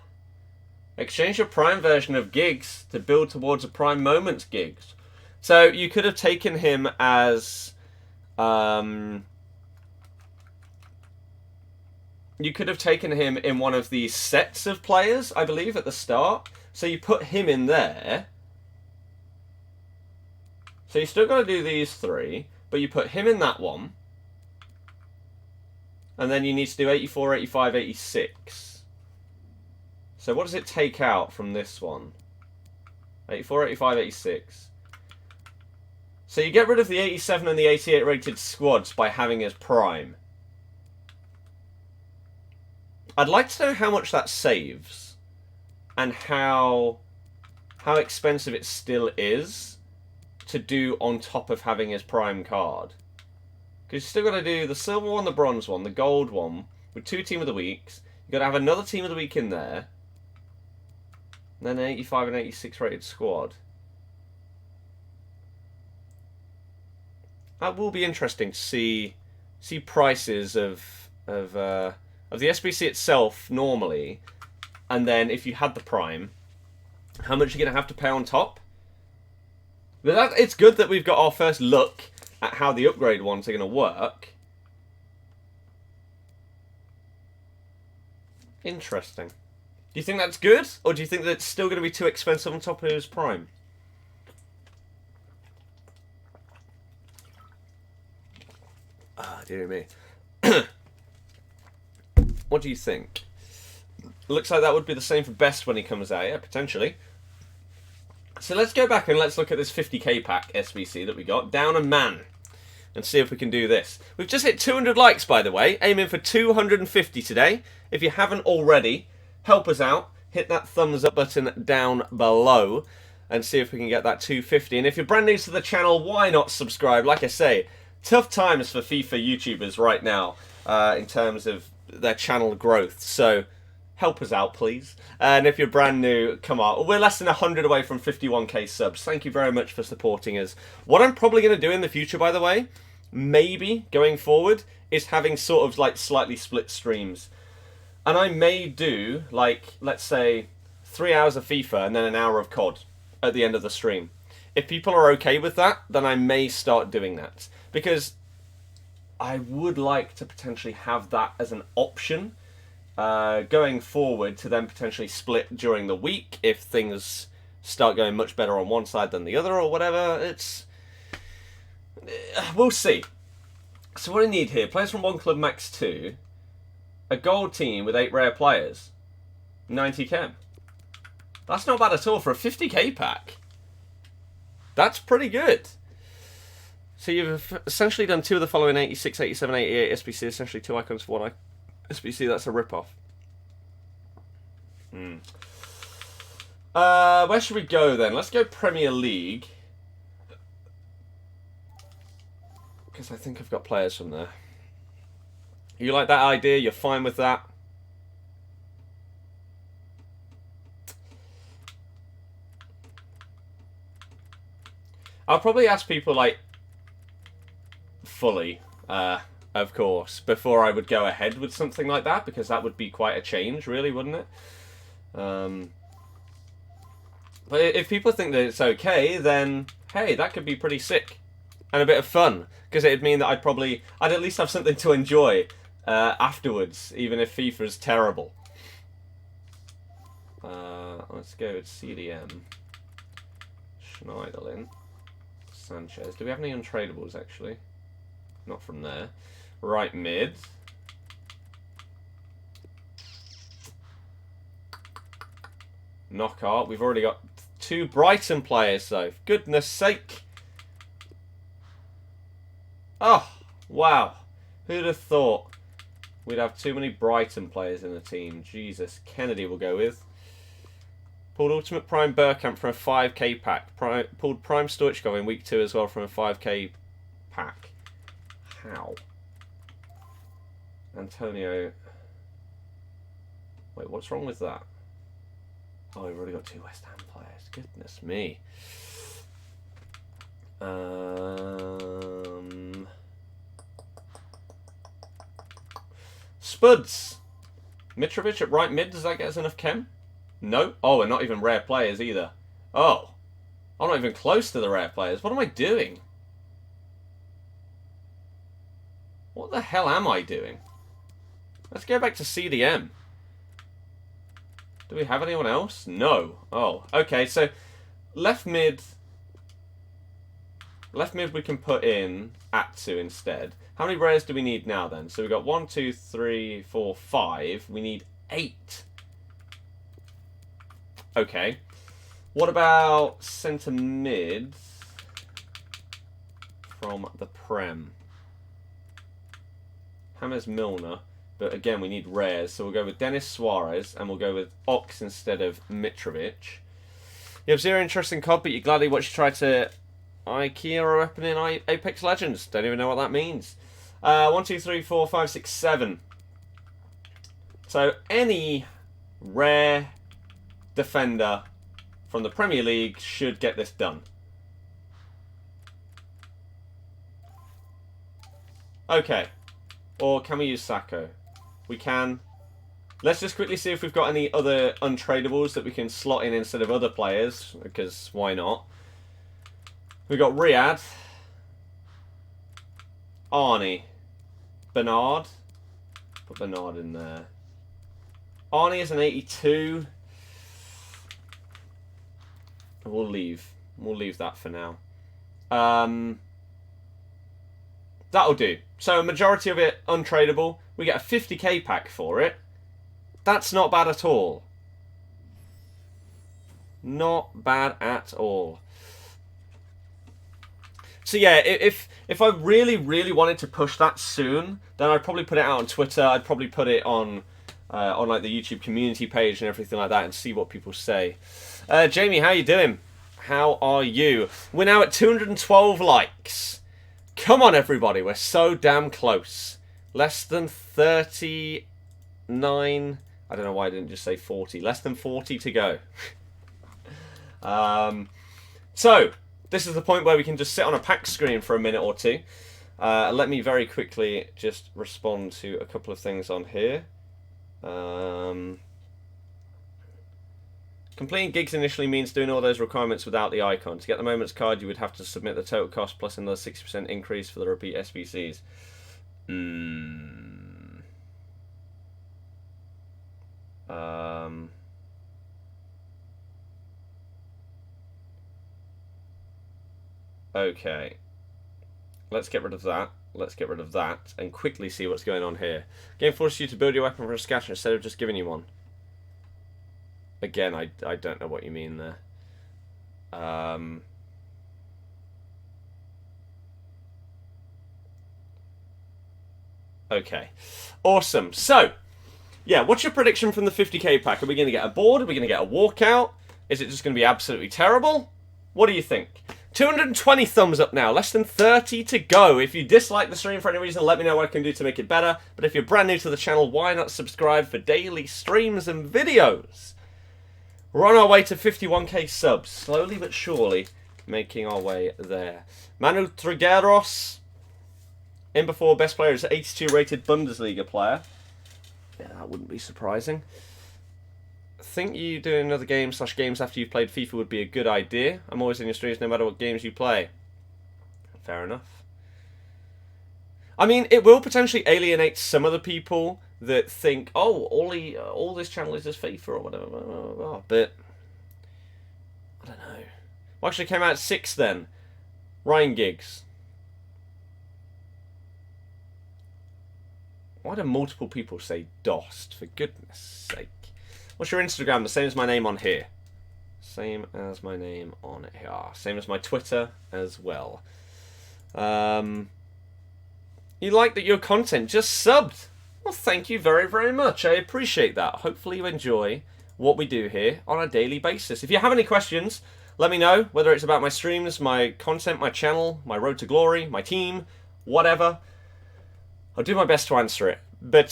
Exchange your prime version of Giggs to build towards a prime moments Giggs. So you could have taken him as... you could have taken him in one of these sets of players, I believe, at the start. So you put him in there. So you still got to do these 3. But you put him in that one. And then you need to do 84, 85, 86. So what does it take out from this one? 84, 85, 86. So you get rid of the 87 and the 88 rated squads by having his prime. I'd like to know how much that saves. And how expensive it still is to do on top of having his prime card. Because you still got to do the silver one, the bronze one, the gold one, with 2 Team of the Weeks. You've got to have another Team of the Week in there. And then an 85 and 86 rated squad. That will be interesting to see prices of the SBC itself normally, and then if you had the prime, how much you're going to have to pay on top. But it's good that we've got our first look at how the upgrade ones are going to work. Interesting. Do you think that's good? Or do you think that it's still going to be too expensive on top of his prime? Ah, dear me. What do you think? Looks like that would be the same for Best when he comes out. Yeah, potentially. So let's go back and let's look at this 50k pack SBC that we got. Down a man. And see if we can do this. We've just hit 200 likes, by the way. Aiming for 250 today. If you haven't already, help us out. Hit that thumbs up button down below. And see if we can get that 250. And if you're brand new to the channel, why not subscribe? Like I say, tough times for FIFA YouTubers right now. In terms of their channel growth. So help us out, please. And if you're brand new, come on. We're less than 100 away from 51k subs. Thank you very much for supporting us. What I'm probably going to do in the future, by the way, maybe going forward, is having sort of like slightly split streams. And I may do, like, let's say, 3 hours of FIFA and then an hour of COD at the end of the stream. If people are okay with that, then I may start doing that. Because I would like to potentially have that as an option going forward to then potentially split during the week if things start going much better on one side than the other or whatever. We'll see. So what do I need here? Players from one club, max 2. A gold team with 8 rare players. 90k. That's not bad at all for a 50k pack. That's pretty good. So you've essentially done 2 of the following: 86, 87, 88 SBC. Essentially 2 icons for 1 SBC. That's a rip-off. Where should we go then? Let's go Premier League. Because I think I've got players from there. You like that idea? You're fine with that? I'll probably ask people, like, fully, of course, before I would go ahead with something like that, because that would be quite a change, really, wouldn't it? But if people think that it's okay, then, hey, that could be pretty sick. And a bit of fun, because it'd mean that I'd at least have something to enjoy afterwards, even if FIFA's terrible. Let's go with CDM. Schneiderlin. Sanchez. Do we have any untradables, actually? Not from there. Right mid. Knockout. We've already got 2 Brighton players, though. For goodness sake. Oh, wow. Who'd have thought we'd have too many Brighton players in the team? Jesus. Kennedy will go with. Pulled Ultimate Prime Burkamp from a 5k pack. Pulled Prime Stoichkov in week 2 as well from a 5k pack. How? Antonio. Wait, what's wrong with that? Oh, we've already got 2 West Ham players. Goodness me. Spuds. Mitrovic at right mid. Does that get us enough chem? No. Oh, and not even rare players either. Oh. I'm not even close to the rare players. What am I doing? What the hell am I doing? Let's go back to CDM. Do we have anyone else? No. Oh, okay. So, left mid we can put in Atsu instead. How many rares do we need now then? So we've got 1, 2, 3, 4, 5. We need 8. Okay. What about centre mid from the Prem? James Milner. But again, we need rares. So we'll go with Dennis Suarez and we'll go with Ox instead of Mitrovic. You have 0 interest in COD, but you gladly watch you try to IKEA a weapon in Apex Legends. Don't even know what that means. 1, 2, 3, 4, 5, 6, 7. So any rare defender from the Premier League should get this done. Okay. Or can we use Sacco? We can. Let's just quickly see if we've got any other untradables that we can slot in instead of other players, because why not? We've got Riyadh, Arnie, Bernard. Put Bernard in there. Arnie is an 82. We'll leave. We'll leave that for now. That'll do. So a majority of it untradable. We get a 50k pack for it. That's not bad at all. Not bad at all. So yeah, if I really, really wanted to push that soon, then I'd probably put it out on Twitter. I'd probably put it on like the YouTube community page and everything like that and see what people say. Jamie, how you doing? How are you? We're now at 212 likes. Come on, everybody. We're so damn close. Less than 39. I don't know why I didn't just say 40. Less than 40 to go. So, this is the point where we can just sit on a pack screen for a minute or two. Let me very quickly just respond to a couple of things on here. Completing gigs initially means doing all those requirements without the icon. To get the Moments card, you would have to submit the total cost plus another 60% increase for the repeat SBCs. Okay. Let's get rid of that. Let's get rid of that and quickly see what's going on here. Game forces you to build your weapon from scratch instead of just giving you one. Again, I don't know what you mean there. Okay. Awesome. So, yeah, what's your prediction from the 50k pack? Are we going to get a board? Are we going to get a walkout? Is it just going to be absolutely terrible? What do you think? 220 thumbs up now, less than 30 to go. If you dislike the stream for any reason, let me know what I can do to make it better. But if you're brand new to the channel, why not subscribe for daily streams and videos? We're on our way to 51k subs, slowly but surely making our way there. Manu Trigueros, in before best player is 82 rated Bundesliga player. Yeah, that wouldn't be surprising. I think you doing another game/games after you've played FIFA would be a good idea. I'm always in your streams no matter what games you play. Fair enough. I mean, it will potentially alienate some of the people that think, oh, all this channel is just FIFA or whatever. Blah, blah, blah. But, I don't know. Well, actually, it came out at 6 then. Ryan Giggs. Why do multiple people say Dost, for goodness sake? What's your Instagram? The same as my name on here. Same as my name on here. Same as my Twitter as well. You like that your content just subbed. Well, thank you very, very much. I appreciate that. Hopefully you enjoy what we do here on a daily basis. If you have any questions, let me know. Whether it's about my streams, my content, my channel, my road to glory, my team, whatever. I'll do my best to answer it. But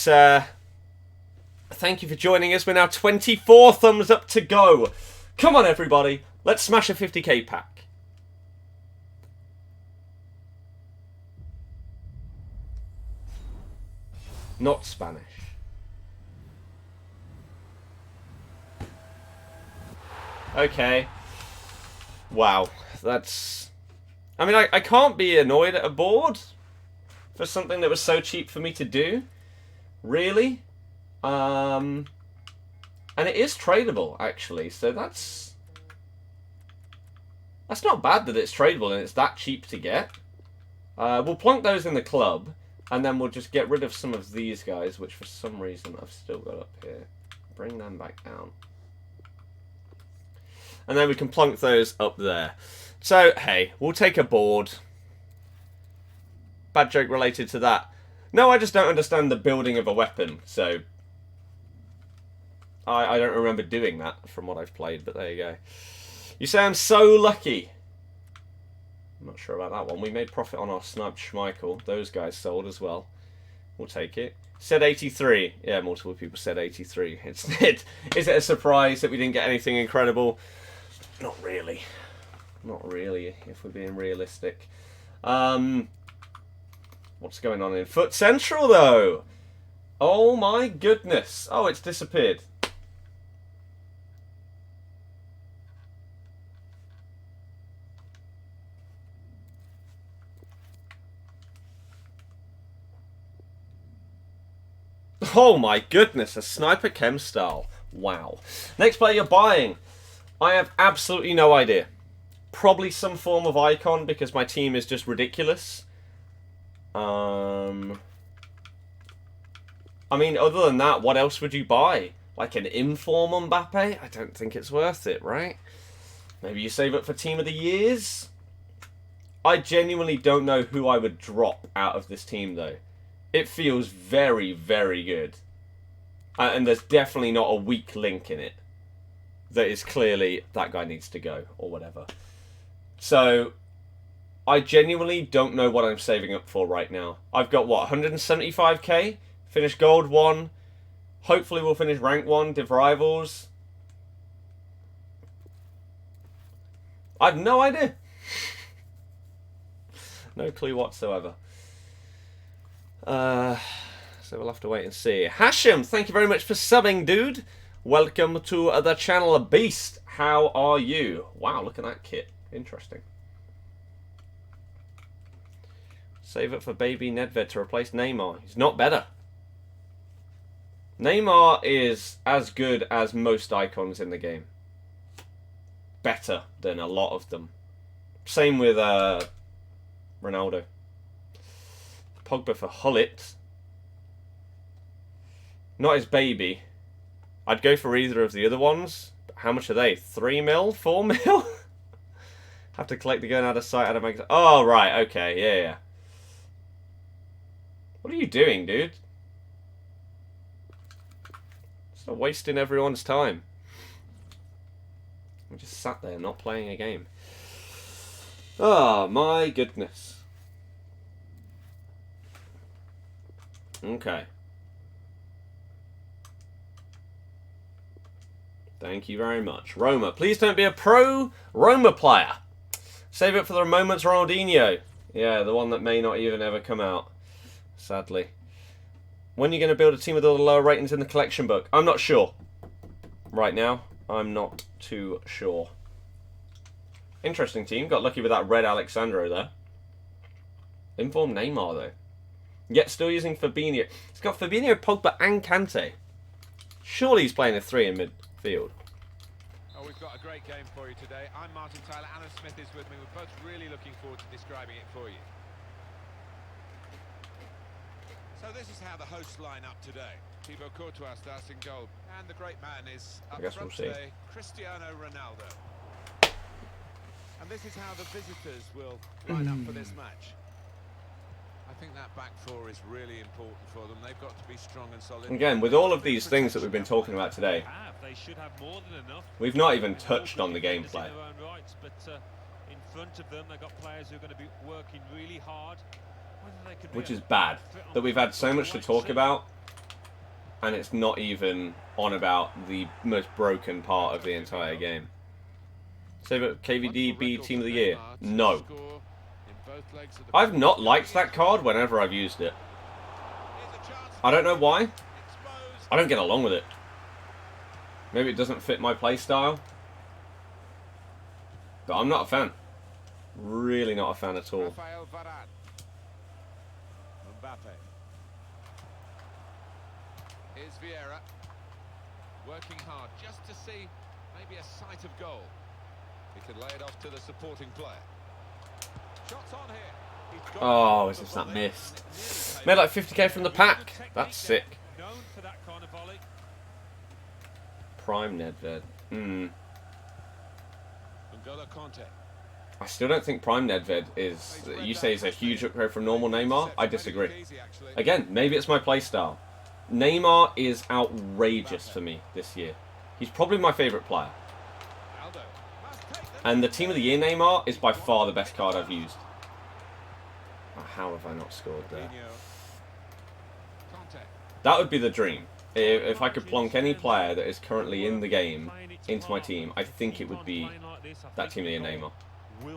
thank you for joining us. We're now 24 thumbs up to go. Come on, everybody. Let's smash a 50k pack. Not Spanish. Okay. Wow. That's... I mean, I can't be annoyed at a board for something that was so cheap for me to do. Really? And it is tradable, actually. So that's not bad that it's tradable and it's that cheap to get. We'll plonk those in the club. And then we'll just get rid of some of these guys, which for some reason I've still got up here. Bring them back down. And then we can plonk those up there. So, hey, we'll take a board. Bad joke related to that. No, I just don't understand the building of a weapon. So, I don't remember doing that from what I've played, but there you go. You sound so lucky. I'm not sure about that one. We made profit on our sniped Schmeichel. Those guys sold as well. We'll take it. Said 83. Yeah, multiple people said 83. Is it a surprise that we didn't get anything incredible? Not really. Not really, if we're being realistic. What's going on in FUT Central, though? Oh, my goodness. Oh, it's disappeared. Oh my goodness, a sniper chem style. Wow. Next player you're buying. I have absolutely no idea. Probably some form of icon because my team is just ridiculous. I mean, other than that, what else would you buy? Like an inform Mbappe? I don't think it's worth it, right? Maybe you save it for Team of the Years? I genuinely don't know who I would drop out of this team, though. It feels very, very good. And there's definitely not a weak link in it. That is clearly, that guy needs to go, or whatever. So, I genuinely don't know what I'm saving up for right now. I've got, what, 175k? Finish Gold 1. Hopefully we'll finish Rank 1, Div Rivals. I have no idea. No clue whatsoever. So we'll have to wait and see. Hashem, thank you very much for subbing, dude. Welcome to the channel, Beast. How are you? Wow, look at that kit. Interesting. Save it for baby Nedved to replace Neymar. He's not better. Neymar is as good as most icons in the game. Better than a lot of them. Same with Ronaldo. Pogba for Hullet. Not his baby. I'd go for either of the other ones. But how much are they? 3 mil? 4 mil? Have to collect the gun out of sight. Out of magazine. Oh, right. Okay. Yeah. What are you doing, dude? Stop wasting everyone's time. We just sat there not playing a game. Oh, my goodness. Okay. Thank you very much. Roma. Please don't be a pro Roma player. Save it for the moments Ronaldinho. Yeah, the one that may not even ever come out. Sadly. When are you going to build a team with all the lower ratings in the collection book? I'm not sure. Right now, I'm not too sure. Interesting team. Got lucky with that red Alexandro there. Informed Neymar, though. Yet still using Fabinho. He's got Fabinho, Pogba, and Kante. Surely he's playing a 3 in midfield. Oh, we've got a great game for you today. I'm Martin Tyler. Alan Smith is with me. We're both really looking forward to describing it for you. So this is how the hosts line up today. Thibaut Courtois starts in goal. And the great man is up front today, Cristiano Ronaldo. And this is how the visitors will line up for this match. I think that back four is really important for them. They've got to be strong and solid. Again, with all of these things that we've been talking about today, we've not even touched on the gameplay. In front of them, they've got players who are going to be working really hard. Which is bad. That we've had so much to talk about, and it's not even on about the most broken part of the entire game. Save it, KVD be Team of the Year? No. I've not liked that card whenever I've used it. I don't know why. I don't get along with it. Maybe it doesn't fit my playstyle. But I'm not a fan. Really not a fan at all. Mbappe. Here's Vieira. Working hard just to see maybe a sight of goal. He could lay it off to the supporting player. Shots on here. Oh, is this that missed? Made like 50k from the pack. That's sick. Prime Nedved. I still don't think Prime Nedved is... You say is a huge upgrade from normal Neymar? I disagree. Again, maybe it's my playstyle. Neymar is outrageous for me this year. He's probably my favourite player. And the Team of the Year Neymar is by far the best card I've used. Oh, how have I not scored there? That would be the dream. If I could plonk any player that is currently in the game into my team, I think it would be that Team of the Year Neymar. I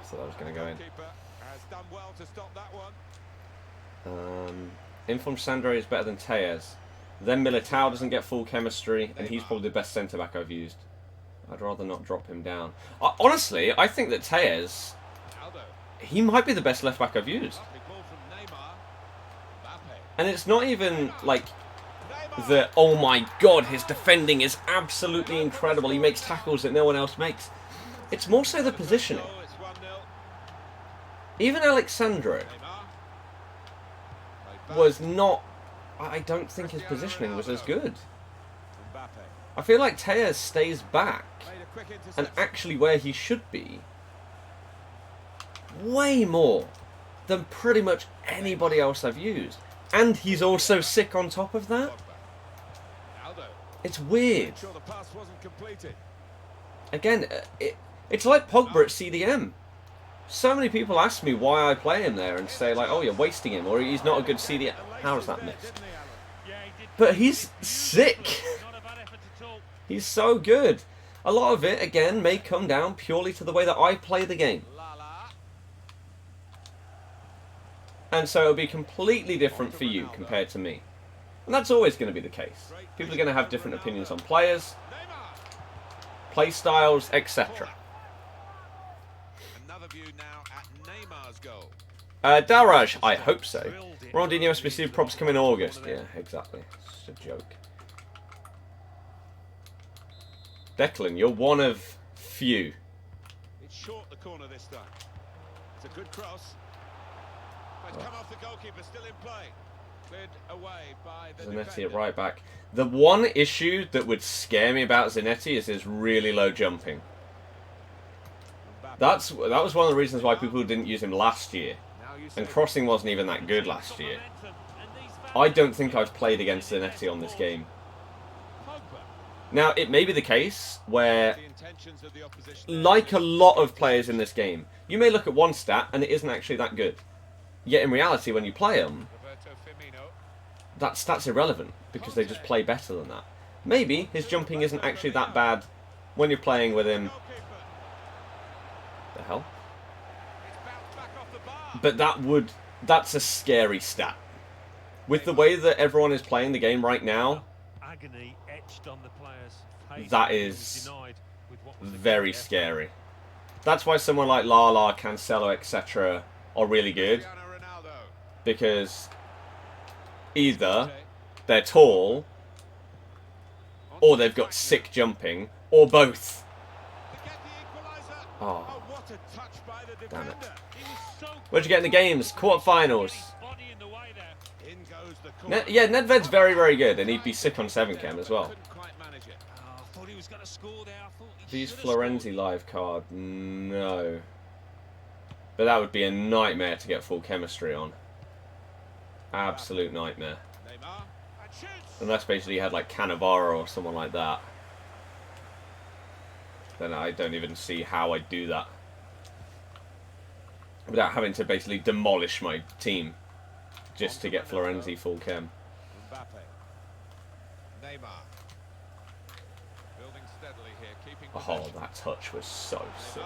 thought that was going to go in. Informed Sandro is better than Tejas. Then Militao doesn't get full chemistry, and he's probably the best centre-back I've used. I'd rather not drop him down. Honestly, I think that Tejas, he might be the best left-back I've used. And it's not even like the, oh my god, his defending is absolutely incredible. He makes tackles that no one else makes. It's more so the positioning. Even Alexandro was not... I don't think his positioning was as good. I feel like Tejas stays back and actually where he should be way more than pretty much anybody else I've used. And he's also sick on top of that. It's weird. Again, it's like Pogba at CDM. So many people ask me why I play him there and say like, oh, you're wasting him, or he's not a good CDM. How is that missed? But he's sick. He's so good. A lot of it, again, may come down purely to the way that I play the game. And so it'll be completely different for you compared to me. And that's always going to be the case. People are going to have different opinions on players, play styles, etc. Another view now at Neymar's goal. Daraj, I hope so. Ronaldinho SBC props come in August. Yeah, exactly. It's just a joke. Declan, you're one of few. It's short the corner this time. It's a good cross. But it's come off the goalkeeper, still in play. Cleared away by the Zanetti at right back. The one issue that would scare me about Zanetti is his really low jumping. That was one of the reasons why people didn't use him last year. And crossing wasn't even that good last year. I don't think I've played against Zanetti on this game. Now, it may be the case where, like a lot of players in this game, you may look at one stat and it isn't actually that good. Yet in reality, when you play them, that stat's irrelevant because they just play better than that. Maybe his jumping isn't actually that bad when you're playing with him. The hell? But that's a scary stat. With the way that everyone is playing the game right now, that is very scary. That's why someone like Lala, Cancelo, etc. are really good. Because either they're tall, or they've got sick jumping, or both. Oh, damn it. Where'd you get in the games? Quarterfinals. Yeah, Nedved's very, very good, and he'd be sick on 7cam as well. These Florenzi live card, no. But that would be a nightmare to get full chemistry on. Absolute nightmare. Unless basically you had like Cannavaro or someone like that. Then I don't even see how I'd do that. Without having to basically demolish my team just to get Florenzi full chem. Oh, that touch was so sick.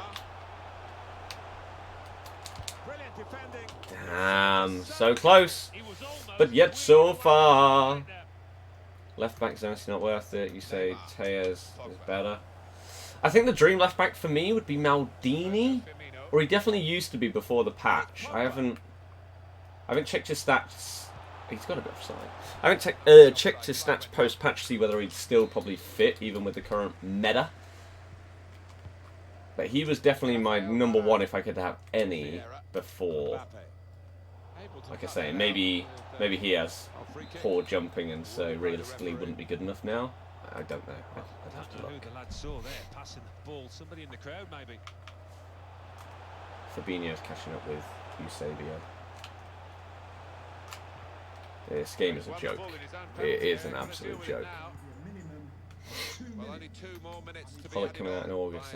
Damn, so close, but yet so far. Left back's honestly not worth it. You say Tejas is better. I think the dream left back for me would be Maldini, or he definitely used to be before the patch. I haven't checked his stats. He's got a bit of side. I haven't checked his stats post patch to see whether he'd still probably fit even with the current meta. But he was definitely my number one if I could have any before. Like I say, maybe he has poor jumping and so realistically wouldn't be good enough now. I don't know. I'd have to look. The lad saw there, passing the ball. Somebody in the crowd, maybe. Fabinho's catching up with Eusebio. This game is a joke. It is an absolute joke. Pollock coming out in August.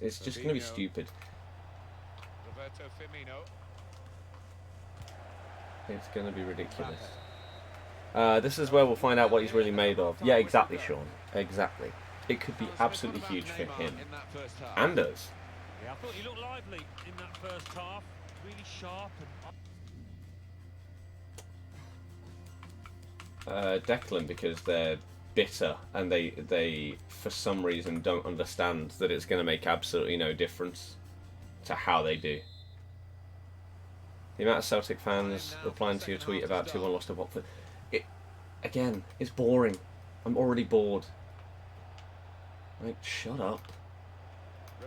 It's just going to be stupid. It's going to be ridiculous. This is where we'll find out what he's really made of. Yeah, exactly, Sean. Exactly. It could be absolutely huge for him. And us. Yeah, I thought he looked lively in that first half. Really sharp. Declan, because they're bitter and they for some reason don't understand that it's going to make absolutely no difference to how they do. The amount of Celtic fans replying to your tweet about 2-1 lost to Watford. Again, it's boring. I'm already bored. Like, shut up.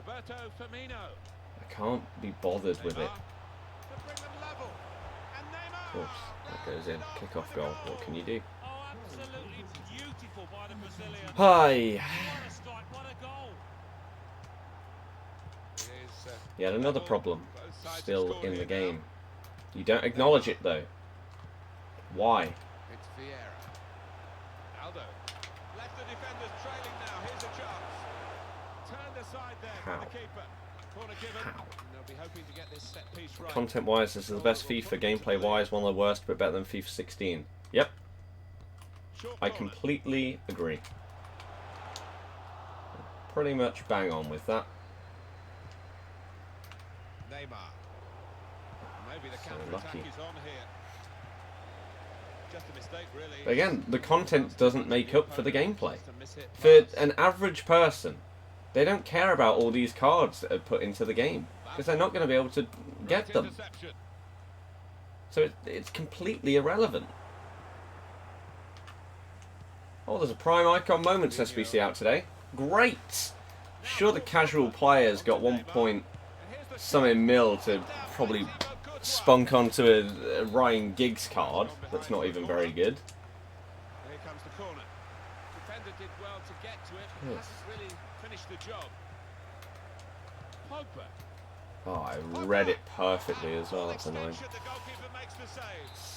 I can't be bothered with it. Of course, that goes in. Kick-off goal. What can you do? Hi. He had another problem still in the game. You don't acknowledge it though. Why? How? Content-wise, this is the best FIFA. Gameplay-wise, one of the worst, but better than FIFA 16. Yep. I completely agree. Pretty much bang on with that. So lucky. But again, the content doesn't make up for the gameplay. For an average person, they don't care about all these cards that are put into the game because they're not going to be able to get them. So it's completely irrelevant. Oh, there's a prime icon moments SBC out today. Great! Sure, the casual players got 1.something mil to probably spunk onto a Ryan Giggs card. That's not even very good. Here comes the corner. Defender did well to get to it, but hasn't really finished the job. Pogba. Oh, I read it perfectly as well. That's annoying.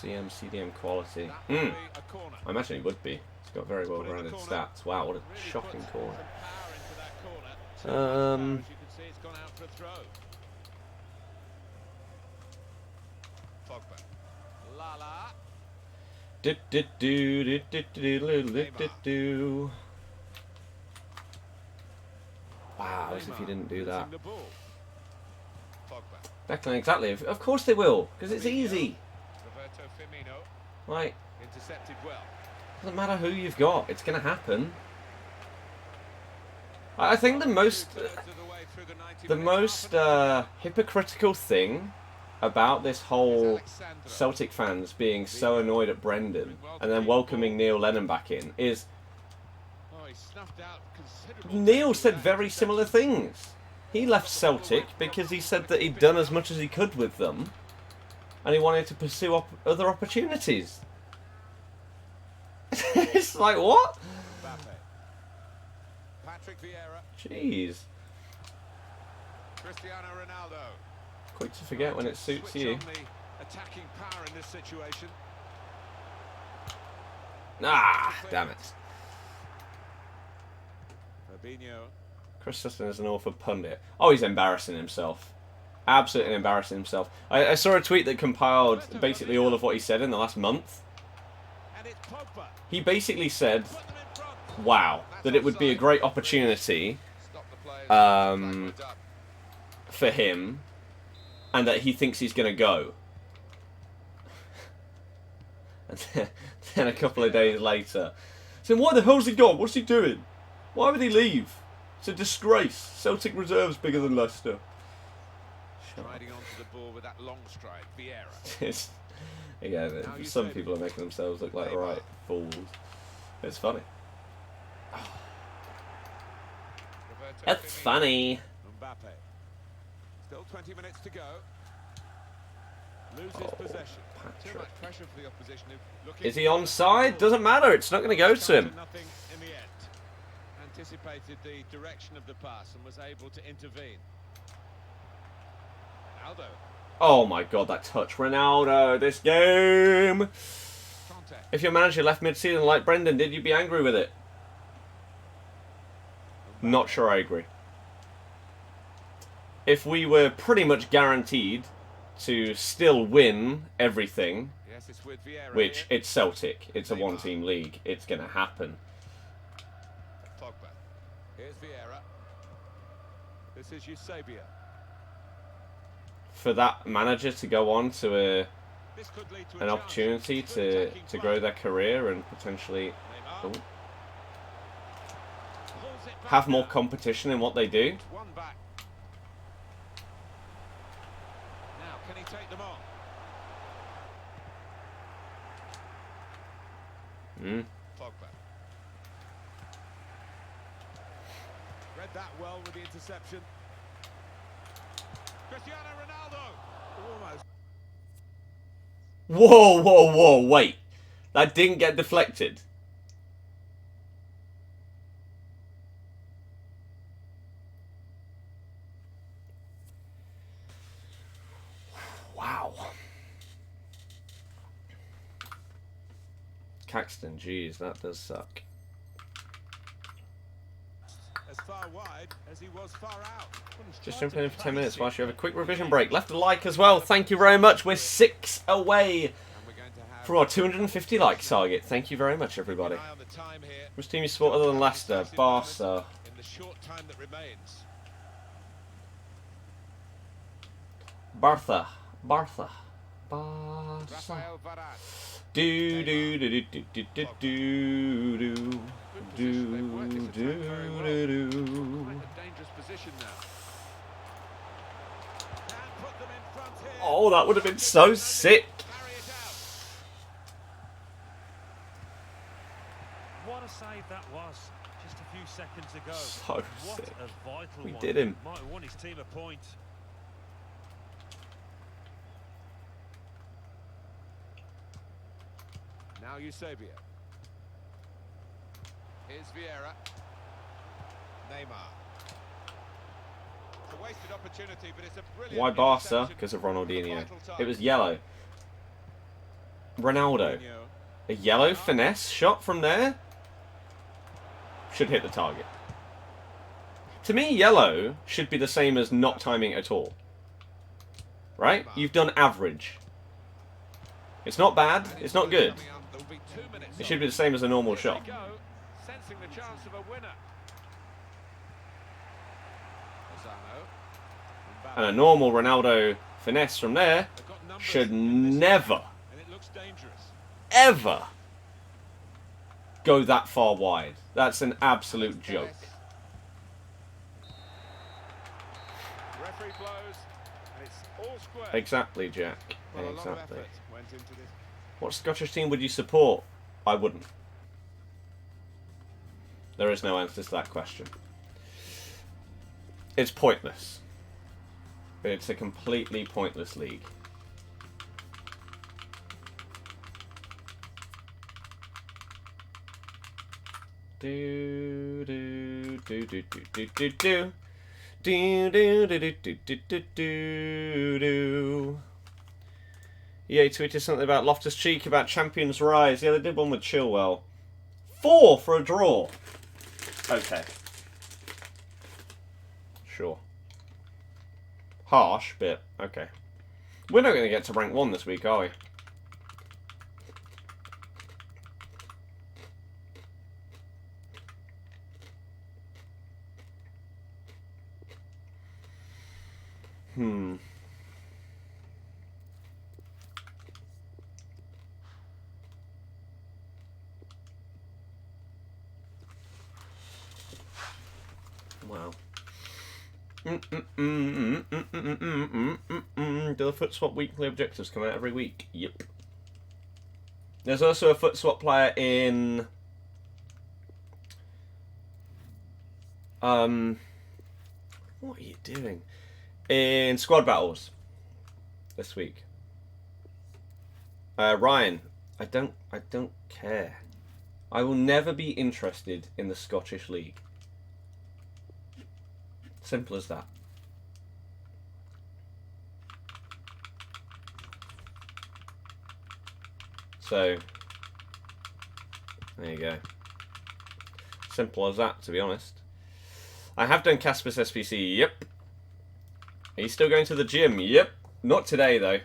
CDM quality. I imagine he would be. He's got very well rounded stats. Wow, what a shocking corner. Wow, as if he didn't do that. Declan, exactly. Of course they will, because it's easy. Like, doesn't matter who you've got, it's going to happen. I think the most hypocritical thing about this whole Celtic fans being so annoyed at Brendan and then welcoming Neil Lennon back in is Neil said very similar things. He left Celtic because he said that he'd done as much as he could with them and he wanted to pursue other opportunities. It's like, what? Jeez. Cristiano Ronaldo. Quick to forget when it suits you. Attacking power in this situation. Ah, damn it. Fabinho. Chris Sutton is an awful pundit. Oh, he's embarrassing himself. Absolutely embarrassing himself. I saw a tweet that compiled basically all of what he said in the last month. He basically said, wow, that it would be a great opportunity for him and that he thinks he's going to go. And then a couple of days later, saying, why the hell's he gone? What's he doing? Why would he leave? It's a disgrace. Celtic reserve's bigger than Leicester. Striding onto the ball with that long stride, Vieira. Again, some people are making themselves look like right fools. It's funny. It's funny. Mbappe. Still 20 minutes to go. Loses possession. Too much pressure for the opposition. Is he onside? Doesn't matter. It's not going to go to him. Nothing in the end. Anticipated the direction of the pass and was able to intervene. Ronaldo. Oh my god, that touch. Ronaldo, this game. If your manager left mid-season like Brendan did, you'd be angry with it. Not sure I agree. If we were pretty much guaranteed to still win everything, which it's Celtic, it's a one-team league, it's going to happen. Pogba. Here's Vieira. This is Eusebio. For that manager to go on to an opportunity to grow their career and potentially have more competition in what they do. Now, can he take them on? Pogba. Read that well with the interception. Cristiano Ronaldo. Almost. Whoa, whoa, whoa, wait. That didn't get deflected. Wow. Caxton, geez, that does suck. As far wide as he was far out. Just jumping in for 10 minutes whilst you have a quick revision break. Left a like as well. Thank you very much. We're 6 away from our 250 like target. Thank you very much, everybody. Which team you support other than Leicester? Barca. In the short time that remains. Barca. Barca. Do do do do do do do do do do do. Oh, that would have been so sick. what a save that was just a few seconds ago. So what sick. A vital We one. did him. Might have won his team a point. Now Eusebio. Here's Vieira. Neymar. It's a wasted opportunity, but it's a brilliant. Why Barca? Because of Ronaldinho. It was yellow. Ronaldo. A yellow finesse shot from there? Should hit the target. To me, yellow should be the same as not timing at all. Right? You've done average. It's not bad. It's not good. It should be the same as a normal shot. Sensing the chance of a winner. And a normal Ronaldo finesse from there should never, ever go that far wide. That's an absolute joke. Referee blows, and it's all square. Exactly, Jack. Well, Exactly. went into this. What Scottish team would you support? I wouldn't. There is no answer to that question. It's pointless. It's a completely pointless league. Do do do do do do do do do do do do do do do do. EA tweeted something about Loftus-Cheek about Champions Rise. Yeah, they did one with Chilwell. 4 for a draw. Okay. Sure. Harsh, but okay. We're not going to get to rank 1 this week, are we? Wow. Do the FUT Swap weekly objectives come out every week? Yep. There's also a FUT Swap player in... What are you doing? In Squad Battles this week. Ryan, I don't care. I will never be interested in the Scottish League. Simple as that. So, there you go. Simple as that, to be honest. I have done Casper's SPC, yep. Are you still going to the gym? Yep. Not today, though.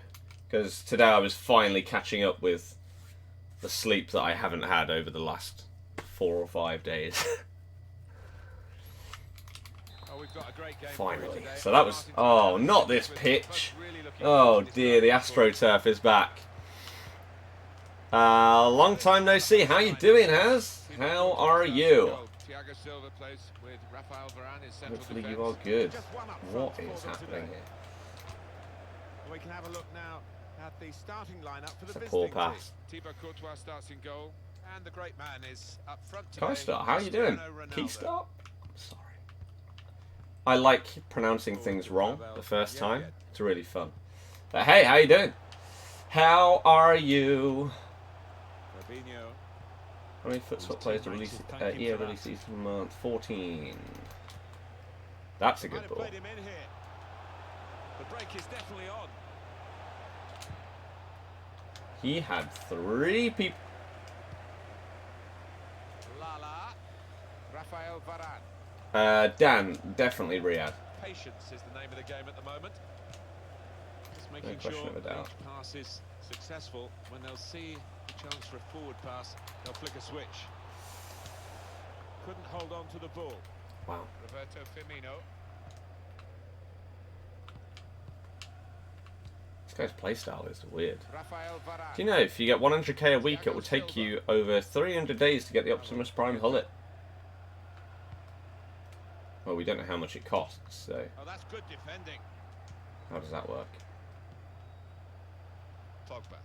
Because today I was finally catching up with the sleep that I haven't had over the last 4 or 5 days. Finally. So that was... Oh, not this pitch. Oh dear, the AstroTurf is back. Long time no see. How you doing, Haz? How are you? Hopefully you are good. What is happening here? We can have a look now at the starting lineup for the It's a poor pass. Thibaut Courtois starts in goal, and the great man is up front today. Can I start? How are you doing? Key start? Sorry. I like pronouncing things wrong the first time. It's really fun. But hey, how you doing? How are you? How many FUT Swap players to release EA release each month? 14. That's a good ball. The break is definitely on. He had 3 people. Lala, Rafael Varane. Dan, definitely Riyadh. Patience is the name of the game at the moment. Just No making question sure of a doubt. each pass is successful. When they'll see a chance for a forward pass, they'll flick a switch. Couldn't hold on to the ball. Wow. Roberto Firmino. This guy's playstyle is weird. Rafael Varane. Do you know, if you get 100k a week, it will take you over 300 days to get the Optimus Prime Hullet. Well, we don't know how much it costs, so... Oh, that's good defending. How does that work? Pogba.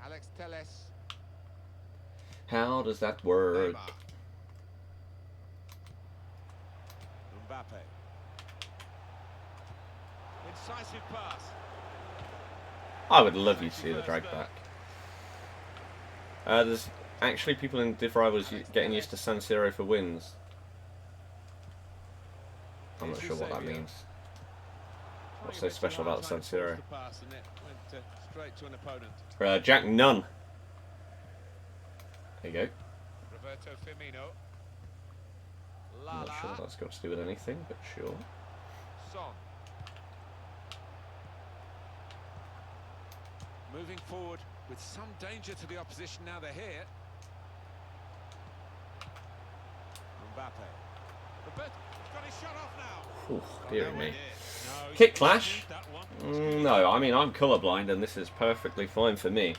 Alex Telles. How does that work? Mbappe. Incisive pass. I would love you to see the drag back. There's actually people in div rivals getting used to San Siro for wins. I'm not sure what that means. What's so special about the San Siro? Jack Nunn. There you go. I'm not sure what that's got to do with anything, but sure. Moving forward with some danger to the opposition now they're here. Mbappe. Got his shot off now. Ooh, dear me. Kick clash? No, I mean, I'm colourblind and this is perfectly fine for me.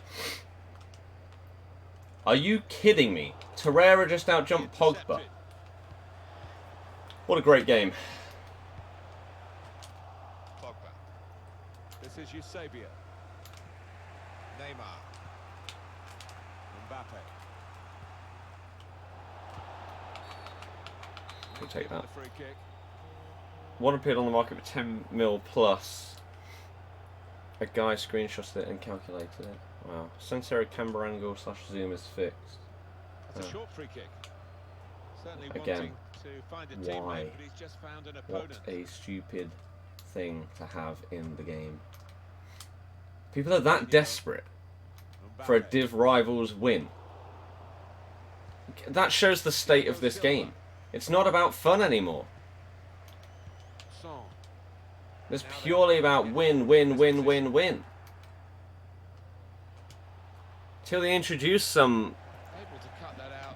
Are you kidding me? Torreira just outjumped Pogba. What a great game. Pogba. This is Eusebio. Neymar. Mbappe. We'll take that. One appeared on the market for 10 mil plus. A guy screenshotted it and calculated it. Wow. Sensero camera angle / zoom is fixed. That's a short free kick. Certainly again, to find a why? teammate, but he's just found an opponent. What a stupid thing to have in the game. People are that desperate for a div rivals win. That shows the state of this game. It's not about fun anymore. It's purely about win, win, win, win, win. Till they introduce some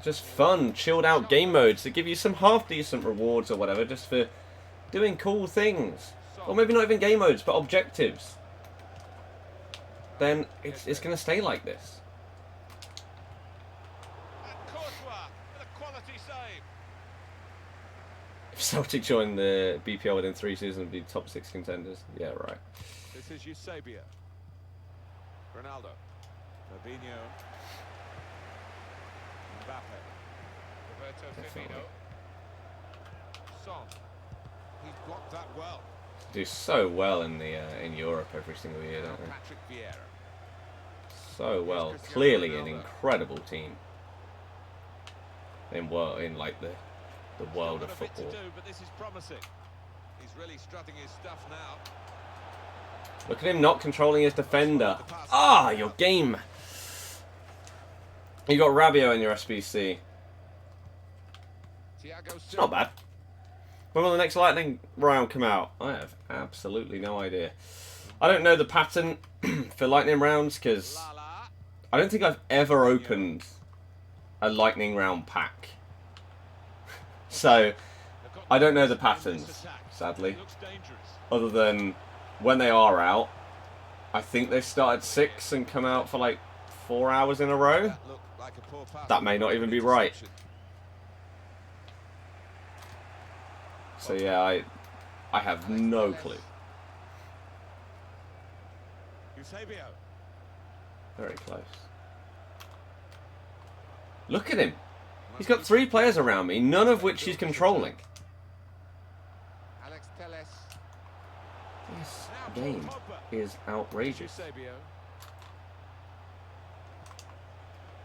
just fun, chilled out game modes that give you some half decent rewards or whatever just for doing cool things. Or maybe not even game modes, but objectives. Then it's going to stay like this. If Celtic join the BPL within 3 seasons and be top 6 contenders. Yeah, right. This is Eusebio. Ronaldo. Fabinho. Mbappe. Roberto Firmino. Son. He's blocked that well. Do so well in the in Europe every single year, don't they? Patrick Vieira. So well. Clearly an incredible team. In like the world of football. But this is promising. He's really strutting his stuff now. Look at him not controlling his defender. Ah, your game. You got Rabiot in your SBC. It's not bad. When will the next lightning round come out? I have absolutely no idea. I don't know the pattern for lightning rounds because I don't think I've ever opened a lightning round pack. So, I don't know the patterns, sadly. Other than when they are out, I think they start at 6 and come out for like 4 hours in a row. That may not even be right. So yeah, I have no clue. Very close. Look at him. He's got 3 players around me, none of which he's controlling. This game is outrageous.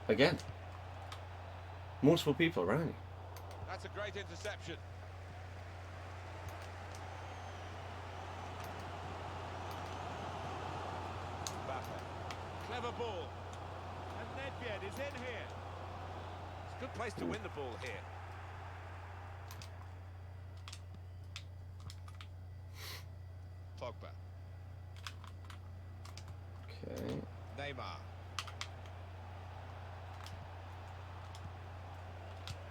Again. Multiple people around you. That's a great interception. Clever ball. And Nedved is in here. Good place to win the ball here. Pogba. Okay. Neymar.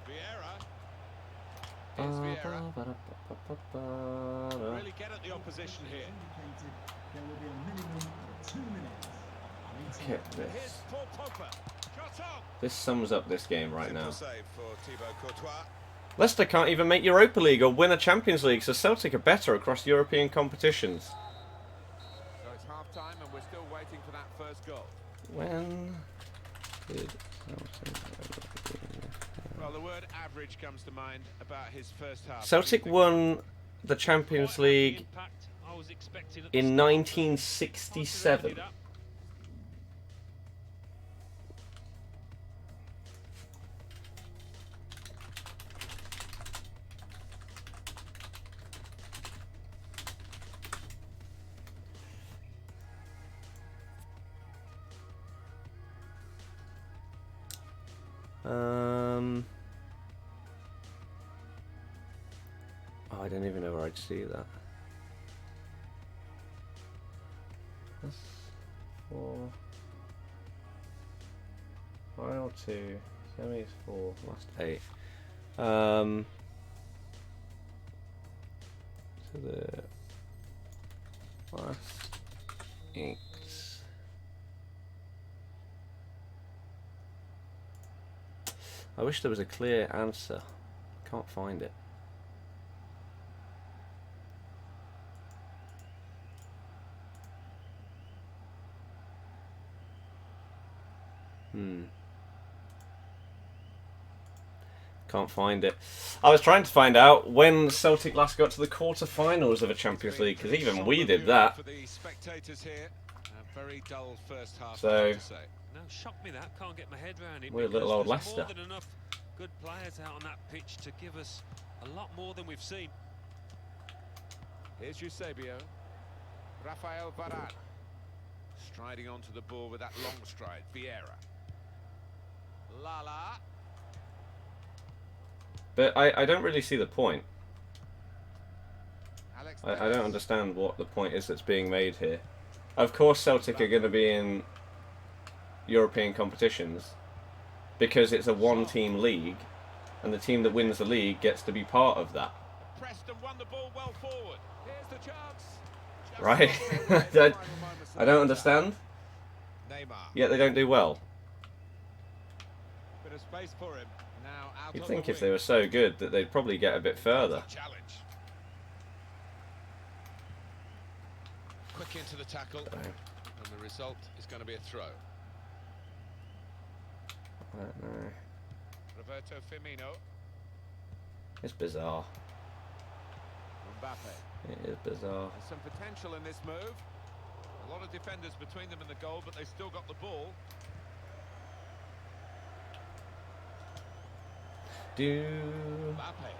Vieira. Here's Vieira. Really get at the opposition here. There will be a minimum of 2 minutes. Look at this. Here's Paul Pogba. This sums up this game right now. Save for Thibaut Courtois. Leicester can't even make Europa League or win a Champions League, so Celtic are better across European competitions. So it's half time and we're still waiting for that first goal. When did Celtic Well, the word average comes to mind about his first half. Celtic won the Champions League in 1967. Oh, I don't even know where I'd see that. That's 4. Final 2. Semis 4. Last 8. To the last 8. I wish there was a clear answer. Can't find it. Can't find it. I was trying to find out when Celtic last got to the quarter-finals of a Champions League, because even we did that. So, No, shocked me that. Can't get my head around it. We're little old Leicester. More than enough good players out on that pitch to give us a lot more than we've seen. Here's Eusebio. Rafael Varane. Striding onto the ball with that long stride. Vieira. Lala. But I don't really see the point. I don't understand what the point is that's being made here. Of course Celtic are going to be in European competitions because it's a one-team league, and the team that wins the league gets to be part of that. Preston won the ball well forward. Here's the chance. Right? I don't understand. Yet they don't do well. Bit of space for him. Now out You'd on think the if they were so good that they'd probably get a bit further. challenge. Quick into the tackle, and the result is going to be a throw. I don't know. Roberto Firmino. It's bizarre. Mbappe. It is bizarre. There's some potential in this move. A lot of defenders between them and the goal, but they still got the ball. Mbappe.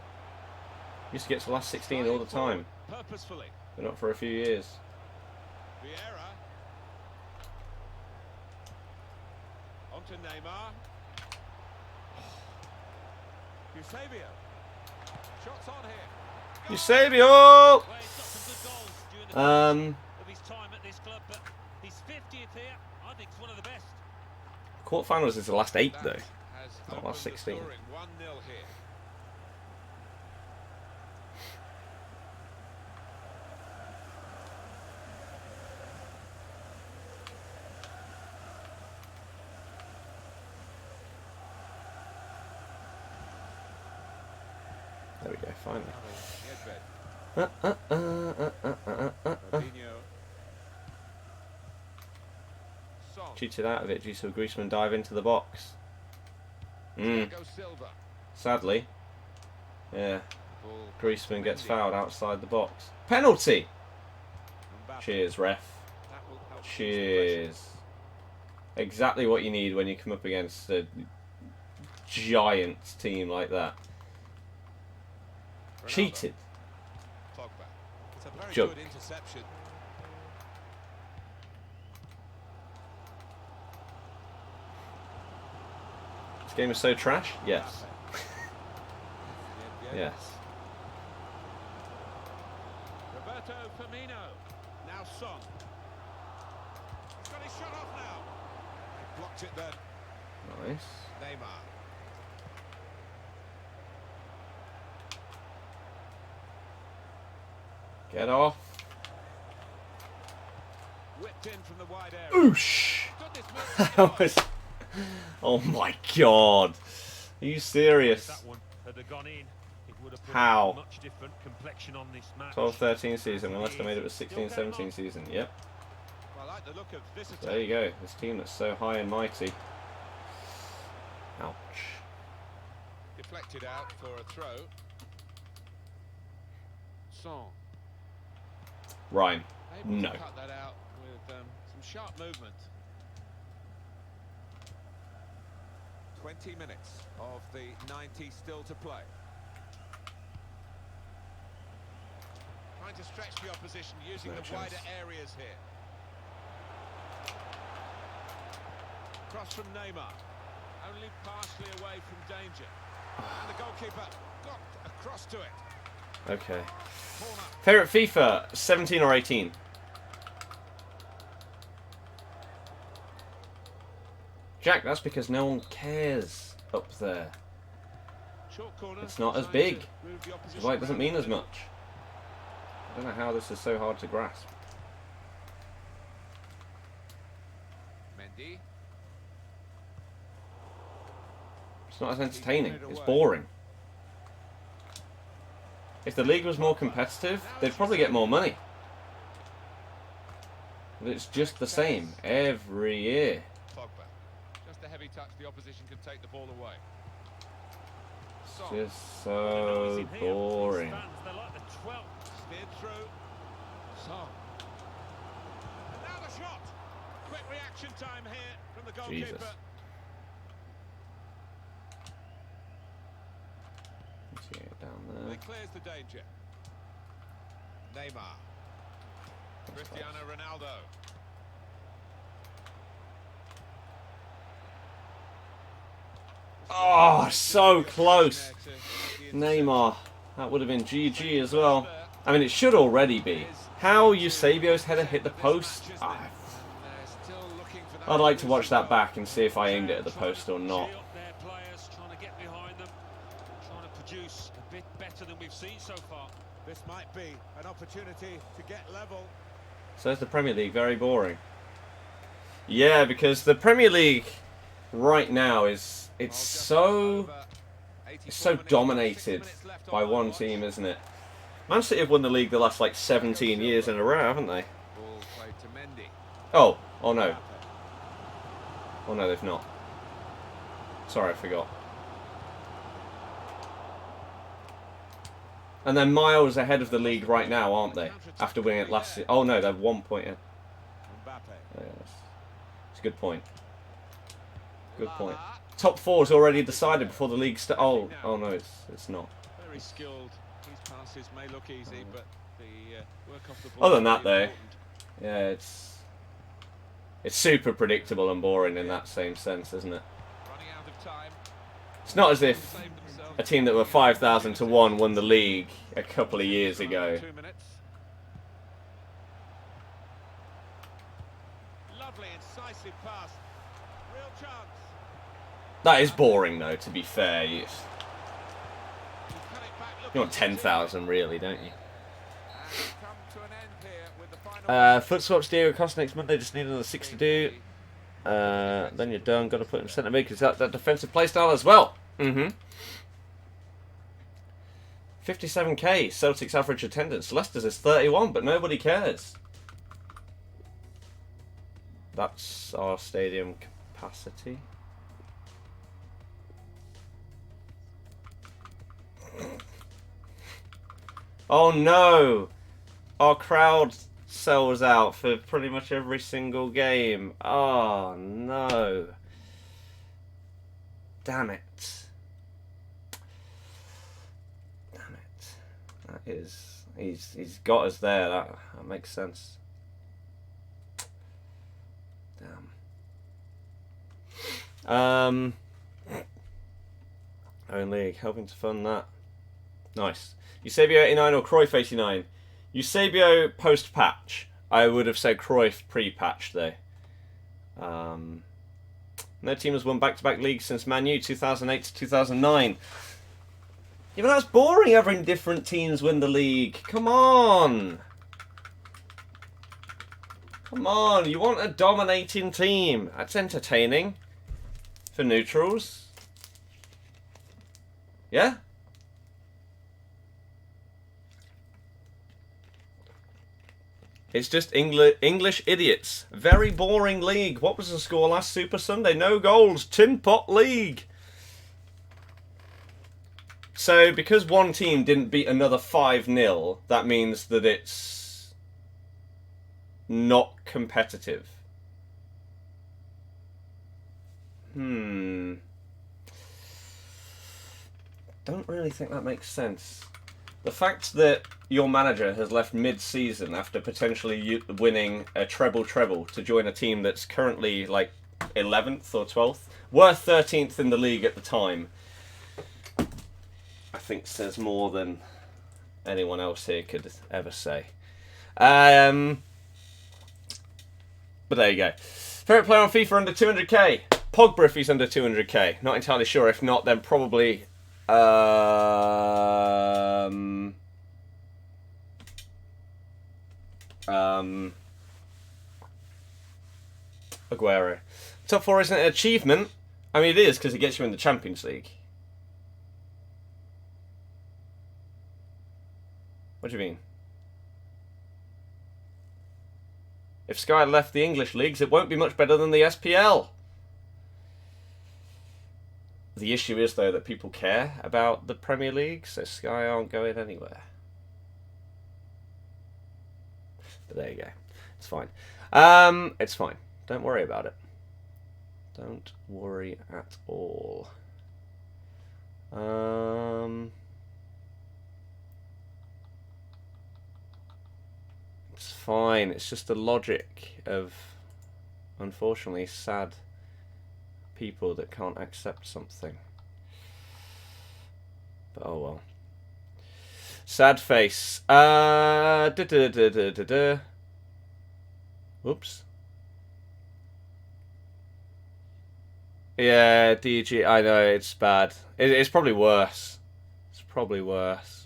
Used to get to the last 16 all the time, Purposefully. but not for a few years. Vieira. Onto Neymar. Eusebio. Shots on here. Eusebio! Well, he's got some good goals during the course of his time at this club, but he's 50th here. I think it's one of the best. Quarterfinals is the last 8 though, Has not opened last the 16. scoring. 1-0 here. There we go, finally. Ronaldinho. Son. Cheated out of it due to a Griezmann dive into the box. Thiago Silva. Sadly. Yeah, Ball. Griezmann gets Mendy. fouled outside the box. Penalty! Mbappe. Cheers, ref. That will help ease the Cheers. Exactly what you need when you come up against a giant team like that. pressure. Cheated. Ronaldo. Pogba. It's a very Joke. good interception. This game is so trash? Yes. Mbappe. Yes. Roberto Firmino. Now Son. He's got his shot off now. He blocked it then. Nice. Neymar. Get off. Whipped in from the wide area. Oosh! Goodness That was... Oh my god. Are you serious? That one had gone in, it would have put How? a much different complexion on this match. 12-13 season, unless they made it was 16-17 season. Yep. I like the look of this attack. There you go. This team that's so high and mighty. Ouch. deflected out for a throw. Son. Rhyme. Able No. to cut that out with some sharp movement. 20 minutes of the 90 still to play. Trying to stretch the opposition using the wider areas here. Cross from Neymar. Only partially away from danger. And the goalkeeper got across to it. Okay. Favorite FIFA, 17 or 18? Jack, that's because no one cares up there. It's not as big. That's why it doesn't mean as much. I don't know how this is so hard to grasp. Mendy. It's not as entertaining. It's boring. If the league was more competitive, they'd probably get more money. But it's just the same every year. Just a heavy touch, the opposition can take the ball away. It's just so boring. Steered through. Son. And now the shot. Quick reaction time here from the goalkeeper. Jesus. Let's get it down there. It clears the danger. Neymar. Cristiano Ronaldo. Oh, so close. Neymar. That would have been GG as well. I mean, it should already be. How Eusebio's header hit the post? I'd like to watch that back and see if I aimed it at the post or not. This might be an opportunity to get level. So is the Premier League. Very boring. Yeah, because the Premier League right now is so dominated by one team, isn't it? Man City have won the league the last like 17 years in a row, haven't they? Oh no. Oh no, they've not. Sorry, I forgot. And they're miles ahead of the league right now, aren't they? After winning it last year. Oh no, they're 1 point in. Oh, yes. It's a good point. Good point. Top 4 is already decided before the league starts. Oh no, it's not. Very skilled. His passes may look easy, but the work off the ball. Other than that, though, yeah, it's super predictable and boring in that same sense, isn't it? Running out of time. It's not as if a team that were 5,000 to 1 won the league a couple of years ago. 2 minutes. Lovely incisive pass. Real chance. That is boring, though, to be fair. You want 10,000, really, don't you? Foot swaps due cost next Monday. Just need another 6 to do. Then you're done. Got to put in centre mid because that defensive playstyle as well. 57k Celtic's average attendance. Leicester's is 31, but nobody cares. That's our stadium capacity. Oh no! Our crowd sells out for pretty much every single game. Oh no. Damn it. Damn it. That is... He's got us there. That makes sense. Damn. Own league. Helping to fund that. Nice. Eusebio 89 or Cruyff 89? Eusebio post-patch. I would have said Cruyff pre-patch, though. No team has won back-to-back leagues since Man U 2008 to 2009. Yeah, but that's boring having different teams win the league. Come on. Come on. You want a dominating team. That's entertaining. For neutrals. Yeah? It's just English idiots. Very boring league. What was the score last Super Sunday? No goals. Tin Pot League. So, because one team didn't beat another 5-0, that means that it's not competitive. Don't really think that makes sense. The fact that your manager has left mid-season after potentially winning a treble to join a team that's currently like 11th or 12th, were 13th in the league at the time, I think says more than anyone else here could ever say. But there you go. Favorite player on FIFA under 200k? Pogba if he's under 200k. Not entirely sure. If not, then probably Aguero. Top 4 isn't an achievement. I mean, it is because it gets you in the Champions League. What do you mean? If Sky left the English leagues, it won't be much better than the SPL. The issue is, though, that people care about the Premier League, so Sky aren't going anywhere. But there you go. It's fine. It's fine. Don't worry about it. Don't worry at all. It's fine. It's just the logic of, unfortunately, sad people that can't accept something. But oh well. Sad face. Whoops. Yeah, DG. I know it's bad. It's probably worse. It's probably worse.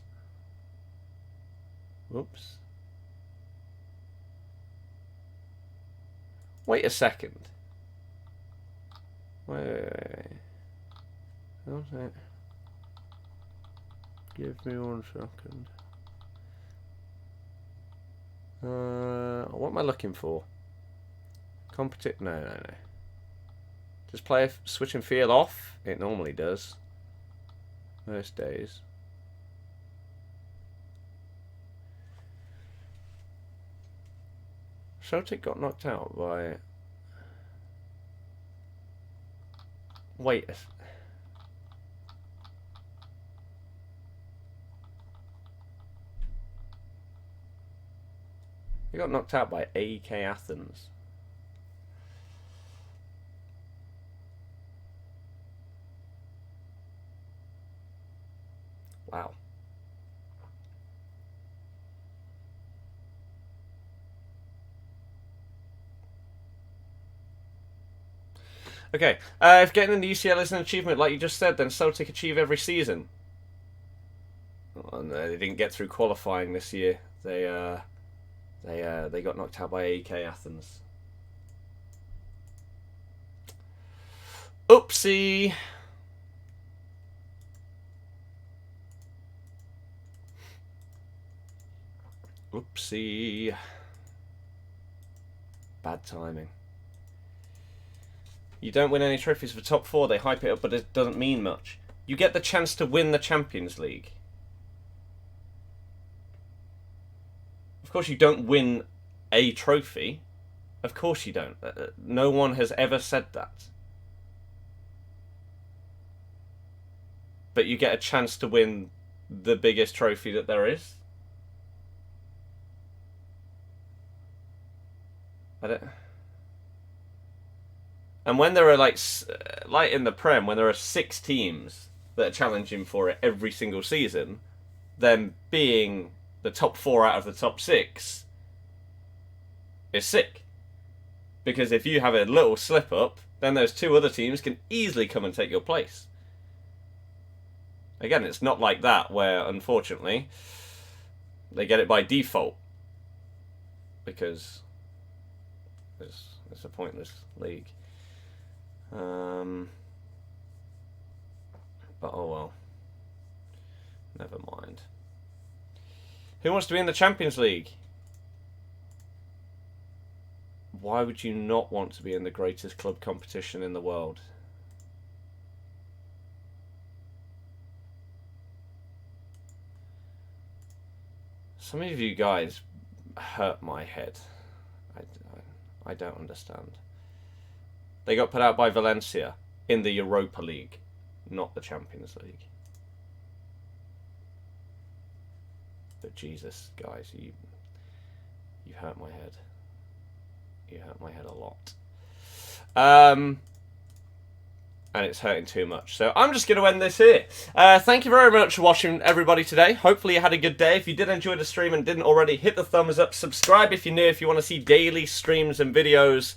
Whoops. Wait a second. Wait. Okay. Give me 1 second. What am I looking for? No. Does play switch and feel off? It normally does. Most days. Celtic got knocked out by... Wait. They got knocked out by AEK Athens. Wow. Okay, if getting in the UCL is an achievement, like you just said, then Celtic achieve every season. Oh, no, they didn't get through qualifying this year. They got knocked out by AEK Athens. Oopsie. Oopsie. Bad timing. You don't win any trophies for top 4. They hype it up, but it doesn't mean much. You get the chance to win the Champions League. Of course you don't win a trophy. Of course you don't. No one has ever said that. But you get a chance to win the biggest trophy that there is. I don't... And when there are like in the Prem, when there are 6 teams that are challenging for it every single season, then being the top 4 out of the top 6 is sick. Because if you have a little slip up, then those 2 other teams can easily come and take your place. Again, it's not like that where, unfortunately, they get it by default. Because it's a pointless league. But oh well. Never mind. Who wants to be in the Champions League? Why would you not want to be in the greatest club competition in the world? Some of you guys hurt my head. I don't understand. They got put out by Valencia in the Europa League, not the Champions League. But Jesus, guys, you hurt my head. You hurt my head a lot. And it's hurting too much. So I'm just going to end this here. Thank you very much for watching, everybody, today. Hopefully you had a good day. If you did enjoy the stream and didn't already, hit the thumbs up. Subscribe if you're new, if you want to see daily streams and videos.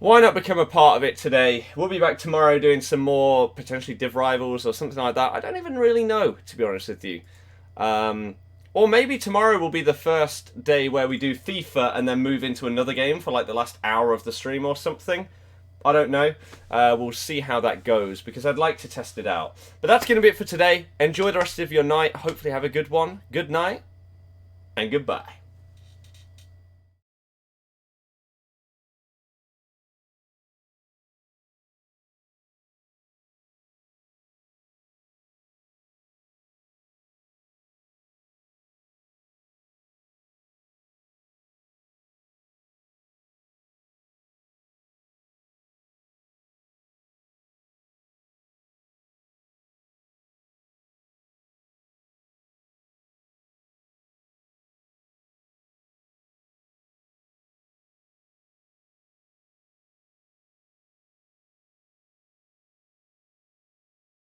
Why not become a part of it today? We'll be back tomorrow doing some more potentially Div Rivals or something like that. I don't even really know, to be honest with you. Or maybe tomorrow will be the first day where we do FIFA and then move into another game for like the last hour of the stream or something. I don't know. We'll see how that goes because I'd like to test it out. But that's going to be it for today. Enjoy the rest of your night. Hopefully have a good one. Good night and goodbye.